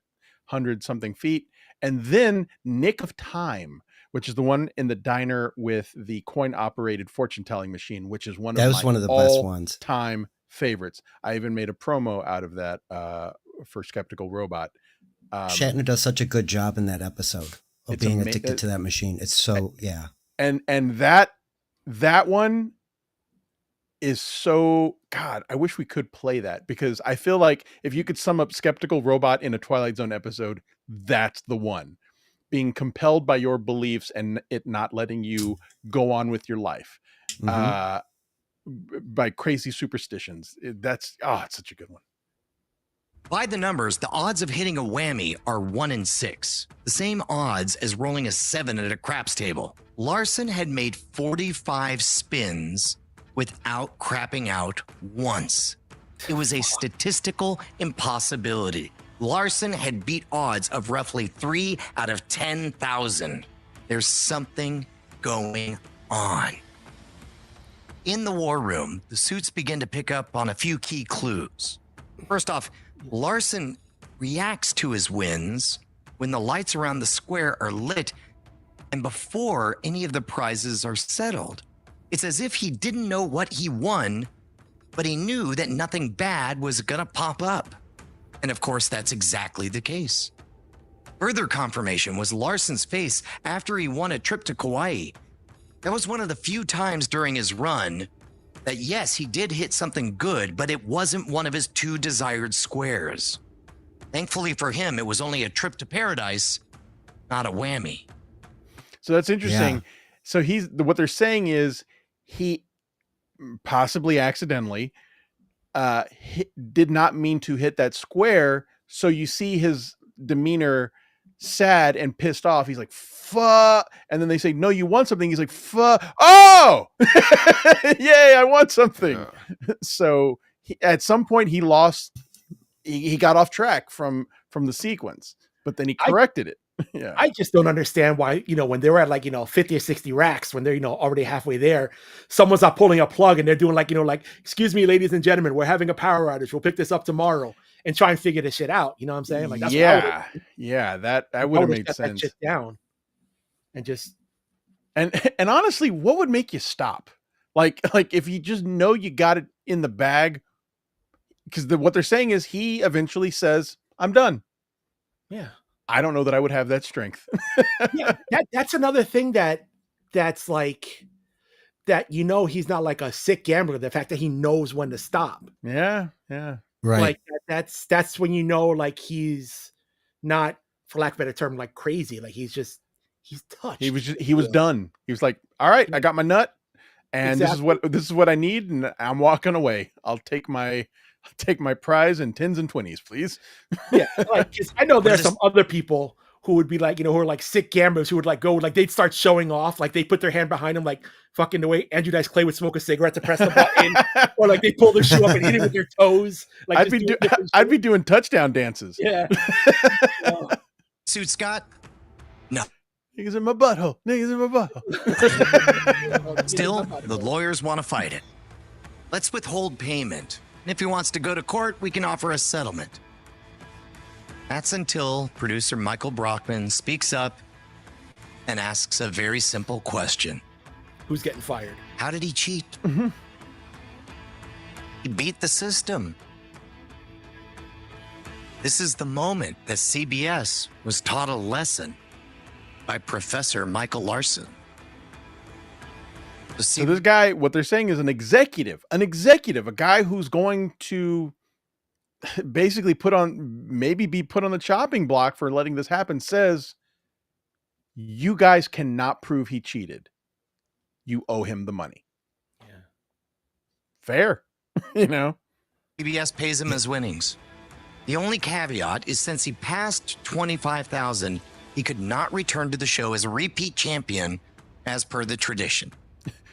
100 something feet, and then Nick of Time, which is the one in the diner with the coin-operated fortune-telling machine, which is one of the best ones, time favorites. I even made a promo out of that for Skeptical Robot. Shatner does such a good job in that episode of being addicted to that machine. It's so and that one is so, God, I wish we could play that, because I feel like if you could sum up Skeptical Robot in a Twilight Zone episode, that's the one. Being compelled by your beliefs and it not letting you go on with your life. by crazy superstitions. It's such a good one. By the numbers, the odds of hitting a whammy are 1 in 6, the same odds as rolling a 7 at a craps table. Larson had made 45 spins without crapping out once. It was a statistical impossibility. Larson had beat odds of roughly 3 out of 10,000. There's something going on. In the war room, the suits begin to pick up on a few key clues. First off, Larson reacts to his wins when the lights around the square are lit and before any of the prizes are settled. It's as if he didn't know what he won, but he knew that nothing bad was gonna pop up. And of course, that's exactly the case. Further confirmation was Larson's face after he won a trip to Kauai. That was one of the few times during his run that yes, he did hit something good, but it wasn't one of his 2 desired squares. Thankfully for him, it was only a trip to paradise, not a whammy. So that's interesting. Yeah. So what they're saying is he possibly accidentally did not mean to hit that square. So you see his demeanor sad and pissed off. He's like, fuck. And then they say, no, you won something. He's like, fuck. Oh, yay, I won something. So at some point he lost, he got off track from the sequence, but then he corrected it. Yeah. I just don't understand why, when they were at 50 or 60 racks, when they're, already halfway there, someone's not pulling a plug and they're doing excuse me, ladies and gentlemen, we're having a power outage. We'll pick this up tomorrow and try and figure this shit out. You know what I'm saying? Like, that's that would have made sense. That shit down and just, and honestly, what would make you stop? Like if you just know you got it in the bag, because what they're saying is he eventually says, I'm done. Yeah. I don't know that I would have that strength. Yeah, that's another thing that's like that. He's not like a sick gambler. The fact that he knows when to stop. Yeah, right. Like that's when he's not, for lack of a better term, like crazy. Like he's touched. He was done. He was like, all right, I got my nut, and this is what I need, and I'm walking away. I'll take my prize in 10s and 20s, please. Yeah, like 'cause I know there's some other people who would be like, who are like sick gamblers who would like go, like they'd start showing off, like they put their hand behind them, like fucking the way Andrew Dice Clay would smoke a cigarette to press the button, or like they pull their shoe up and hit it with their toes. Like I'd be doing touchdown dances. Yeah. Suit Scott? No. Niggas in my butthole. Niggas in my butthole. Still, the lawyers want to fight it. Let's withhold payment. And if he wants to go to court, we can offer a settlement. That's until producer Michael Brockman speaks up and asks a very simple question. Who's getting fired? How did he cheat? He beat the system. This is the moment that CBS was taught a lesson by Professor Michael Larson. So this guy, what they're saying is an executive, a guy who's going to basically be put on the chopping block for letting this happen, says, you guys cannot prove he cheated. You owe him the money. Yeah. Fair. CBS pays him his winnings. The only caveat is since he passed 25,000, he could not return to the show as a repeat champion as per the tradition.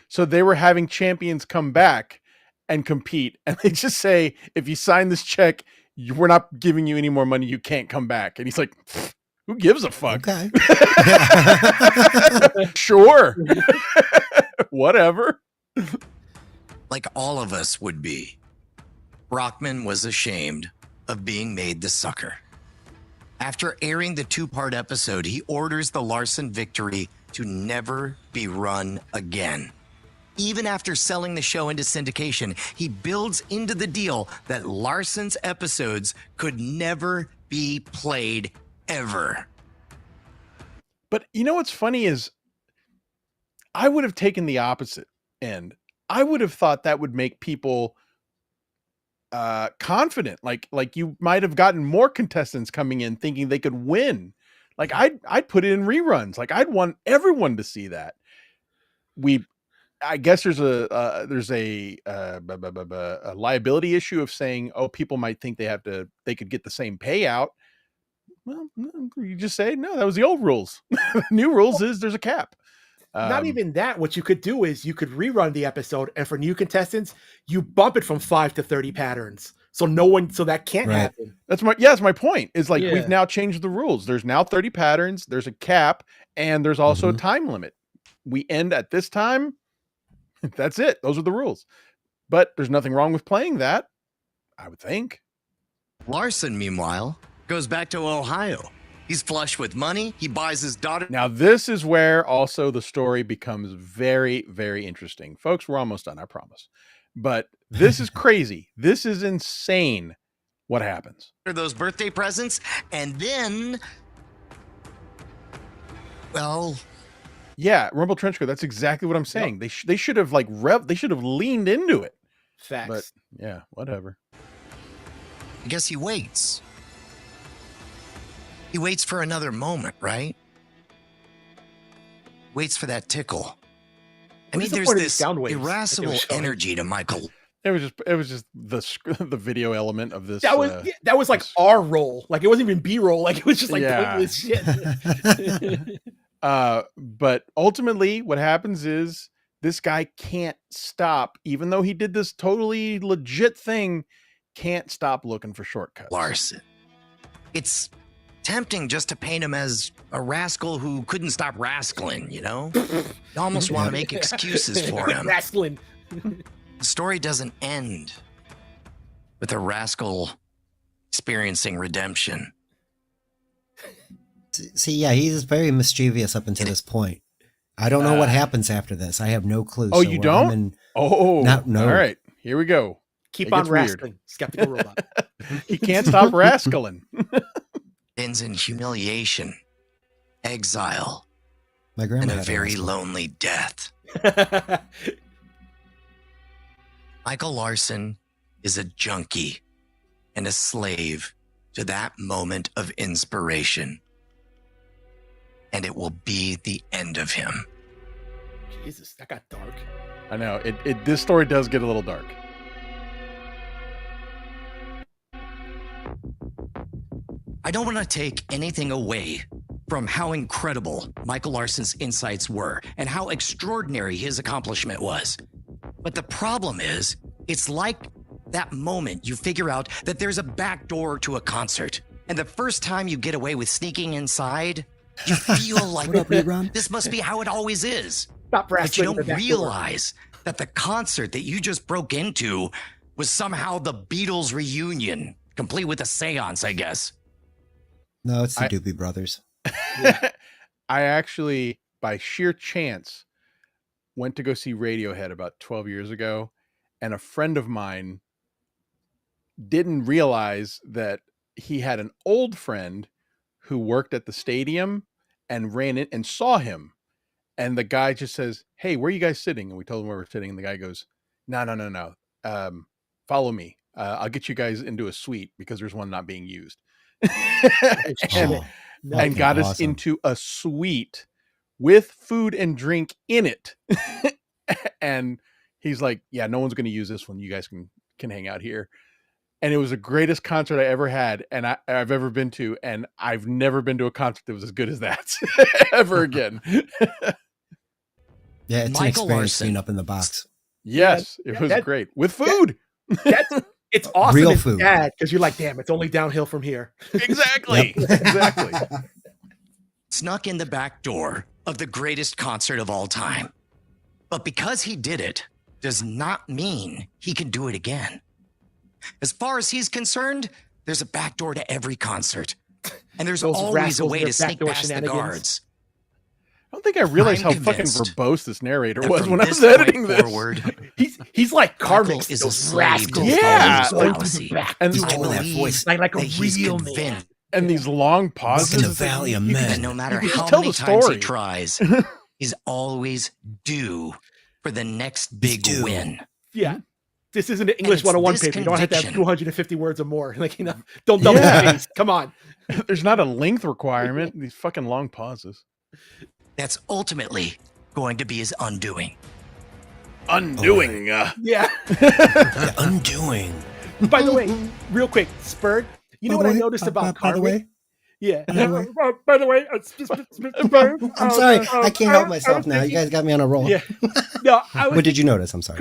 So they were having champions come back and compete, and they just say, if you sign this check, we're not giving you any more money. You can't come back. And he's like, who gives a fuck? Okay. Sure. Whatever. Like all of us would be. Brockman was ashamed of being made the sucker. After airing the 2-part episode, he orders the Larson victory to never be run again. Even after selling the show into syndication, he builds into the deal that Larson's episodes could never be played ever. But what's funny is I would have taken the opposite end. I would have thought that would make people confident. Like you might have gotten more contestants coming in thinking they could win. Like I'd put it in reruns. Like I'd want everyone to see that. I guess there's a liability issue of saying, oh, people might think they could get the same payout. Well, you just say, no, that was the old rules. New rules is there's a cap. Not even that. What you could do is you could rerun the episode, and for new contestants, you bump it from 5 to 30 patterns. So that can't happen. That's my point. Is like we've now changed the rules. There's now 30 patterns, there's a cap, and there's also a time limit. We end at this time. That's it. Those are the rules. But there's nothing wrong with playing that, I would think. Larson, meanwhile, goes back to Ohio. He's flush with money. He buys his daughter. Now, this is where also the story becomes very, very interesting. Folks, we're almost done, I promise. But this is crazy. This is insane what happens. Those birthday presents, and then, well... Yeah, Rumble Trenchcoat, that's exactly what I'm saying. Yep. They should have they should have leaned into it. Facts. But yeah, whatever. I guess he waits. He waits for another moment, right? Waits for that tickle. I mean, there's this irascible energy to Michael. It was just the video element of this. That was like R roll. Like it wasn't even B roll. Like it was just like pointless shit. But ultimately what happens is this guy can't stop, even though he did this totally legit thing, can't stop looking for shortcuts. Larson. It's tempting just to paint him as a rascal who couldn't stop rascaling, you know? You almost want to make excuses for him. Rascaling. The story doesn't end with a rascal experiencing redemption. See, yeah, he's very mischievous up until this point. I don't know what happens after this. I have no clue. Oh, you don't? No. All right, here we go. Keep on rascaling, skeptical robot. He can't stop rascaling. Ends in humiliation, exile, my grandma and a very lonely death. Michael Larson is a junkie and a slave to that moment of inspiration. And it will be the end of him. Jesus, that got dark. I know. This story does get a little dark. I don't want to take anything away from how incredible Michael Larson's insights were and how extraordinary his accomplishment was. But the problem is, it's like that moment you figure out that there's a back door to a concert. And the first time you get away with sneaking inside, you feel like this must be how it always is. But you don't realize that the concert that you just broke into was somehow the Beatles reunion, complete with a seance, I guess. No, it's the Doobie Brothers. I actually, by sheer chance, went to go see Radiohead about 12 years ago, and a friend of mine didn't realize that he had an old friend who worked at the stadium and ran in and saw him. And the guy just says, "Hey, where are you guys sitting?" And we told him where we're sitting. And the guy goes, No. Follow me. I'll get you guys into a suite because there's one not being used. and got us into a suite with food and drink in it. And he's like, "Yeah, no one's going to use this one. You guys can hang out here." And it was the greatest concert I ever had, and I've ever been to, and I've never been to a concert that was as good as that ever again. Yeah, it's Michael an experience Larson. being up in the box. Yes, it was great with food. It's awesome. Real and food. sad because you're like, damn, it's only downhill from here. Exactly. Exactly. Snuck in the back door of the greatest concert of all time. But because he did it, does not mean he can do it again. As far as he's concerned, there's a back door to every concert. And there's Those always a rascals way with to their sneak backdoor past the shenanigans. guards. I don't think I realized I'm how fucking convinced verbose this narrator that was from when I was this point editing this. forward, He's like Michael Carmix, is a those slave to rascals. Yeah, his like- policy. and I believe like a that he's real man. convinced And these long pauses. Welcome to it's like, Valley of you Men. can- that no matter you can how tell many the times story. he tries, he's always due for the next big due. win. Yeah. This isn't an English it's 101 this paper. You don't have to have conviction. 250 words or more. Like, don't double Yeah. the pace. Come on. There's not a length requirement. These fucking long pauses. That's ultimately going to be his undoing. Undoing. Yeah. The Undoing. By the way, real quick, Sperg, you know what I noticed about by the Karmic? way? Yeah. By the way? By the way, Sperg, I'm sorry. I can't help myself now. You guys got me on a roll. Yeah. No, What did you notice? I'm sorry.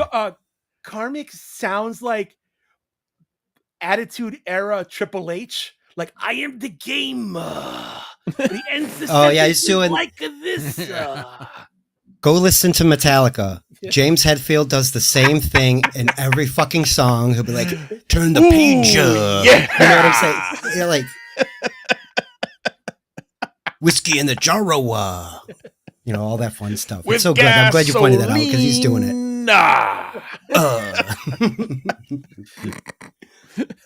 Karmic sounds like Attitude Era Triple H. Like, I am the game. The end He's doing like this. Go listen to Metallica. James Hetfield does the same thing in every fucking song. He'll be like, turn the page up. Yeah. You know what I'm saying? You're like, whiskey in the jarro. You know, all that fun stuff. With it's so good. I'm glad you pointed that out because he's doing it. Nah.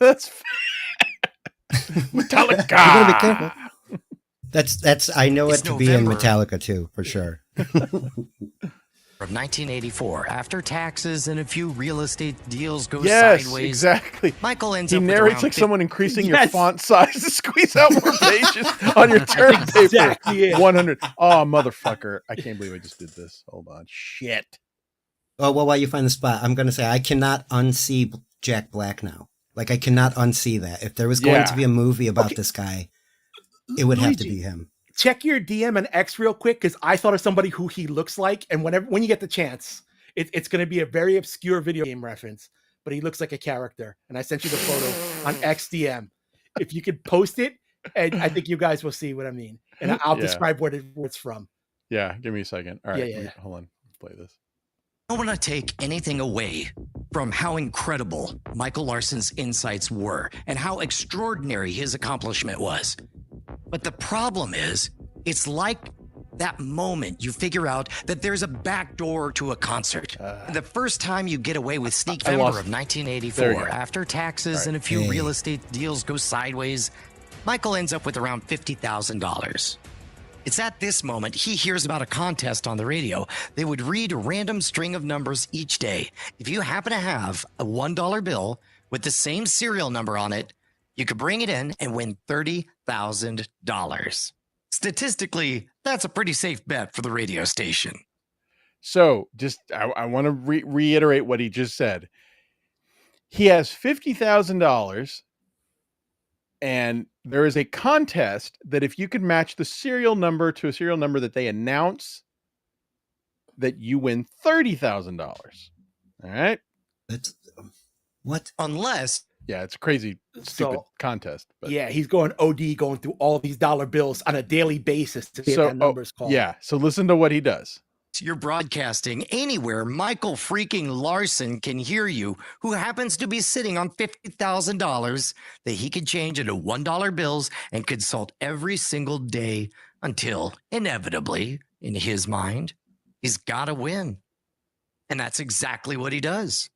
That's Metallica. You gotta be careful. That's I know It's it to be in November. Metallica too, for sure. Of 1984, after taxes and a few real estate deals go Yes, sideways, exactly. Michael ends He up with narrates around like 50 someone increasing your Yes. font size to squeeze out more pages on your term paper. exactly it. 100. Oh, motherfucker. I can't believe I just did this. Hold on. Shit. Oh, well, while you find the spot, I'm going to say I cannot unsee Jack Black now. Like, I cannot unsee that. If there was going to be a movie about this guy, it would have to be him. Check your DM and X real quick, because I thought of somebody who he looks like, and when you get the chance, it's going to be a very obscure video game reference, but he looks like a character, and I sent you the photo on XDM. If you could post it, and I think you guys will see what I mean, and I'll describe where it's from. Yeah, give me a second. All right, Yeah. hold on. Play this. I don't want to take anything away from how incredible Michael Larson's insights were and how extraordinary his accomplishment was. But the problem is, it's like that moment you figure out that there's a back door to a concert. The first time you get away with Sneakvember of 1984, after taxes and a few real estate deals go sideways, Michael ends up with around $50,000. It's at this moment he hears about a contest on the radio. They would read a random string of numbers each day. If you happen to have a $1 bill with the same serial number on it, you could bring it in and win $30,000. Statistically, that's a pretty safe bet for the radio station. So, just I want to reiterate what he just said. He has $50,000, and there is a contest that if you could match the serial number to a serial number that they announce, that you win $30,000. All right. That's what? Unless. Yeah, it's a crazy, stupid contest. But. Yeah, he's going OD, going through all these dollar bills on a daily basis to get that numbers called. Yeah, so listen to what he does. You're broadcasting anywhere Michael freaking Larson can hear you, who happens to be sitting on $50,000 that he could change into $1 bills and consult every single day until, inevitably, in his mind, he's got to win. And that's exactly what he does.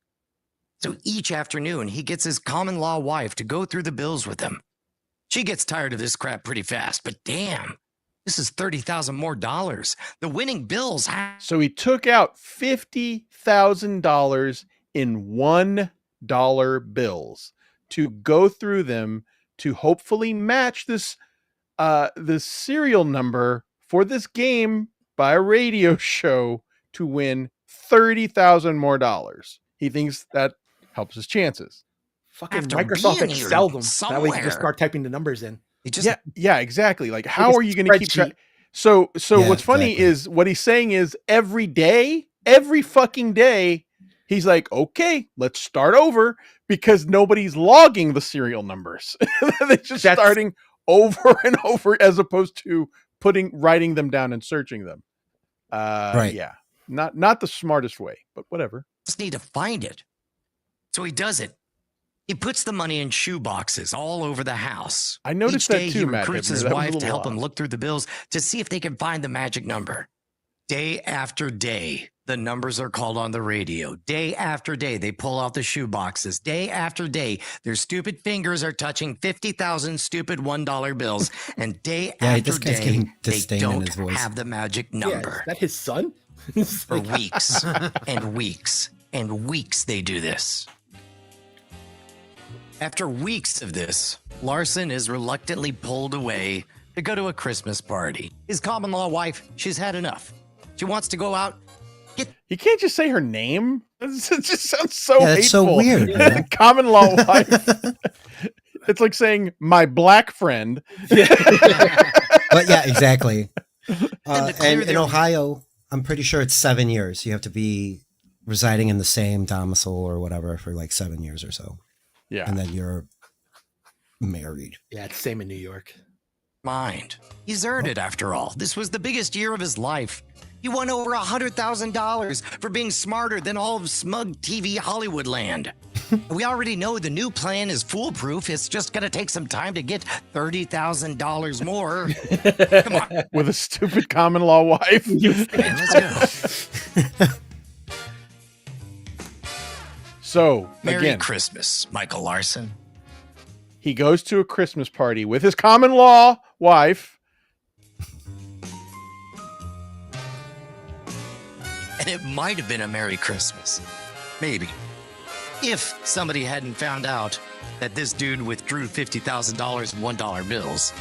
So each afternoon, he gets his common law wife to go through the bills with him. She gets tired of this crap pretty fast, but damn, this is $30,000 more dollars. The winning bills. So he took out $50,000 in $1 bills to go through them to hopefully match this serial number for this game by a radio show to win $30,000 more dollars. He thinks that helps his chances. Fucking Microsoft Excel them. That way you just start typing the numbers in. Yeah, exactly. Like, how are you going to keep track? So what's funny is what he's saying is every fucking day, he's like, okay, let's start over, because nobody's logging the serial numbers. They're just starting over and over as opposed to writing them down and searching them. Right. Yeah. Not the smartest way, but whatever. Just need to find it. So he does it. He puts the money in shoe boxes all over the house. I noticed Each day that too, he Matt. recruits his wife to help him look through the bills to see if they can find the magic number. Day after day, the numbers are called on the radio. Day after day, they pull out the shoe boxes. Day after day, their stupid fingers are touching 50,000 stupid $1 bills. And day after day, they don't have the magic number. Is that his son? For weeks and weeks and weeks, they do this. After weeks of this, Larson is reluctantly pulled away to go to a Christmas party. His common law wife, she's had enough. She wants to go out, You can't just say her name. It just sounds so Yeah, hateful. that's so weird, man. Common law wife. It's like saying my black friend. But yeah, exactly. to clear And in their- Ohio, I'm pretty sure it's 7 years. You have to be residing in the same domicile or whatever for like 7 years or so. Yeah. And then you're married. Yeah, it's the same in New York. Mind. He's earned it after all. This was the biggest year of his life. He won over $100,000 for being smarter than all of smug TV Hollywood land. We already know the new plan is foolproof. It's just going to take some time to get $30,000 more. Come on. With a stupid common law wife. Let's go. So, Merry again, Christmas, Michael Larson. he goes to a Christmas party with his common law wife. And it might have been a Merry Christmas. Maybe. If somebody hadn't found out that this dude withdrew $50,000 in $1 bills.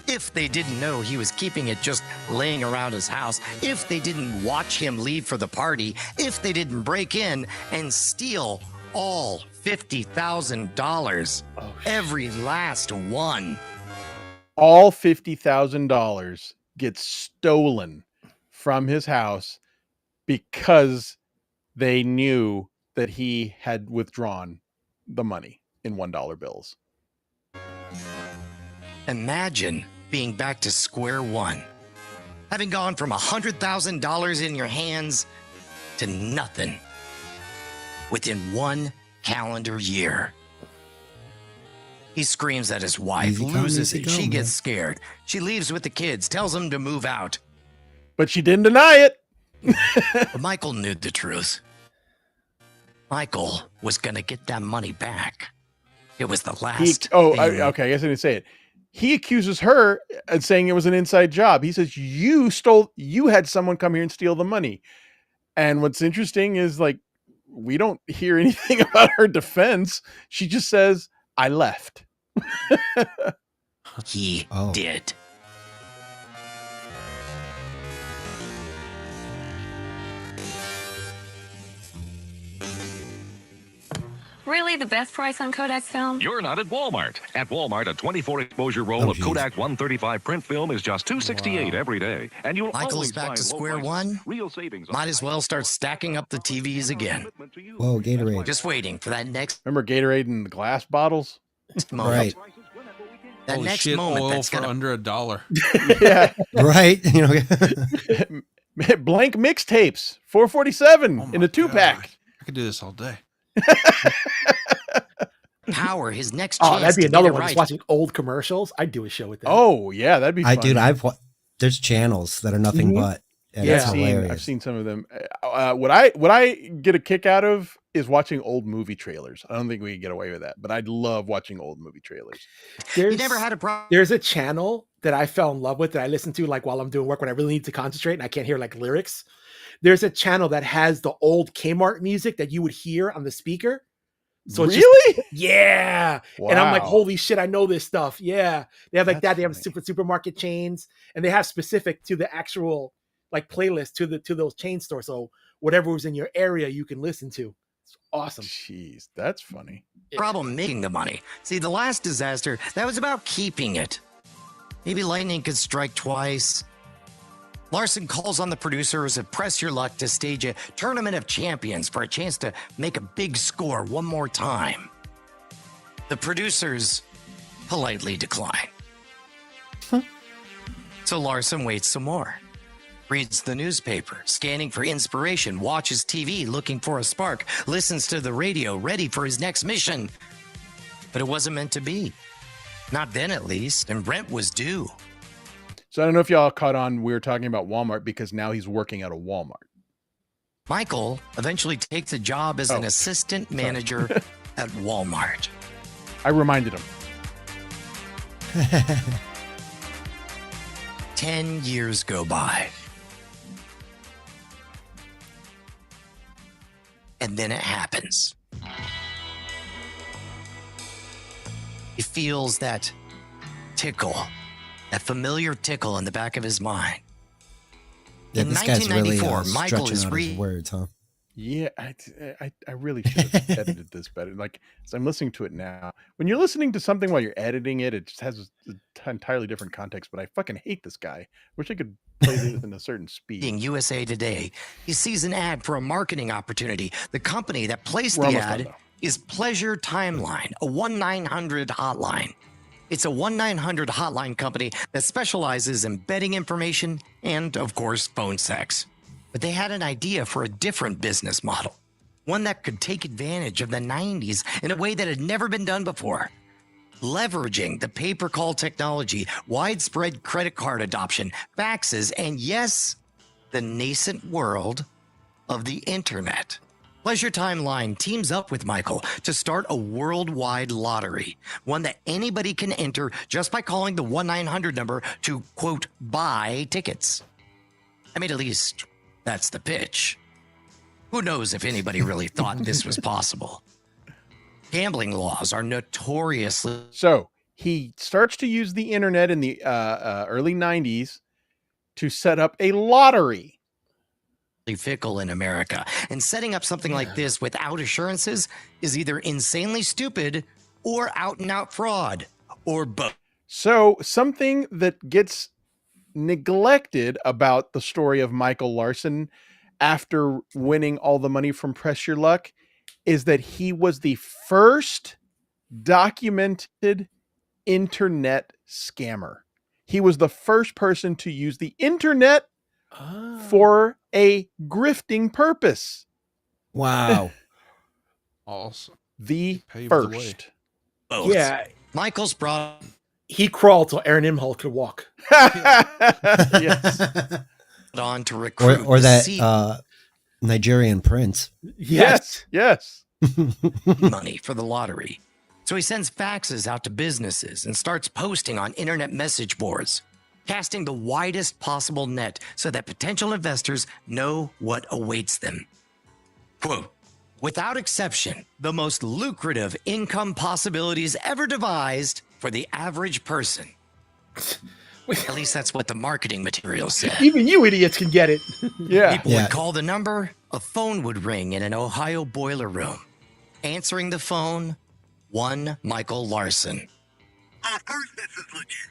If they didn't know he was keeping it just laying around his house. If they didn't watch him leave for the party. If they didn't break in and steal all $50,000. Every last one. All $50,000 gets stolen from his house because they knew that he had withdrawn the money in $1 bills. Imagine being back to square one. Having gone from $100,000 in your hands to nothing within 1 calendar year. He screams at his wife, Easy come, loses easy it. go, She man. gets scared. She leaves with the kids, tells them to move out. But she didn't deny it. But Michael knew the truth. Michael was going to get that money back. It was the last. Okay, I guess I didn't say it. He accuses her and saying it was an inside job. He says, you had someone come here and steal the money. And what's interesting is, like, we don't hear anything about her defense. She just says, I left. He did. Really, the best price on Kodak film? You're not at Walmart. At Walmart, a 24 exposure roll of Kodak 135 print film is just $268 every day. And you'll Michael's always back find to low square prices, one. real savings on Might as well start stacking up the TVs again. Whoa, Gatorade. Just waiting for that next Remember Gatorade in the glass bottles? moment. Right. That Holy next shit, moment oil that's for gonna under $1. Yeah. Right. You know. Blank mixtapes, $4.47 in a 2-pack. I could do this all day. power his next Oh, chance that'd be to another get it one. right. Just watching old commercials. I'd do a show with that. Oh yeah, that'd be fun. There's channels that are nothing but. And Yeah, it's hilarious. I've seen some of them. What I get a kick out of is watching old movie trailers. I don't think we can get away with that, but I'd love watching old movie trailers. There's, You never had a problem. There's a channel that I fell in love with that I listen to like while I'm doing work when I really need to concentrate and I can't hear like lyrics. There's a channel that has the old Kmart music that you would hear on the speaker. So it's Really? just, yeah. And I'm like, Wow. holy shit, I know this stuff. Yeah. They have like that. They have supermarket chains and they have specific to the actual like playlist to those chain stores. So whatever was in your area, you can listen to. It's awesome. Jeez, that's funny. Problem making the money. See, the last disaster, that was about keeping it. Maybe lightning could strike twice. Larson calls on the producers to press your luck to stage a tournament of champions for a chance to make a big score one more time. The producers politely decline. So Larson waits some more. Reads the newspaper, scanning for inspiration, watches TV, looking for a spark, listens to the radio, ready for his next mission. But it wasn't meant to be. Not then, at least, and rent was due. So I don't know if y'all caught on. We were talking about Walmart because now he's working at a Walmart. Michael eventually takes a job as an assistant manager at Walmart. I reminded him. 10 years go by. And then it happens. He feels that tickle, that familiar tickle in the back of his mind. Yeah, In this guy's really 1994, Michael stretching is out his words, huh? Yeah, I really should have edited this better. Like, as I'm listening to it now, when you're listening to something while you're editing it, it just has an entirely different context. But I fucking hate this guy. Wish I could play this in a certain speed. In USA Today, he sees an ad for a marketing opportunity. The company that placed We're the almost done, ad though. is Pleasure Timeline, a 1-900 hotline. It's a 1-900 hotline company that specializes in betting information and, of course, phone sex. But they had an idea for a different business model, one that could take advantage of the 90s in a way that had never been done before. Leveraging the pay-per-call technology, widespread credit card adoption, faxes, and yes, the nascent world of the internet. Pleasure Timeline teams up with Michael to start a worldwide lottery, one that anybody can enter just by calling the 1-900 number to, quote, buy tickets. I mean, at least that's the pitch. Who knows if anybody really thought this was possible? Gambling laws are notoriously... So he starts to use the internet in the early 90s to set up a lottery. fickle in America, and setting up something like this without assurances is either insanely stupid or out and out fraud, or both. So something that gets neglected about the story of Michael Larson after winning all the money from Press Your Luck is that he was the first documented internet scammer. He was the first person to use the internet for a grifting purpose. Wow. Awesome. The Paved the way. first. Both. Yeah. Michael's brought... He crawled so Aaron Imholt could walk. Yes. on to recruit Or that the Nigerian prince. Yes. money for the lottery. So he sends faxes out to businesses and starts posting on internet message boards, casting the widest possible net so that potential investors know what awaits them. Quote, without exception, the most lucrative income possibilities ever devised for the average person. At least that's what the marketing material said. Even you idiots can get it. People would call the number, a phone would ring in an Ohio boiler room. Answering the phone, one Michael Larson. Of course this is legit.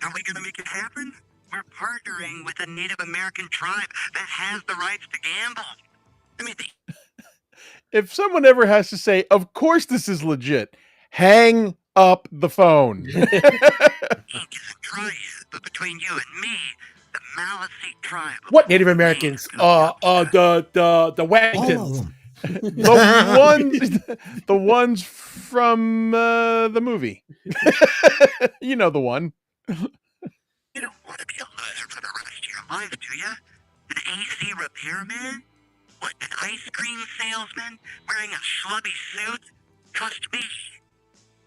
Are we going to make it happen? We're partnering with a Native American tribe that has the rights to gamble. I mean, If someone ever has to say, of course this is legit, hang up the phone. try it, but between you and me, the Maliseet tribe. What Native Americans? The Wagons. the ones from the movie. You know the one. You don't want to be a loser for the rest of your life, do you? An AC repairman? What, an ice cream salesman wearing a schlubby suit? Trust me,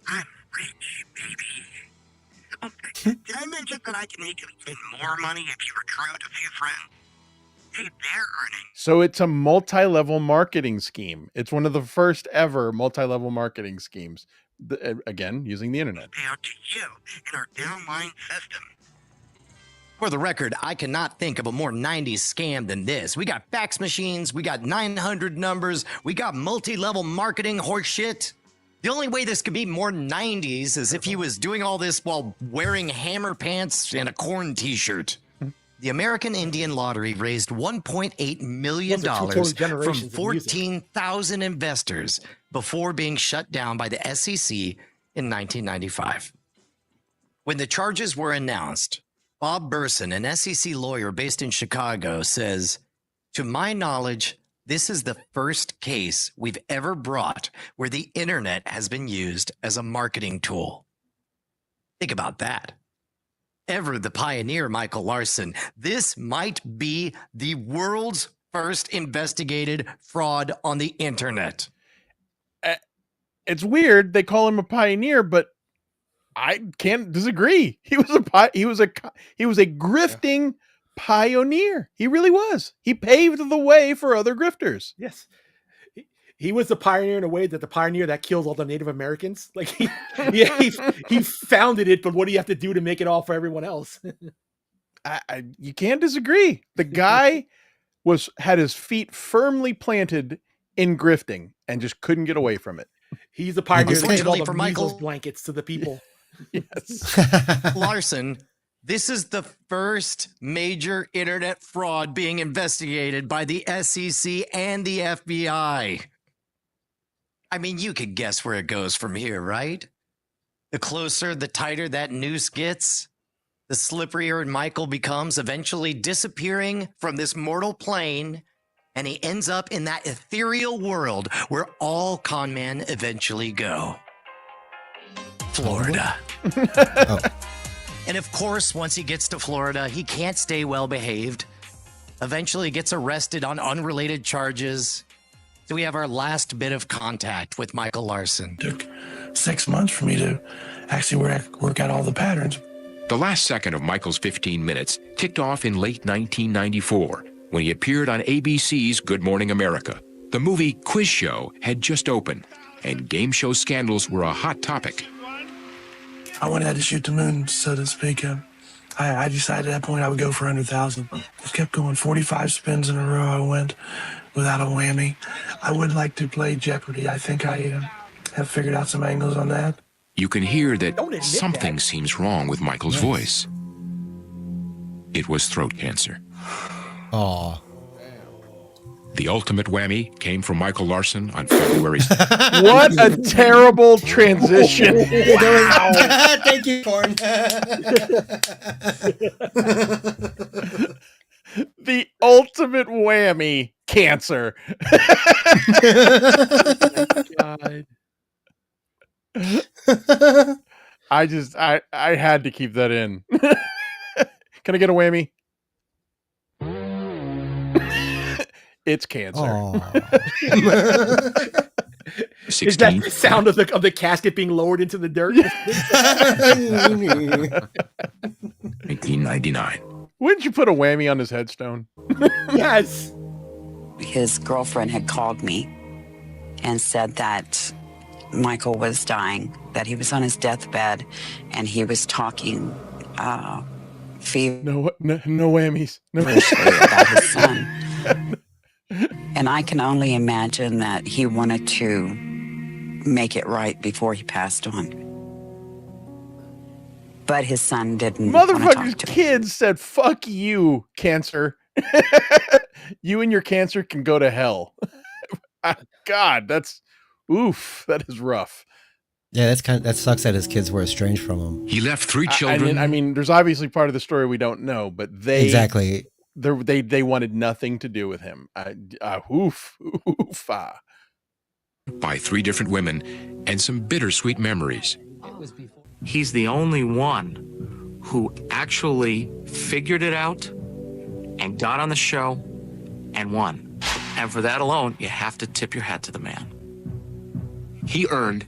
I'm rich, baby. Okay, did I mention that I can make you even more money if you recruit a few friends? Hey, they're earning. So it's a multi-level marketing scheme. It's one of the first ever multi-level marketing schemes. Again, using the internet. Pay out to you in our downline system. For the record, I cannot think of a more 90s scam than this. We got fax machines, we got 900 numbers, we got multi-level marketing horseshit. The only way this could be more 90s is if he was doing all this while wearing hammer pants and a corn t-shirt. The American Indian Lottery raised $1.8 million from 14,000 investors before being shut down by the SEC in 1995. When the charges were announced, Bob Burson, an SEC lawyer based in Chicago, says, to my knowledge, this is the first case we've ever brought where the internet has been used as a marketing tool. Think about that. Ever the pioneer, Michael Larson, this might be the world's first investigated fraud on the internet. It's weird they call him a pioneer, but I can't disagree. He was a grifting pioneer. He really was. He paved the way for other grifters. Yes. He was the pioneer in a way that the pioneer that kills all the Native Americans. Like he founded it, but what do you have to do to make it all for everyone else? You can't disagree. The guy had his feet firmly planted in grifting and just couldn't get away from it. He's the pioneer that gave all the for measles Michael blankets to the people. Yes. Larson, this is the first major internet fraud being investigated by the SEC and the FBI. I mean, you could guess where it goes from here, right? The closer, the tighter that noose gets, the slipperier Michael becomes, eventually disappearing from this mortal plane, and he ends up in that ethereal world where all con men eventually go. Florida. Oh. And of course, once he gets to Florida, he can't stay well behaved. Eventually gets arrested on unrelated charges. So we have our last bit of contact with Michael Larson. Took 6 months for me to actually work out all the patterns. The last second of Michael's 15 minutes ticked off in late 1994 when he appeared on ABC's Good Morning America. The movie Quiz Show had just opened, and game show scandals were a hot topic. I wanted to shoot the moon, so to speak. I decided at that point I would go for 100,000. Just kept going. 45 spins in a row I went without a whammy. I would like to play Jeopardy. I think I have figured out some angles on that. You can hear that something seems wrong with Michael's voice. It was throat cancer. Aw. The ultimate whammy came from Michael Larson on February. What a terrible transition. Wow. Thank you, Corn. The ultimate whammy, cancer. God. I had to keep that in. Can I get a whammy? It's cancer. Is that the sound of the casket being lowered into the dirt? 1999. Wouldn't you put a whammy on his headstone? Yes. His girlfriend had called me and said that Michael was dying, that he was on his deathbed, and he was talking No whammies. No about his son. And I can only imagine that he wanted to make it right before he passed on. But his son didn't want to talk Motherfucker's to him. kids said, fuck you, cancer. You and your cancer can go to hell. God, that is rough. Yeah, that sucks that his kids were estranged from him. He left 3 children. I mean, there's obviously part of the story we don't know, but they Exactly. They wanted nothing to do with him. By 3 different women and some bittersweet memories. He's the only one who actually figured it out and got on the show and won. And for that alone, you have to tip your hat to the man. He earned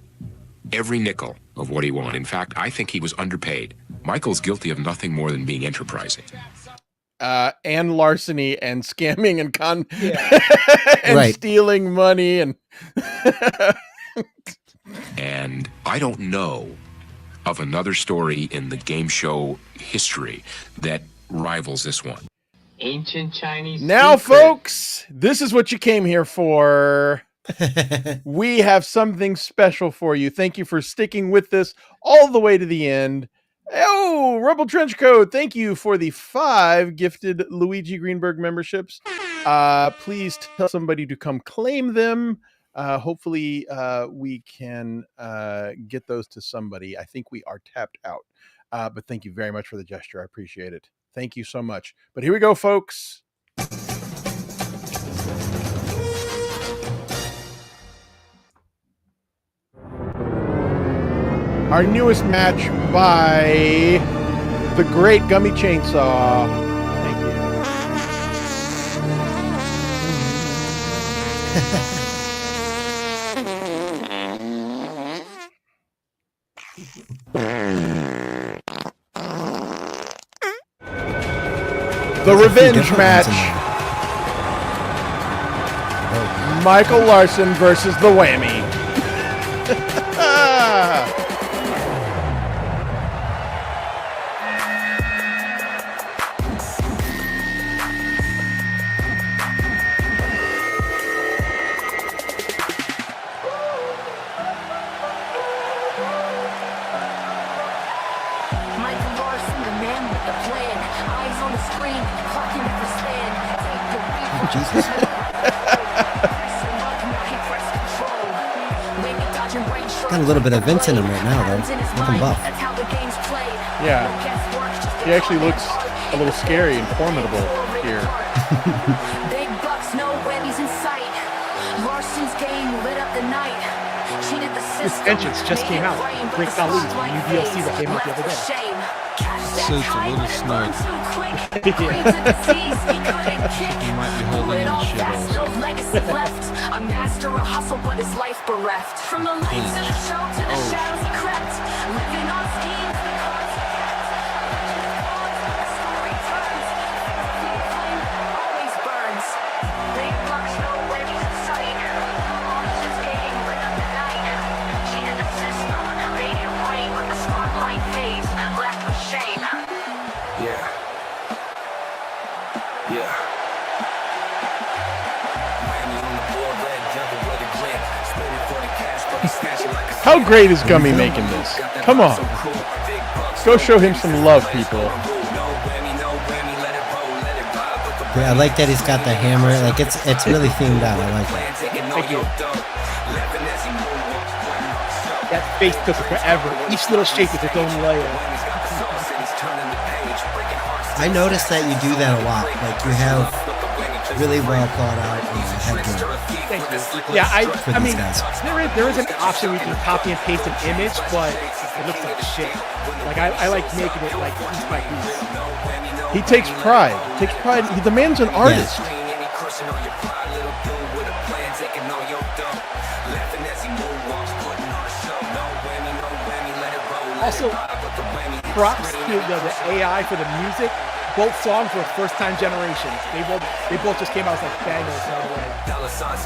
every nickel of what he won. In fact, I think he was underpaid. Michael's guilty of nothing more than being enterprising. And larceny and scamming and and stealing money and And I don't know of another story in the game show history that rivals this one. Ancient Chinese. Now, folks, this is what you came here for. We have something special for you. Thank you for sticking with this all the way to the end. Oh, Rebel Trenchcoat, thank you for the 5 gifted Luigi Greenberg memberships. Please tell somebody to come claim them. Hopefully, we can get those to somebody. I think we are tapped out. But thank you very much for the gesture. I appreciate it. Thank you so much. But here we go, folks. Our newest match by the great Gummi Chainsaw. Thank you. The revenge match. Michael Larson versus the Whammy. Jesus. Got a little bit of Vince in him right now, though. Looking buff. Yeah. He actually looks a little scary and formidable here. Big bucks, no whammies in sight. Larson's game lit up the night. Cheated the This system. entrance just came out. Great Khali, the new DLC that came out the other day. Suit's a little snug. He He might be holding in shit also. A master of hustle, but his life bereft. From the lights of the show to the shadows he crept. Living on schemes because he kept. Story turns. Flame always burns. Big bucks, no whammies in sight. Larson's game lit up the night. Cheated the system. Made it rain with the spotlight fades. Left with shame. Yeah. Yeah. How great is Gummi making this? Come on. Go show him some love, people. Yeah, I like that he's got the hammer. Like it's really themed out. I like it. Thank you. That face took forever. Each little shape is its own layer. I noticed that you do that a lot. Like you have really well thought out headgear. Thank you. Yeah, I mean, guys. there is an option where you can copy and paste an image, but it looks like shit. Like I like making it like piece by piece. He takes pride. The man's an artist. Also, props to the AI for the music. Both songs were first-time generations. They both just came out as like bangers right away.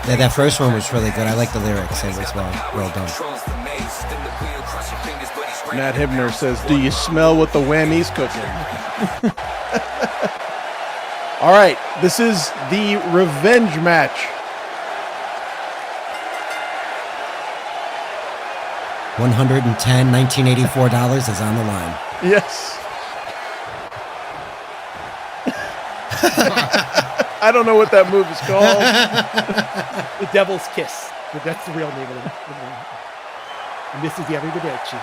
Yeah, that first one was really good. I like the lyrics. It was well done. Matt Hibner says, "Do you smell what the whammy's cooking?" All right, this is the revenge match. $110,1984 is on the line. Yes. I don't know what that move is called. The Devil's Kiss. That's the real name of it. And this is the Arrivederci.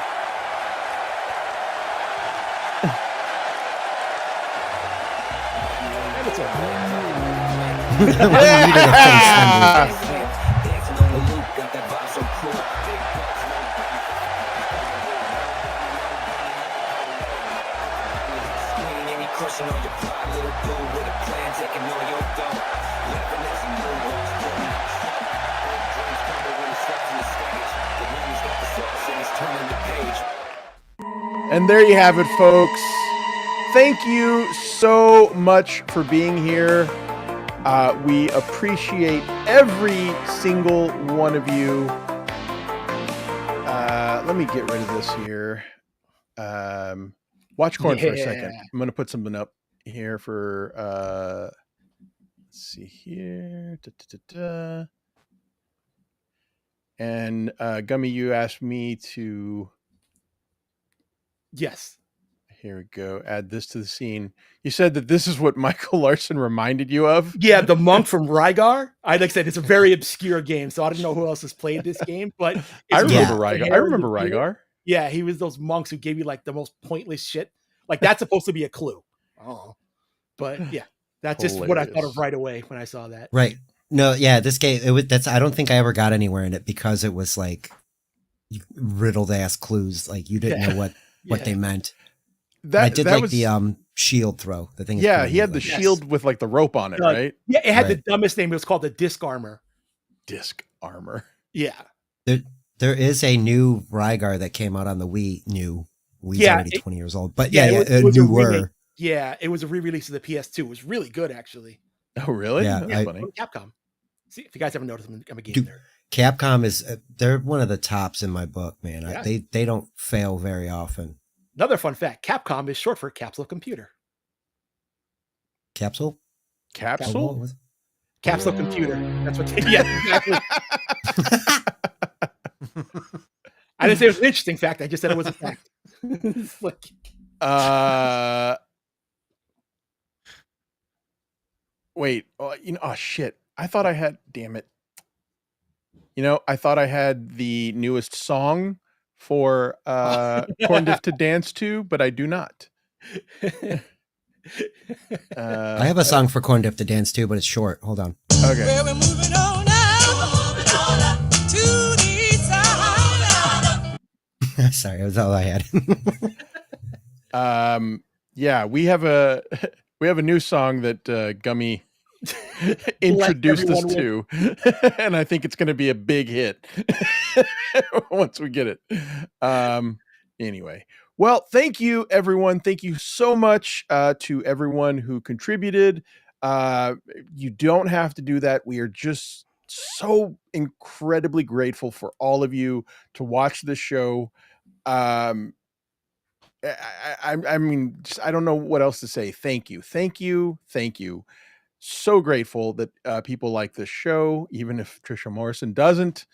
And there you have it, folks. Thank you so much for being here. We appreciate every single one of you. Let me get rid of this here. Watch Corn for a second. I'm going to put something up here for, let's see here. And Gummi, you asked me to... Yes. Here we go. Add this to the scene. You said that this is what Michael Larson reminded you of? Yeah, the monk from Rygar. Like I said, it's a very obscure game, so I don't know who else has played this game, but I remember Rygar. I remember Rygar. Yeah, he was those monks who gave you like the most pointless shit. Like that's supposed to be a clue. Oh, but yeah, that's just what I thought of right away when I saw that. Right. No, yeah, this game I don't think I ever got anywhere in it because it was like riddled ass clues. Like you didn't know what they meant. I did like the shield throw. The thing. Yeah, he had the shield with like the rope on it, right? Yeah, it had the dumbest name. It was called the disc armor. Disc armor. Yeah. There is a new Rygar that came out on the Wii. Wii's already 20 years old, but it was newer. It was a re-release of the PS2. It was really good, actually. Oh, really? Yeah, That's funny. Capcom. See if you guys haven't noticed, I'm a game nerd. Capcom is they're one of the tops in my book, man. Yeah. They don't fail very often. Another fun fact: Capcom is short for Capsule Computer. Capsule? Capsule? Capsule Computer. That's what. Exactly. I didn't say it was an interesting fact. I just said it was a fact. It's like, Wait. Oh shit. I thought I had. Damn it. I thought I had the newest song for Corndiff to dance to, but I do not. I have a song for Corndiff to dance to, but it's short. Hold on. Okay. Well, we're moving on now to the east side. Sorry, that was all I had. Yeah, we have a new song that Gummi introduced us to, and I think it's going to be a big hit once we get it. Anyway, well, thank you, everyone. Thank you so much to everyone who contributed. You don't have to do that. We are just so incredibly grateful for all of you to watch this show. I mean, I don't know what else to say. Thank you. So grateful that people like this show, even if Trisha Morrison doesn't.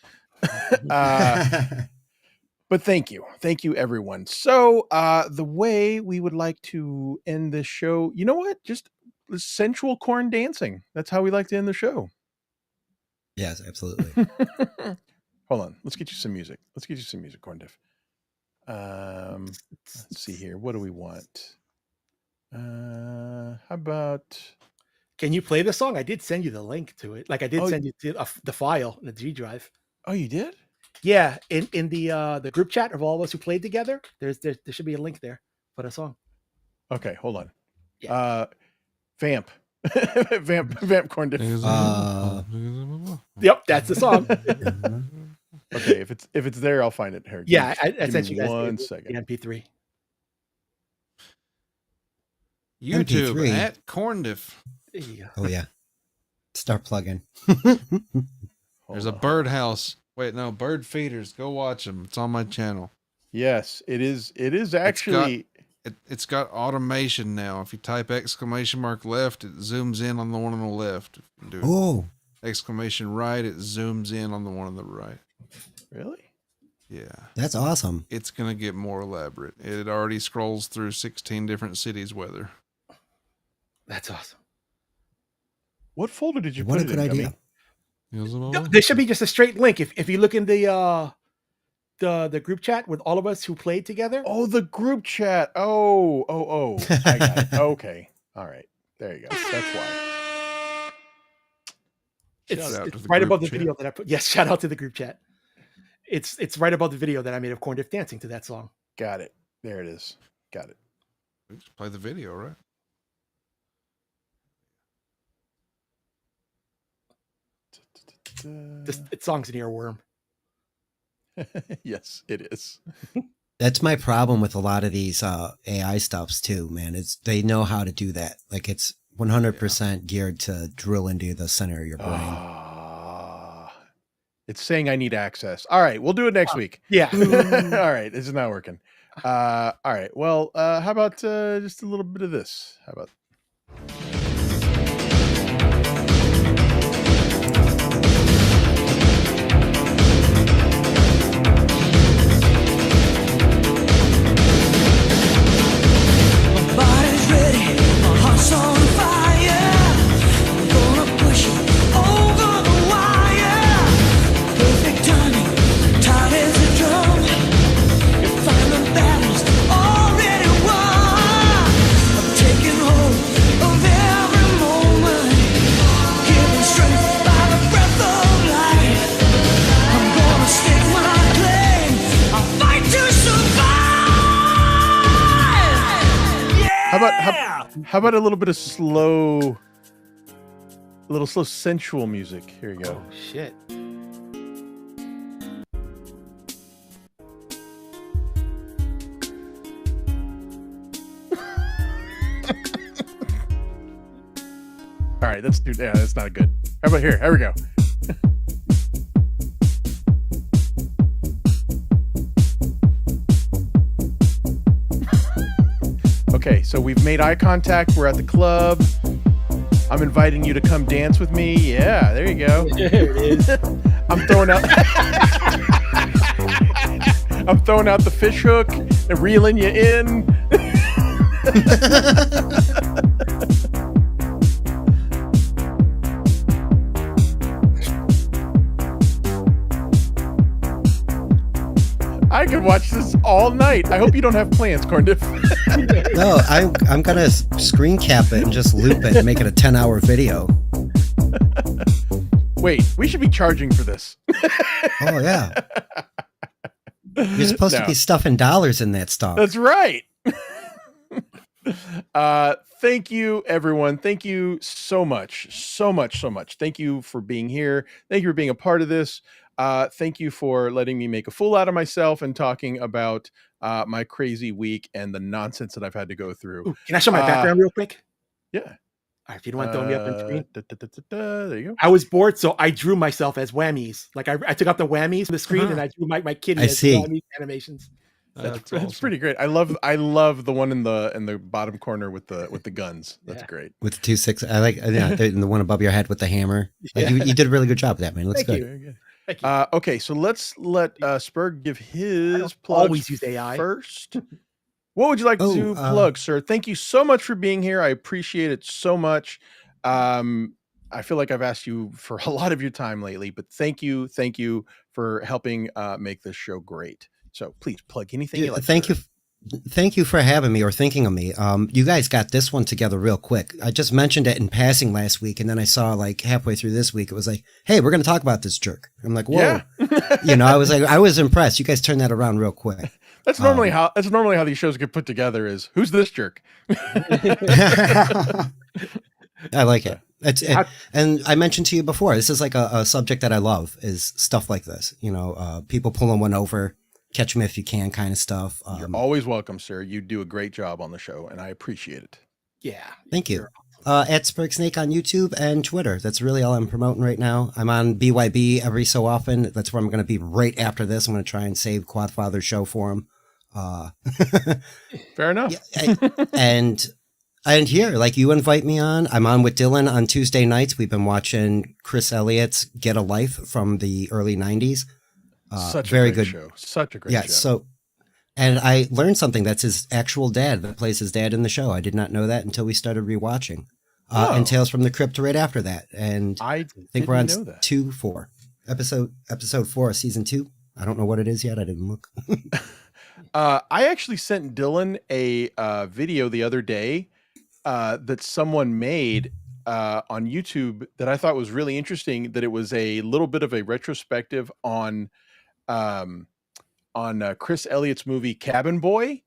But thank you, everyone. So the way we would like to end this show, you know what? Just sensual corn dancing. That's how we like to end the show. Yes, absolutely. Hold on. Let's get you some music. Corndiff. Let's see here. What do we want? How about? Can you play the song? I did send you the link to it. Like I did send you the file in the G drive. Oh, you did? Yeah, in the group chat of all of us who played together, there should be a link there for the song. Okay, hold on. Yeah. Vamp Corndiff. Yep, that's the song. Okay, if it's there, I'll find it. Here, Yeah, I give sent me you guys one the second. MP3. YouTube MP3. at Corndiff. There you go. Oh yeah. Start plugging. There's a birdhouse. Wait, no, bird feeders. Go watch them. It's on my channel. Yes, it is. It is actually. It's got automation now. If you type ! left, it zooms in on the one on the left. If you do Oh. !right, it zooms in on the one on the right. Really? Yeah. That's awesome. It's gonna get more elaborate. It already scrolls through 16 different cities' weather. That's awesome. What folder did you What put a it good in, idea. Gummi? There should be just a straight link. If you look in the group chat with all of us who played together. Oh, the group chat. Oh. I got it. Okay. All right. There you go. That's why. It's Shout out to the right group above the chat. video that I put. Yes, shout out to the group chat. It's right above the video that I made of Corndiff dancing to that song. Got it. There it is. Got it. We just play the video, right? This song's an earworm. Yes, it is. That's my problem with a lot of these AI stuffs too, man. They know how to do that. Like it's 100% geared to drill into the center of your brain. It's saying I need access. All right, we'll do it next week. Yeah. All right, this is not working. All right. Well, how about just a little bit of this? How about? Body's ready, my heart's on fire. I'm gonna push it over the wire. Perfect timing, tight as a drum. You find the battle's already won. I'm taking hold of every moment, given strength by the breath of life. I'm gonna stake my claim. I'll fight to survive. How about a little bit of slow sensual music? Here you go. Oh shit. All right, that's not good. How about here? Here we go. Okay, so we've made eye contact. We're at the club. I'm inviting you to come dance with me. Yeah, there you go. There it is. I'm throwing out the fish hook and reeling you in. could watch this all night. I hope you don't have plans, Corndiff. No, I'm gonna screen cap it and just loop it and make it a 10-hour video. Wait, we should be charging for this. Oh yeah. You're supposed to be stuffing dollars in that stock. That's right. Thank you, everyone. Thank you so much. Thank you for being here. Thank you for being a part of this. Thank you for letting me make a fool out of myself and talking about my crazy week and the nonsense that I've had to go through. Ooh, can I show my background real quick? Yeah. All right, if you don't want to throw me up on screen. There you go. I was bored, so I drew myself as whammies. Like I took out the whammies on the screen and I drew my kitty as whammies animations. That's pretty great. I love the one in the bottom corner with the guns. That's great. With the 2.6, I like the one above your head with the hammer. Like, you did a really good job with that, man. It looks good. Thank you. Okay, so let's let Sperg give his plugs always use AI first. What would you like to plug, sir? Thank you so much for being here. I appreciate it so much. I feel like I've asked you for a lot of your time lately, but thank you for helping make this show great. So please plug anything you like. Thank you for having me or thinking of me. You guys got this one together real quick. I just mentioned it in passing last week, and then I saw like halfway through this week, it was like, "Hey, we're going to talk about this jerk." I'm like, "Whoa!" Yeah. I was impressed. You guys turned that around real quick. That's normally how these shows get put together. Is who's this jerk? I like it. And I mentioned to you before, this is like a subject that I love is stuff like this. People pulling one over. Catch me if you can kind of stuff. You're always welcome, sir. You do a great job on the show, and I appreciate it. Yeah. Thank you. At Sperg Snake on YouTube and Twitter. That's really all I'm promoting right now. I'm on BYB every so often. That's where I'm going to be right after this. I'm going to try and save Quadfather's show for him. Fair enough. And here, like you invite me on, I'm on with Dylan on Tuesday nights. We've been watching Chris Elliott's Get a Life from the early 90s. Such very a great good show. Such a great show. So, and I learned something. That's his actual dad that plays his dad in the show. I did not know that until we started rewatching. And Tales from the Crypt right after that. And I think we're on 4 episode 4 of season 2. I don't know what it is yet. I didn't look. I actually sent Dylan a video the other day that someone made on YouTube that I thought was really interesting. That it was a little bit of a retrospective on Chris Elliott's movie Cabin Boy.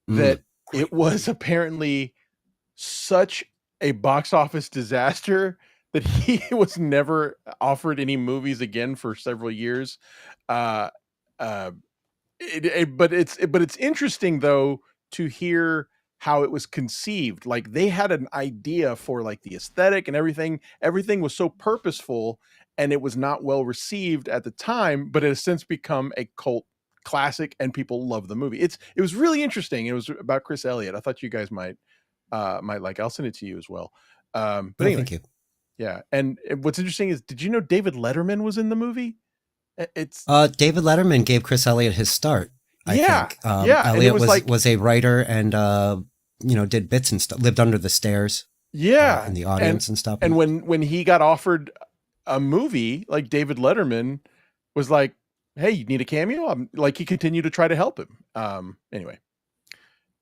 That it was apparently such a box office disaster that he was never offered any movies again for several years. But it's interesting though to hear how it was conceived. Like they had an idea for like the aesthetic and everything. Everything was so purposeful, and it was not well received at the time, but it has since become a cult classic and people love the movie. It was really interesting. It was about Chris Elliott. I thought you guys might like. I'll send it to you as well. But anyway, thank you. Yeah. And what's interesting is, did you know David Letterman was in the movie? David Letterman gave Chris Elliott his start. I think. Elliott was a writer and did bits and stuff. Lived under the stairs. Yeah, in the audience and stuff. And when he got offered a movie, like David Letterman was like, "Hey, you need a cameo?" Like he continued to try to help him. Anyway,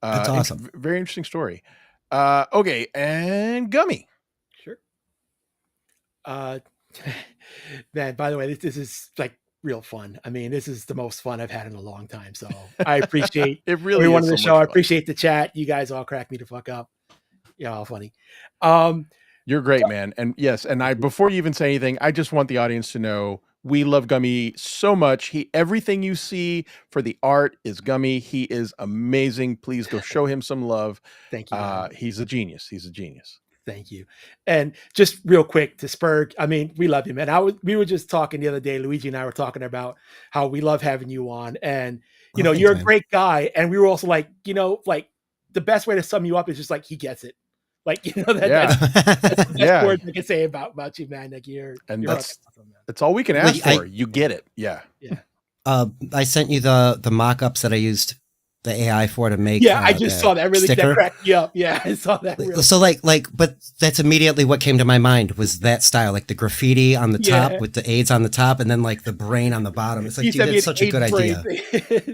that's awesome. Very interesting story. Okay, and Gummi. Sure. Man, by the way, this is like real fun. I mean, this is the most fun I've had in a long time. So I appreciate it. Really, everyone is on the so show. much I fun. appreciate the chat. You guys all crack me the fuck up. Yeah, all funny. You're great, man. And yes, and before you even say anything, I just want the audience to know we love Gummi so much. Everything you see for the art is Gummi. He is amazing. Please go show him some love. Thank you. He's a genius. He's a genius. Thank you. And just real quick to Sperg, I mean, we love you, man. We were just talking the other day, Luigi and I were talking about how we love having you on, and you're a great guy. And we were also like, like the best way to sum you up is just like, he gets it. Like, that's the best word I can say about you, man. Like you're that's all we can ask for. You get it. Yeah. I sent you the mock-ups that I used the AI for to make. Yeah, I just saw that. Really, that sticker. cracked me up. Yeah, I saw that. Really. So but that's immediately what came to my mind was that style, like the graffiti on the top with the AIDS on the top, and then like the brain on the bottom. It's like, dude, that's such a good idea.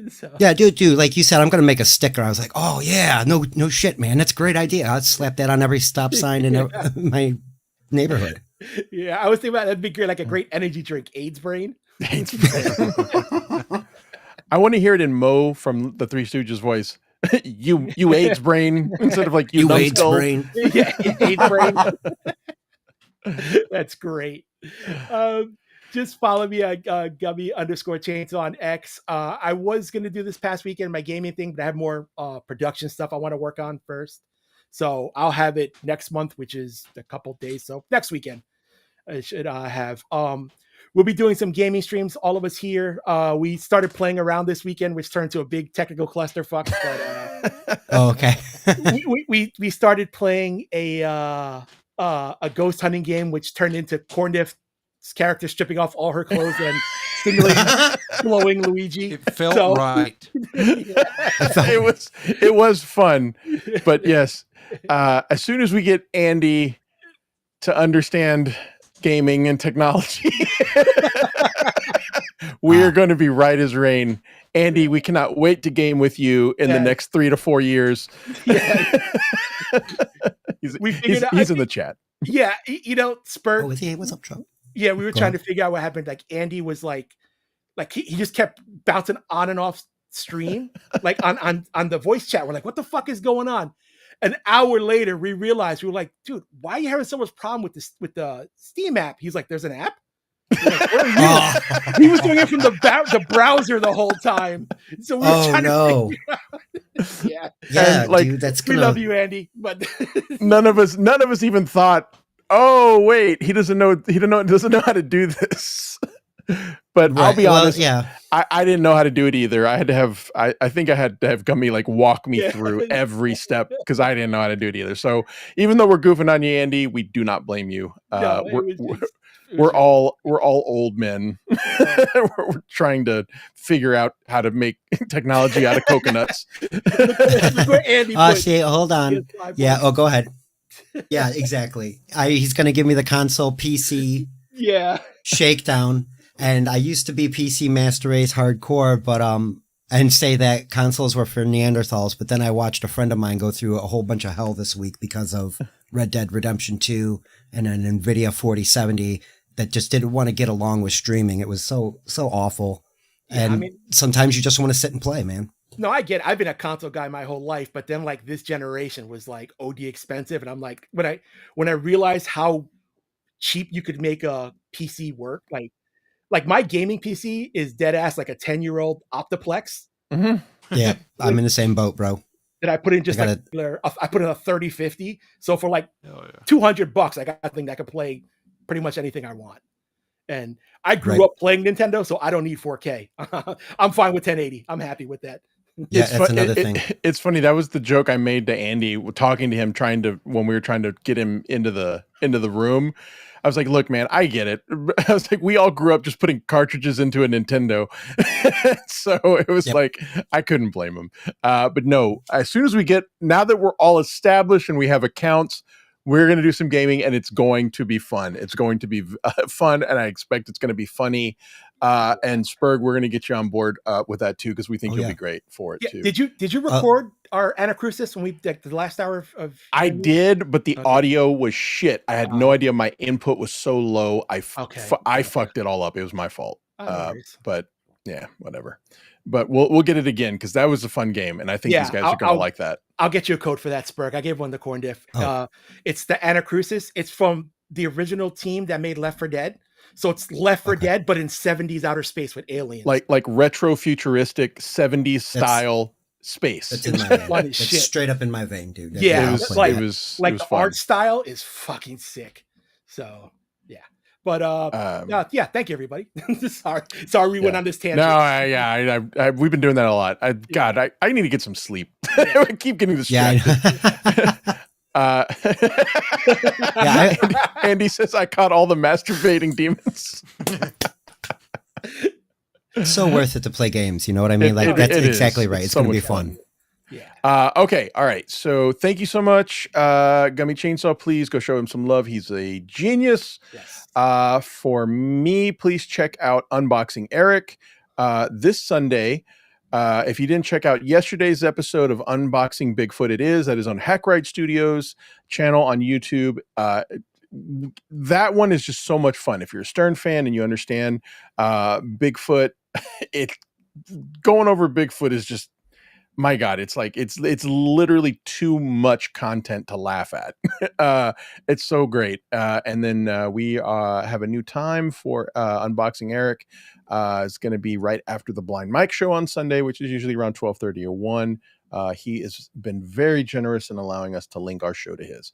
So. Yeah, dude, like you said, I'm gonna make a sticker. I was like, oh yeah, no shit, man, that's a great idea. I'd slap that on every stop sign in my neighborhood. Yeah, I was thinking about that'd be great, like a great energy drink, AIDS brain. I want to hear it in Mo from the Three Stooges voice. you AIDS brain instead of like you AIDS brain. Yeah, AIDS brain. That's great. Just follow me at Gummi_Chainsaw on X. I was gonna do this past weekend my gaming thing, but I have more production stuff I want to work on first. So I'll have it next month, which is a couple days. So next weekend I should have. We'll be doing some gaming streams, all of us here. We started playing around this weekend, which turned to a big technical clusterfuck. But okay. we started playing a ghost hunting game, which turned into Corndiff's character stripping off all her clothes and stimulating glowing Luigi. It felt right. It was fun, but yes, as soon as we get Andy to understand gaming and technology, we're going to be right as rain. Andy, we cannot wait to game with you in the next 3 to 4 years. He's in the chat. Yeah, you know, Sperg. Oh, is he? What's up, Trump? Yeah, we were trying to figure out what happened. Like Andy was like he just kept bouncing on and off stream, like on the voice chat. We're like, what the fuck is going on? An hour later, we realized, we were like, dude, why are you having so much problem with the Steam app? He's like, there's an app? Like, where are you? He was doing it from the browser the whole time. So we were trying to figure out. Yeah, and, like, dude, that's we love you, Andy. But none of us even thought, oh wait, he doesn't know how to do this. But right. I'll be honest, yeah, I didn't know how to do it either. I think I had to have Gummi like walk me through every step because I didn't know how to do it either. So even though we're goofing on you, Andy, we do not blame you. We're all old men. We're trying to figure out how to make technology out of coconuts. See, hold on. Yeah. Oh, go ahead. Yeah, exactly. He's going to give me the console PC shakedown. And I used to be PC Master Race hardcore, but and say that consoles were for Neanderthals, but then I watched a friend of mine go through a whole bunch of hell this week because of Red Dead Redemption 2 and an NVIDIA 4070 that just didn't want to get along with streaming. It was so awful. And I mean, sometimes you just want to sit and play, man. No, I get it. I've been a console guy my whole life, but then like this generation was like OD expensive. And I'm like, when I realized how cheap you could make a PC work, like my gaming PC is dead ass like a 10-year-old Optiplex. Mm-hmm. Yeah, I'm in the same boat, bro. That I put in I put in a 3050. So for like $200, I got a thing that could play pretty much anything I want. And I grew up playing Nintendo, so I don't need 4K. I'm fine with 1080. I'm happy with that. Yeah, that's another thing. It's funny. That was the joke I made to Andy talking to him, when we were trying to get him into the room. I was like, look, man, I get it. I was like, we all grew up just putting cartridges into a Nintendo. So it was like, I couldn't blame him. But no, as soon as now that we're all established and we have accounts, we're going to do some gaming and it's going to be fun. It's going to be fun. And I expect it's going to be funny. And Sperg, we're going to get you on board with that too, because we think you'll be great for it too. Did you record our Anacrusis when we the last hour of I did, but the audio was shit. I had no idea my input was so low. I fucked it all up. It was my fault. But yeah, whatever. But we'll get it again because that was a fun game, and I think these guys are going to like that. I'll get you a code for that, Sperg. I gave one to Corndiff. It's the Anacrusis. It's from the original team that made Left 4 Dead. So it's Left 4 Dead, but in 70s outer space with aliens. Like retro futuristic 70s style space. That's in my vein. That's straight up in my vein, dude. Yeah, it was the fun. art style is fucking sick. So yeah. But yeah, thank you everybody. Sorry we went on this tangent. No, we've been doing that a lot. I need to get some sleep. I keep getting distracted. Andy says I caught all the masturbating demons. It's so worth it to play games. You know what I mean? Like that's exactly right. It's so going to be much fun. Okay. All right. So thank you so much. Gummi Chainsaw, please go show him some love. He's a genius. Yes. For me, please check out Unboxing Eric this Sunday. If you didn't check out yesterday's episode of Unboxing Bigfoot, that is on Hackride Studios channel on YouTube. That one is just so much fun. If you're a Stern fan and you understand Bigfoot, going over Bigfoot is just, my God, it's like it's literally too much content to laugh at. It's so great. And then we have a new time for Unboxing Eric. It's going to be right after the Blind Mike show on Sunday, which is usually around 12:30 or 1. He has been very generous in allowing us to link our show to his.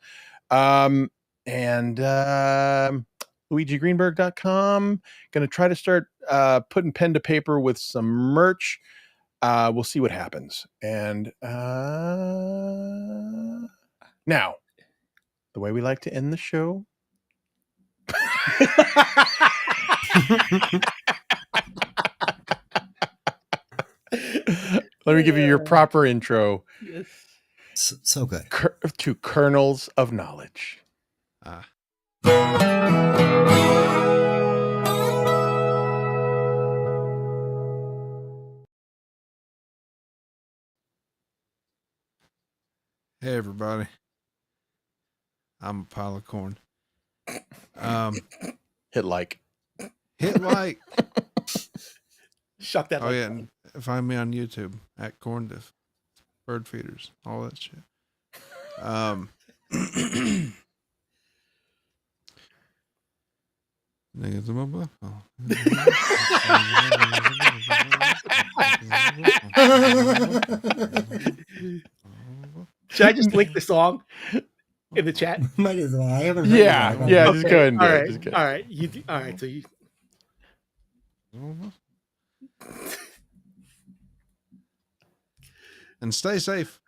LuigiGreenberg.com. Going to try to start putting pen to paper with some merch. We'll see what happens. And now, the way we like to end the show. Let me give you your proper intro. Yes. So good. To Kernels of Knowledge. Hey everybody, I'm a pile of corn. Hit like. Shut that. Oh yeah, and find me on YouTube at Corndiff, bird feeders, all that shit. Should I just link the song in the chat? Might as well. I haven't heard Yeah, that. yeah, just go ahead and do all it. right, Just go. all right. All right. So you. And stay safe.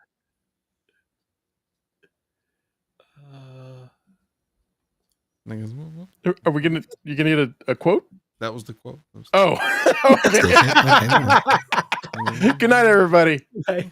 Are we gonna? You gonna get a quote? That was the quote. Oh. Okay. Good night, everybody. Bye.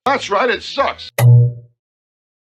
That's right, it sucks.